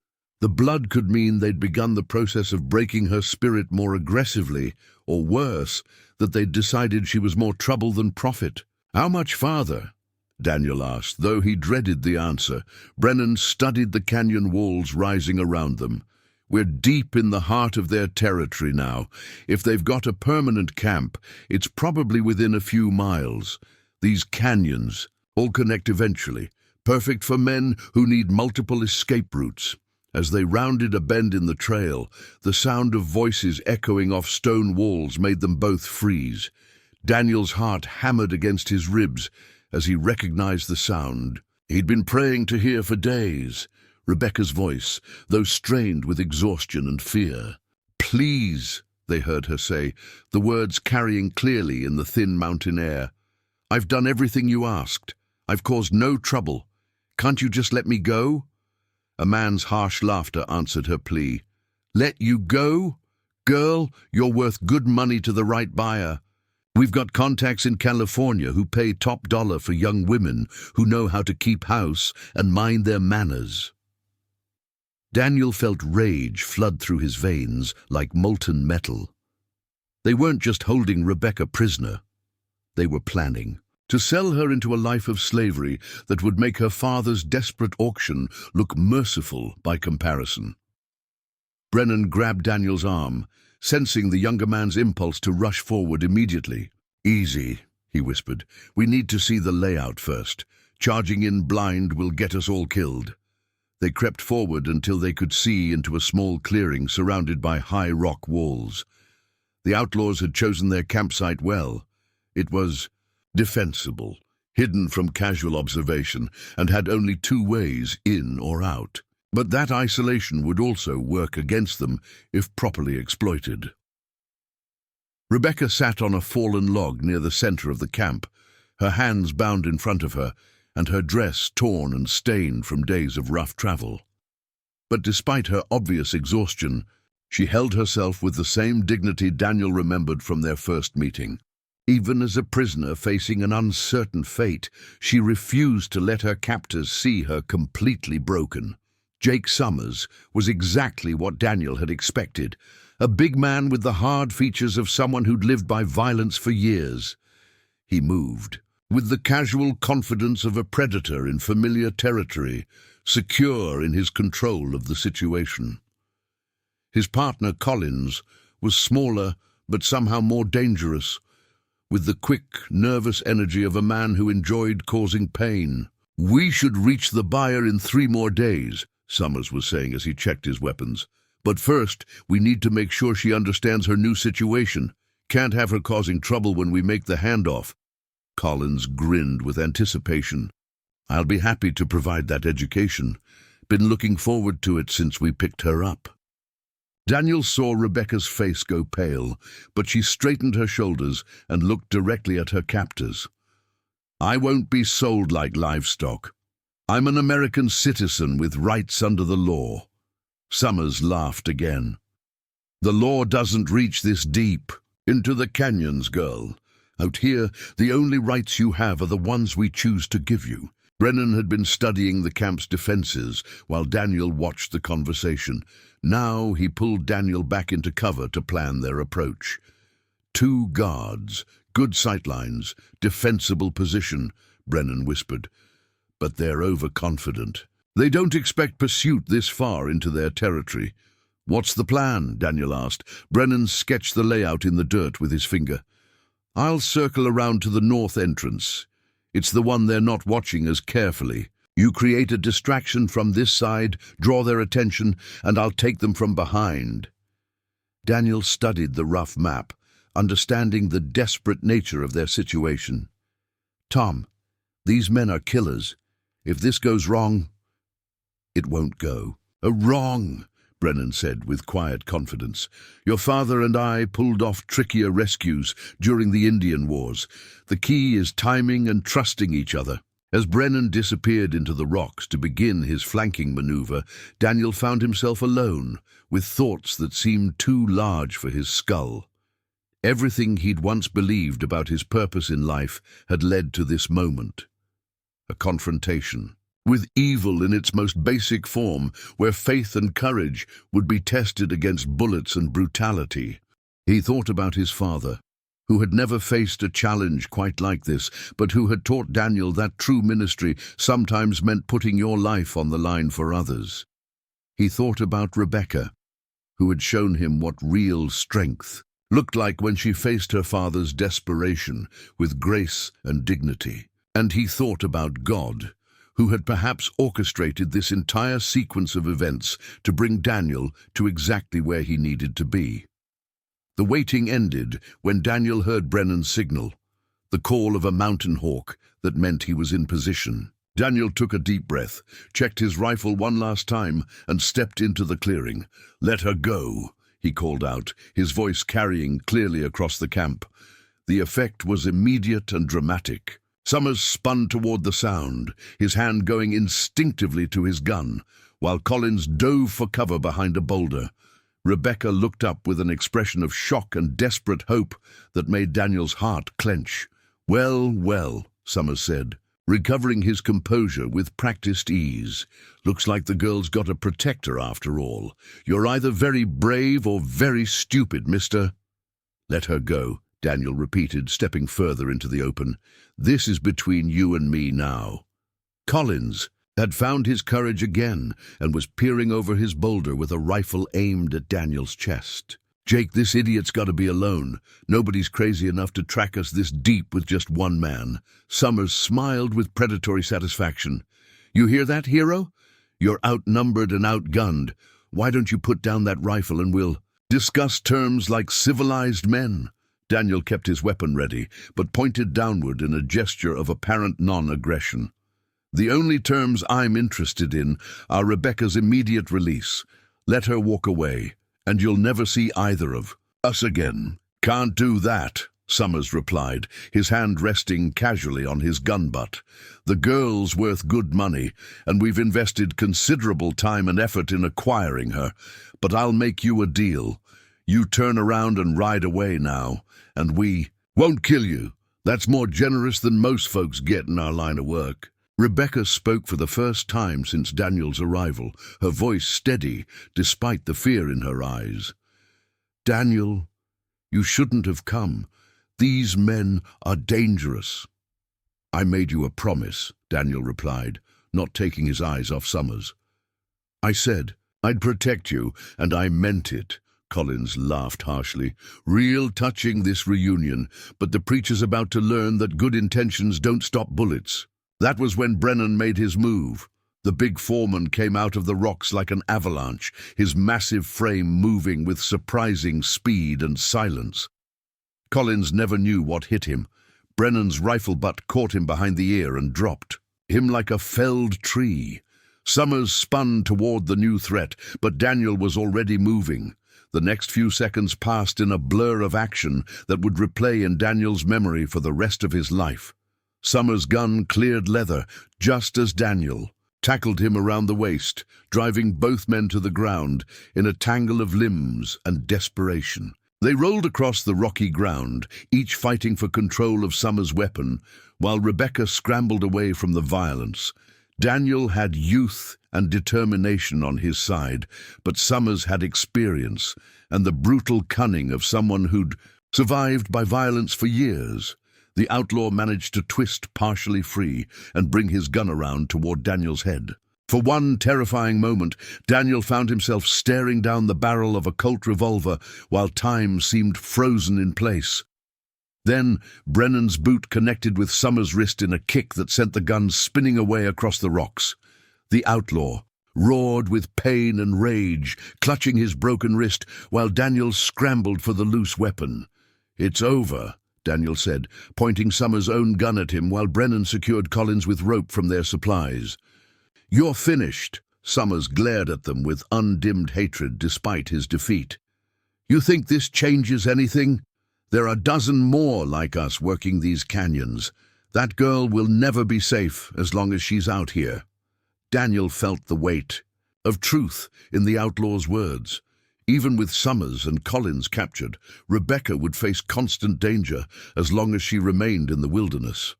The blood could mean they'd begun the process of breaking her spirit more aggressively, or worse, that they'd decided she was more trouble than profit. "How much farther?" Daniel asked, though he dreaded the answer. Brennan studied the canyon walls rising around them. "We're deep in the heart of their territory now. If they've got a permanent camp, it's probably within a few miles. These canyons all connect eventually, perfect for men who need multiple escape routes." As they rounded a bend in the trail, the sound of voices echoing off stone walls made them both freeze. Daniel's heart hammered against his ribs as he recognized the sound he'd been praying to hear for days. Rebecca's voice, though strained with exhaustion and fear. "Please," they heard her say, the words carrying clearly in the thin mountain air. "I've done everything you asked. I've caused no trouble. Can't you just let me go?" A man's harsh laughter answered her plea. Let you go? Girl, you're worth good money to the right buyer. We've got contacts in California who pay top dollar for young women who know how to keep house and mind their manners. Daniel felt rage flood through his veins like molten metal. They weren't just holding Rebecca prisoner. They were planning to sell her into a life of slavery that would make her father's desperate auction look merciful by comparison. Brennan grabbed Daniel's arm, sensing the younger man's impulse to rush forward immediately. "Easy," he whispered. "We need to see the layout first. Charging in blind will get us all killed." They crept forward until they could see into a small clearing surrounded by high rock walls. The outlaws had chosen their campsite well. It was defensible, hidden from casual observation, and had only two ways, in or out. But that isolation would also work against them if properly exploited. Rebecca sat on a fallen log near the center of the camp, her hands bound in front of her, and her dress torn and stained from days of rough travel. But despite her obvious exhaustion, she held herself with the same dignity Daniel remembered from their first meeting. Even as a prisoner facing an uncertain fate, she refused to let her captors see her completely broken. Jake Summers was exactly what Daniel had expected, a big man with the hard features of someone who'd lived by violence for years. He moved with the casual confidence of a predator in familiar territory, secure in his control of the situation. His partner, Collins, was smaller but somehow more dangerous, with the quick, nervous energy of a man who enjoyed causing pain. "We should reach the buyer in 3 more days, Summers was saying as he checked his weapons. "But first, we need to make sure she understands her new situation. Can't have her causing trouble when we make the handoff." Collins grinned with anticipation. "I'll be happy to provide that education. Been looking forward to it since we picked her up." Daniel saw Rebecca's face go pale, but she straightened her shoulders and looked directly at her captors. "I won't be sold like livestock. I'm an American citizen with rights under the law." Summers laughed again. "The law doesn't reach this deep into the canyons, girl. Out here, the only rights you have are the ones we choose to give you." Brennan had been studying the camp's defenses while Daniel watched the conversation. Now he pulled Daniel back into cover to plan their approach. 2 guards, good sightlines, defensible position, Brennan whispered. But they're overconfident. They don't expect pursuit this far into their territory. "What's the plan?" Daniel asked. Brennan sketched the layout in the dirt with his finger. "I'll circle around to the north entrance. It's the one they're not watching as carefully. You create a distraction from this side, draw their attention, and I'll take them from behind." Daniel studied the rough map, understanding the desperate nature of their situation. "Tom, these men are killers. If this goes wrong, it won't go." "Wrong," Brennan said with quiet confidence. "Your father and I pulled off trickier rescues during the Indian Wars. The key is timing and trusting each other." As Brennan disappeared into the rocks to begin his flanking maneuver, Daniel found himself alone, with thoughts that seemed too large for his skull. Everything he'd once believed about his purpose in life had led to this moment. A confrontation with evil in its most basic form, where faith and courage would be tested against bullets and brutality. He thought about his father, who had never faced a challenge quite like this, but who had taught Daniel that true ministry sometimes meant putting your life on the line for others. He thought about Rebecca, who had shown him what real strength looked like when she faced her father's desperation with grace and dignity. And he thought about God, who had perhaps orchestrated this entire sequence of events to bring Daniel to exactly where he needed to be. The waiting ended when Daniel heard Brennan's signal, the call of a mountain hawk that meant he was in position. Daniel took a deep breath, checked his rifle one last time, and stepped into the clearing. "Let her go," he called out, his voice carrying clearly across the camp. The effect was immediate and dramatic. Summers spun toward the sound, his hand going instinctively to his gun, while Collins dove for cover behind a boulder. Rebecca looked up with an expression of shock and desperate hope that made Daniel's heart clench. "Well, well," Summers said, recovering his composure with practiced ease. "Looks like the girl's got a protector after all. You're either very brave or very stupid, mister." "Let her go," Daniel repeated, stepping further into the open. "This is between you and me now." Collins had found his courage again and was peering over his boulder with a rifle aimed at Daniel's chest. "Jake, this idiot's got to be alone. Nobody's crazy enough to track us this deep with just one man." Summers smiled with predatory satisfaction. "You hear that, hero? You're outnumbered and outgunned. Why don't you put down that rifle and we'll discuss terms like civilized men?" Daniel kept his weapon ready, but pointed downward in a gesture of apparent non-aggression. "The only terms I'm interested in are Rebecca's immediate release. Let her walk away, and you'll never see either of us again." "Can't do that," Summers replied, his hand resting casually on his gun butt. "The girl's worth good money, and we've invested considerable time and effort in acquiring her. But I'll make you a deal. You turn around and ride away now, and we won't kill you. That's more generous than most folks get in our line of work." Rebecca spoke for the first time since Daniel's arrival, her voice steady despite the fear in her eyes. "Daniel, you shouldn't have come. These men are dangerous." "I made you a promise," Daniel replied, not taking his eyes off Summers. "I said I'd protect you, and I meant it." Collins laughed harshly. "Real touching, this reunion, but the preacher's about to learn that good intentions don't stop bullets." That was when Brennan made his move. The big foreman came out of the rocks like an avalanche, his massive frame moving with surprising speed and silence. Collins never knew what hit him. Brennan's rifle butt caught him behind the ear and dropped him like a felled tree. Summers spun toward the new threat, but Daniel was already moving. The next few seconds passed in a blur of action that would replay in Daniel's memory for the rest of his life. Summers' gun cleared leather just as Daniel tackled him around the waist, driving both men to the ground in a tangle of limbs and desperation. They rolled across the rocky ground, each fighting for control of Summers' weapon, while Rebecca scrambled away from the violence. Daniel had youth and determination on his side, but Summers had experience and the brutal cunning of someone who'd survived by violence for years. The outlaw managed to twist partially free and bring his gun around toward Daniel's head. For one terrifying moment, Daniel found himself staring down the barrel of a Colt revolver while time seemed frozen in place. Then Brennan's boot connected with Summers' wrist in a kick that sent the gun spinning away across the rocks. The outlaw roared with pain and rage, clutching his broken wrist while Daniel scrambled for the loose weapon. "It's over," Daniel said, pointing Summers' own gun at him while Brennan secured Collins with rope from their supplies. "You're finished." Summers glared at them with undimmed hatred despite his defeat. "You think this changes anything? There are a dozen more like us working these canyons. That girl will never be safe as long as she's out here." Daniel felt the weight of truth in the outlaw's words. Even with Summers and Collins captured, Rebecca would face constant danger as long as she remained in the wilderness.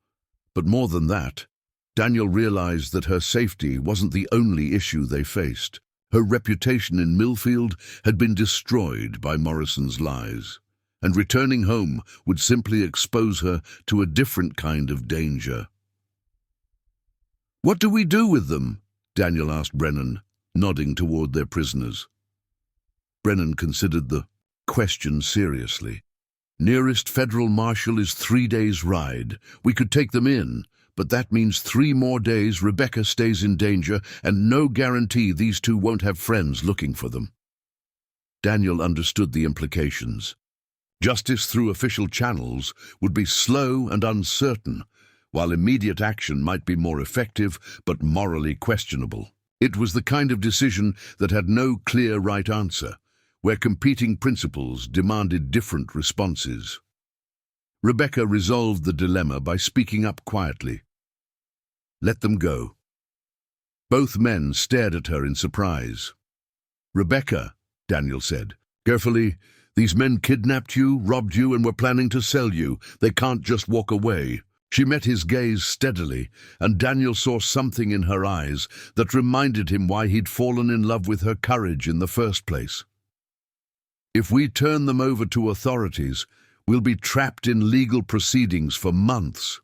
But more than that, Daniel realized that her safety wasn't the only issue they faced. Her reputation in Millfield had been destroyed by Morrison's lies, and returning home would simply expose her to a different kind of danger. "What do we do with them?" Daniel asked Brennan, nodding toward their prisoners. Brennan considered the question seriously. "Nearest federal marshal is 3 days' ride. We could take them in, but that means 3 more days Rebecca stays in danger and no guarantee these two won't have friends looking for them." Daniel understood the implications. Justice through official channels would be slow and uncertain, while immediate action might be more effective but morally questionable. It was the kind of decision that had no clear right answer, where competing principles demanded different responses. Rebecca resolved the dilemma by speaking up quietly. "Let them go." Both men stared at her in surprise. "Rebecca," Daniel said. "Carefully, these men kidnapped you, robbed you, and were planning to sell you. They can't just walk away." She met his gaze steadily, and Daniel saw something in her eyes that reminded him why he'd fallen in love with her courage in the first place. "If we turn them over to authorities, we'll be trapped in legal proceedings for months.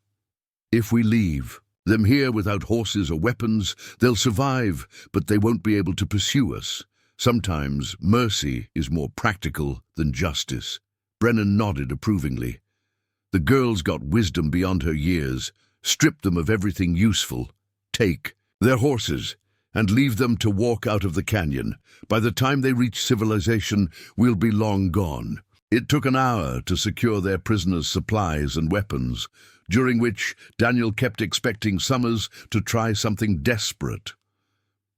If we leave them here without horses or weapons, they'll survive, but they won't be able to pursue us. Sometimes mercy is more practical than justice." Brennan nodded approvingly. "The girl's got wisdom beyond her years. Strip them of everything useful. Take their horses and leave them to walk out of the canyon. By the time they reach civilization, we'll be long gone." It took an hour to secure their prisoners' supplies and weapons, during which Daniel kept expecting Summers to try something desperate.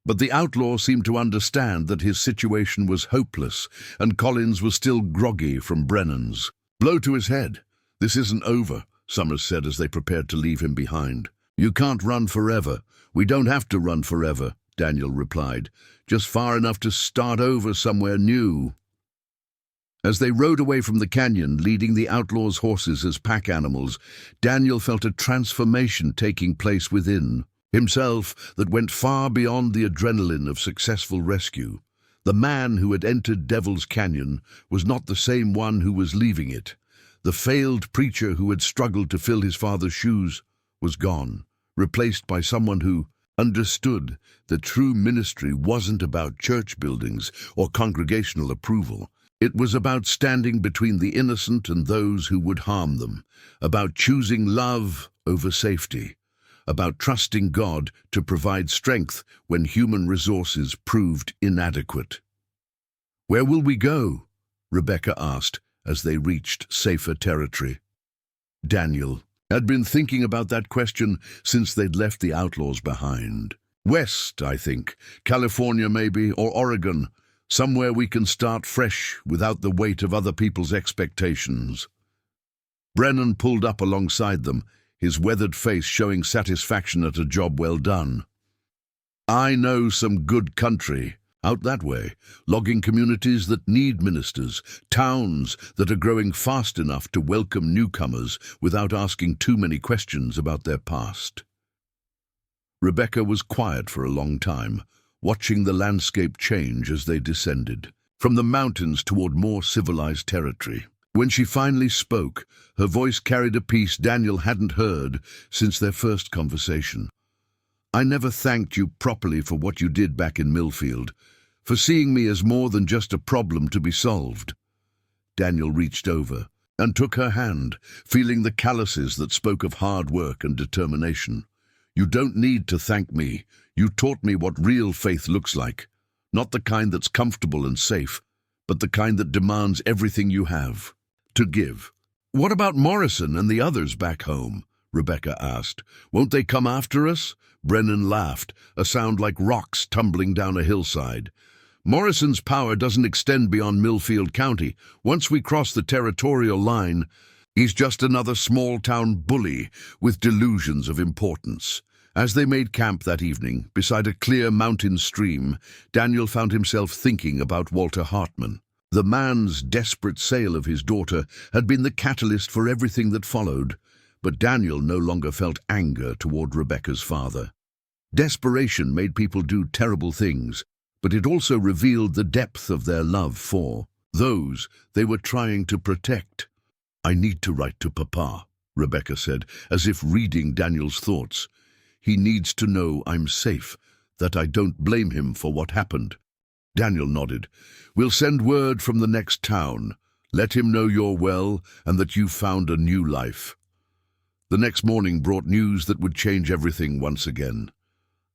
But the outlaw seemed to understand that his situation was hopeless, and Collins was still groggy from Brennan's blow to his head. "This isn't over," Summers said as they prepared to leave him behind. "You can't run forever." "We don't have to run forever," Daniel replied. "Just far enough to start over somewhere new." As they rode away from the canyon, leading the outlaws' horses as pack animals, Daniel felt a transformation taking place within himself that went far beyond the adrenaline of successful rescue. The man who had entered Devil's Canyon was not the same one who was leaving it. The failed preacher who had struggled to fill his father's shoes was gone, replaced by someone who understood that true ministry wasn't about church buildings or congregational approval. It was about standing between the innocent and those who would harm them, about choosing love over safety, about trusting God to provide strength when human resources proved inadequate. "Where will we go?" Rebecca asked as they reached safer territory. Daniel had been thinking about that question since they'd left the outlaws behind. "West, I think. California maybe, or Oregon. Somewhere we can start fresh without the weight of other people's expectations." Brennan pulled up alongside them, his weathered face showing satisfaction at a job well done. "I know some good country out that way, logging communities that need ministers, towns that are growing fast enough to welcome newcomers without asking too many questions about their past." Rebecca was quiet for a long time, watching the landscape change as they descended from the mountains toward more civilized territory. When she finally spoke, her voice carried a peace Daniel hadn't heard since their first conversation. "I never thanked you properly for what you did back in Millfield, for seeing me as more than just a problem to be solved." Daniel reached over and took her hand, feeling the calluses that spoke of hard work and determination. "You don't need to thank me. You taught me what real faith looks like. Not the kind that's comfortable and safe, but the kind that demands everything you have to give." "What about Morrison and the others back home?" Rebecca asked. "Won't they come after us?" Brennan laughed, a sound like rocks tumbling down a hillside. "Morrison's power doesn't extend beyond Millfield County. Once we cross the territorial line, he's just another small-town bully with delusions of importance." As they made camp that evening, beside a clear mountain stream, Daniel found himself thinking about Walter Hartman. The man's desperate sale of his daughter had been the catalyst for everything that followed, but Daniel no longer felt anger toward Rebecca's father. Desperation made people do terrible things, but it also revealed the depth of their love for those they were trying to protect. "I need to write to Papa," Rebecca said, as if reading Daniel's thoughts. "He needs to know I'm safe, that I don't blame him for what happened." Daniel nodded. "We'll send word from the next town. Let him know you're well and that you've found a new life." The next morning brought news that would change everything once again.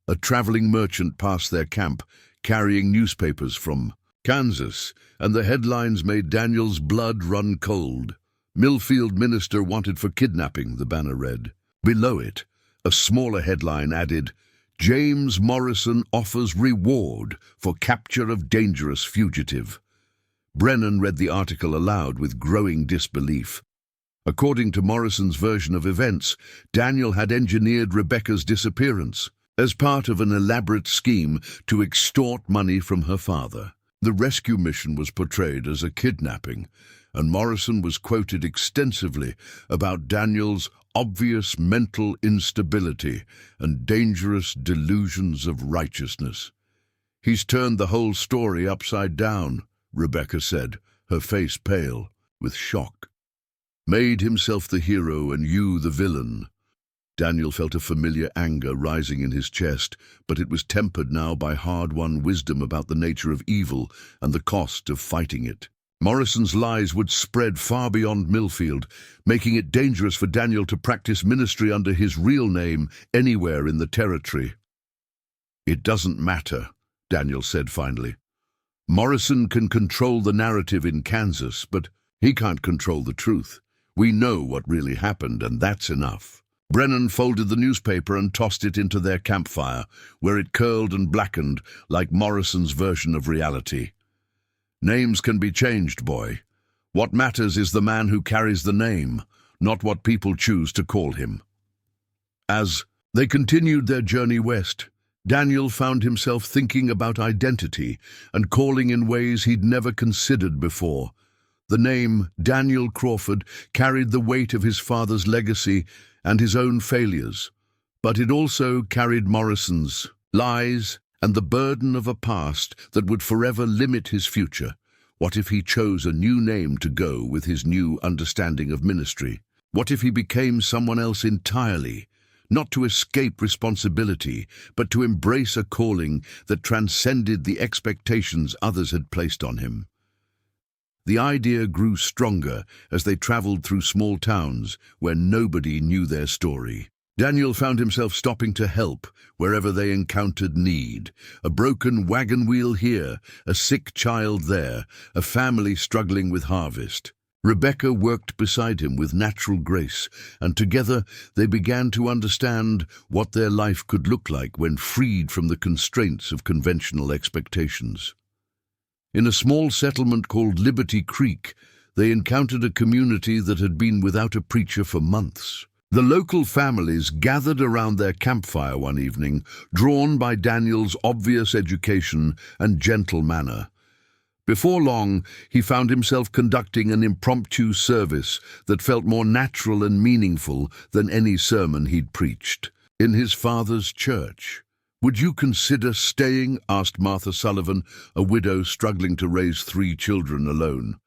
A traveling merchant passed their camp, carrying newspapers from Kansas, and the headlines made Daniel's blood run cold. "Millfield minister wanted for kidnapping," the banner read. Below it, a smaller headline added, "James Morrison offers reward for capture of dangerous fugitive." Brennan read the article aloud with growing disbelief. According to Morrison's version of events, Daniel had engineered Rebecca's disappearance as part of an elaborate scheme to extort money from her father. The rescue mission was portrayed as a kidnapping, and Morrison was quoted extensively about Daniel's obvious mental instability and dangerous delusions of righteousness. "He's turned the whole story upside down," Rebecca said, her face pale with shock. "Made himself the hero and you the villain." Daniel felt a familiar anger rising in his chest, but it was tempered now by hard-won wisdom about the nature of evil and the cost of fighting it. Morrison's lies would spread far beyond Millfield, making it dangerous for Daniel to practice ministry under his real name anywhere in the territory. "It doesn't matter," Daniel said finally. "Morrison can control the narrative in Kansas, but he can't control the truth. We know what really happened, and that's enough." Brennan folded the newspaper and tossed it into their campfire, where it curled and blackened like Morrison's version of reality. "Names can be changed, boy. What matters is the man who carries the name, not what people choose to call him." As they continued their journey west, Daniel found himself thinking about identity and calling in ways he'd never considered before. The name Daniel Crawford carried the weight of his father's legacy and his own failures, but it also carried Morrison's lies and the burden of a past that would forever limit his future. What if he chose a new name to go with his new understanding of ministry? What if he became someone else entirely, not to escape responsibility, but to embrace a calling that transcended the expectations others had placed on him? The idea grew stronger as they traveled through small towns where nobody knew their story. Daniel found himself stopping to help wherever they encountered need. A broken wagon wheel here, a sick child there, a family struggling with harvest. Rebecca worked beside him with natural grace, and together they began to understand what their life could look like when freed from the constraints of conventional expectations. In a small settlement called Liberty Creek, they encountered a community that had been without a preacher for months. The local families gathered around their campfire one evening, drawn by Daniel's obvious education and gentle manner. Before long, he found himself conducting an impromptu service that felt more natural and meaningful than any sermon he'd preached. In his father's church. "Would you consider staying?" asked Martha Sullivan, a widow struggling to raise 3 children alone.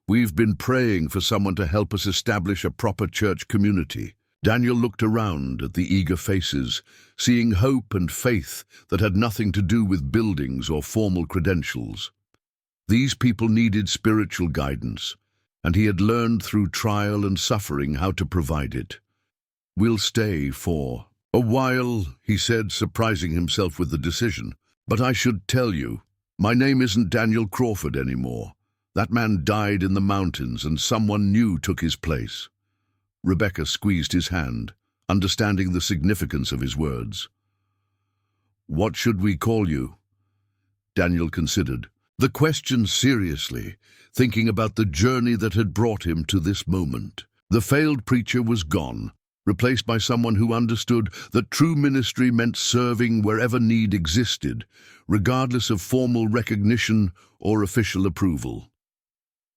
"We've been praying for someone to help us establish a proper church community." Daniel looked around at the eager faces, seeing hope and faith that had nothing to do with buildings or formal credentials. These people needed spiritual guidance, and he had learned through trial and suffering how to provide it. "We'll stay for a while," he said, surprising himself with the decision. "But I should tell you, my name isn't Daniel Crawford anymore. That man died in the mountains and someone new took his place." Rebecca squeezed his hand, understanding the significance of his words. "What should we call you?" Daniel considered the question seriously, thinking about the journey that had brought him to this moment. The failed preacher was gone, replaced by someone who understood that true ministry meant serving wherever need existed, regardless of formal recognition or official approval.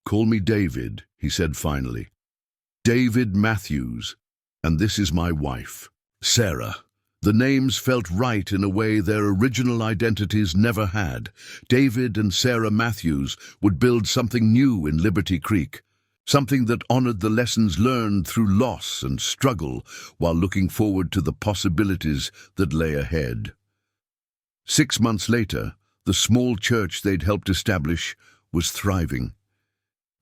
"Call me David," he said finally. "David Matthews, and this is my wife, Sarah." The names felt right in a way their original identities never had. David and Sarah Matthews would build something new in Liberty Creek, something that honored the lessons learned through loss and struggle while looking forward to the possibilities that lay ahead. 6 months later, the small church they'd helped establish was thriving.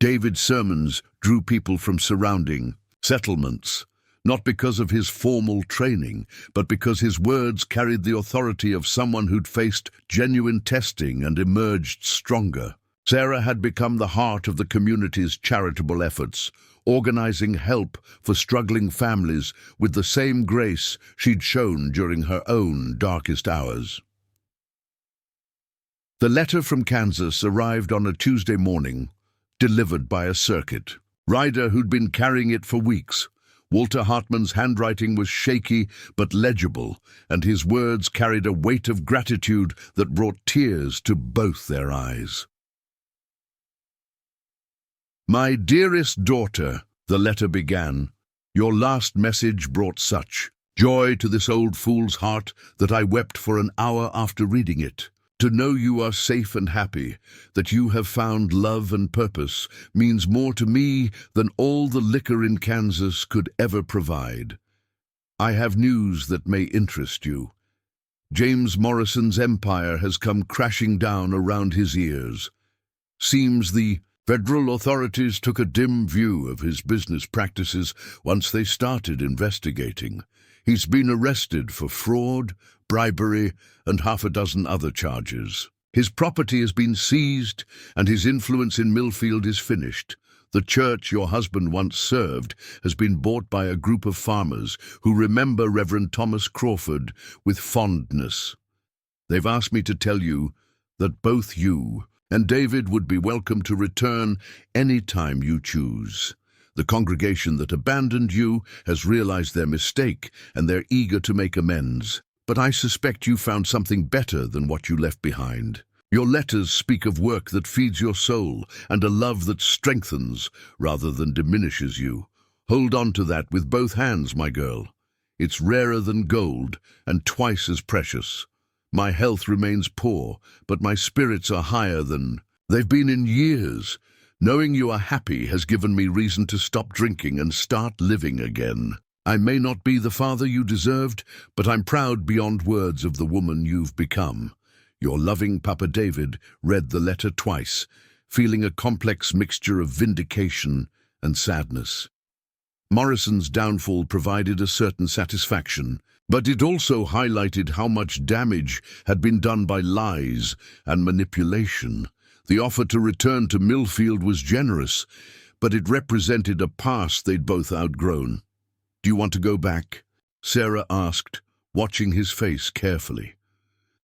David's sermons drew people from surrounding settlements, not because of his formal training, but because his words carried the authority of someone who'd faced genuine testing and emerged stronger. Sarah had become the heart of the community's charitable efforts, organizing help for struggling families with the same grace she'd shown during her own darkest hours. The letter from Kansas arrived on a Tuesday morning, delivered by a circuit rider who'd been carrying it for weeks. Walter Hartman's handwriting was shaky but legible, and his words carried a weight of gratitude that brought tears to both their eyes. My dearest daughter, the letter began, your last message brought such joy to this old fool's heart that I wept for an hour after reading it. To know you are safe and happy, that you have found love and purpose, means more to me than all the liquor in Kansas could ever provide. I have news that may interest you. James Morrison's empire has come crashing down around his ears. Seems the federal authorities took a dim view of his business practices once they started investigating. He's been arrested for fraud, bribery, and half a dozen other charges. His property has been seized, and his influence in Millfield is finished. The church your husband once served has been bought by a group of farmers who remember Reverend Thomas Crawford with fondness. They've asked me to tell you that both you and David would be welcome to return any time you choose. The congregation that abandoned you has realized their mistake, and they're eager to make amends. But I suspect you found something better than what you left behind. Your letters speak of work that feeds your soul and a love that strengthens rather than diminishes you. Hold on to that with both hands, my girl. It's rarer than gold and twice as precious. My health remains poor, but my spirits are higher than they've been in years. Knowing you are happy has given me reason to stop drinking and start living again. I may not be the father you deserved, but I'm proud beyond words of the woman you've become. Your loving Papa David read the letter twice, feeling a complex mixture of vindication and sadness. Morrison's downfall provided a certain satisfaction, but it also highlighted how much damage had been done by lies and manipulation. The offer to return to Millfield was generous, but it represented a past they'd both outgrown. Do you want to go back? Sarah asked, watching his face carefully.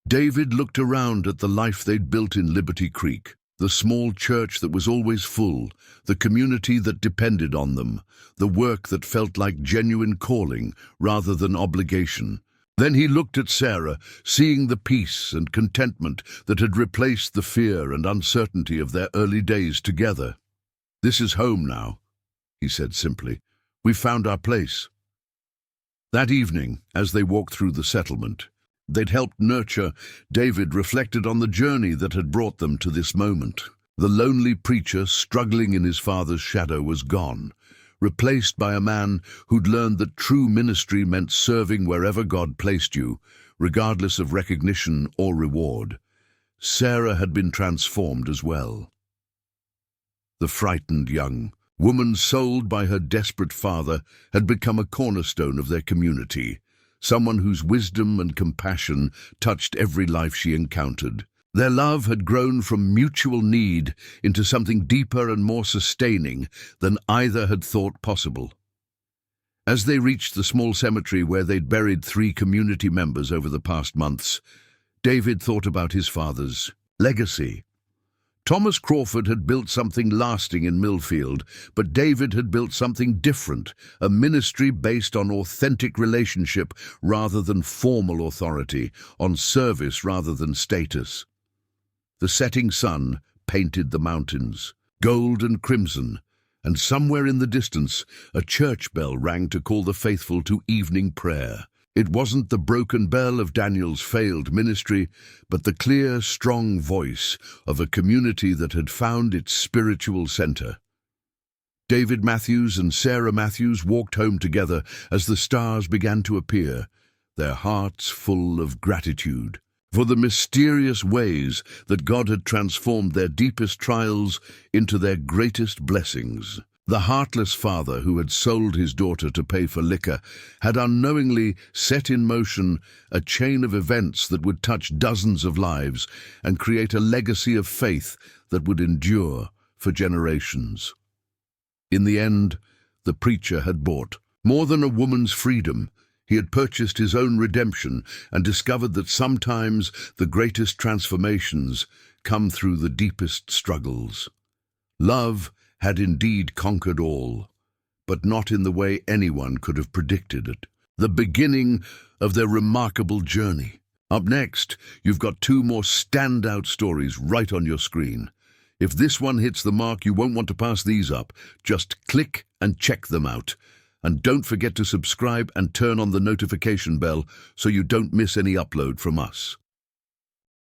David looked around at the life they'd built in Liberty Creek, the small church that was always full, the community that depended on them, the work that felt like genuine calling rather than obligation. Then he looked at Sarah, seeing the peace and contentment that had replaced the fear and uncertainty of their early days together. This is home now, he said simply. We've found our place. That evening, as they walked through the settlement, they'd helped nurture, David reflected on the journey that had brought them to this moment. The lonely preacher struggling in his father's shadow was gone, replaced by a man who'd learned that true ministry meant serving wherever God placed you, regardless of recognition or reward. Sarah had been transformed as well. The frightened young woman sold by her desperate father had become a cornerstone of their community, someone whose wisdom and compassion touched every life she encountered. Their love had grown from mutual need into something deeper and more sustaining than either had thought possible. As they reached the small cemetery where they'd buried 3 community members over the past months, David thought about his father's legacy. Thomas Crawford had built something lasting in Millfield, but David had built something different, a ministry based on authentic relationship rather than formal authority, on service rather than status. The setting sun painted the mountains, gold and crimson, and somewhere in the distance, a church bell rang to call the faithful to evening prayer. It wasn't the broken bell of Daniel's failed ministry, but the clear, strong voice of a community that had found its spiritual center. David Matthews and Sarah Matthews walked home together as the stars began to appear, their hearts full of gratitude for the mysterious ways that God had transformed their deepest trials into their greatest blessings. The heartless father who had sold his daughter to pay for liquor had unknowingly set in motion a chain of events that would touch dozens of lives and create a legacy of faith that would endure for generations. In the end, the preacher had bought more than a woman's freedom. He had purchased his own redemption and discovered that sometimes the greatest transformations come through the deepest struggles. Love had indeed conquered all, but not in the way anyone could have predicted it. The beginning of their remarkable journey. Up next, you've got 2 more standout stories right on your screen. If this one hits the mark, you won't want to pass these up. Just click and check them out. And don't forget to subscribe and turn on the notification bell so you don't miss any upload from us.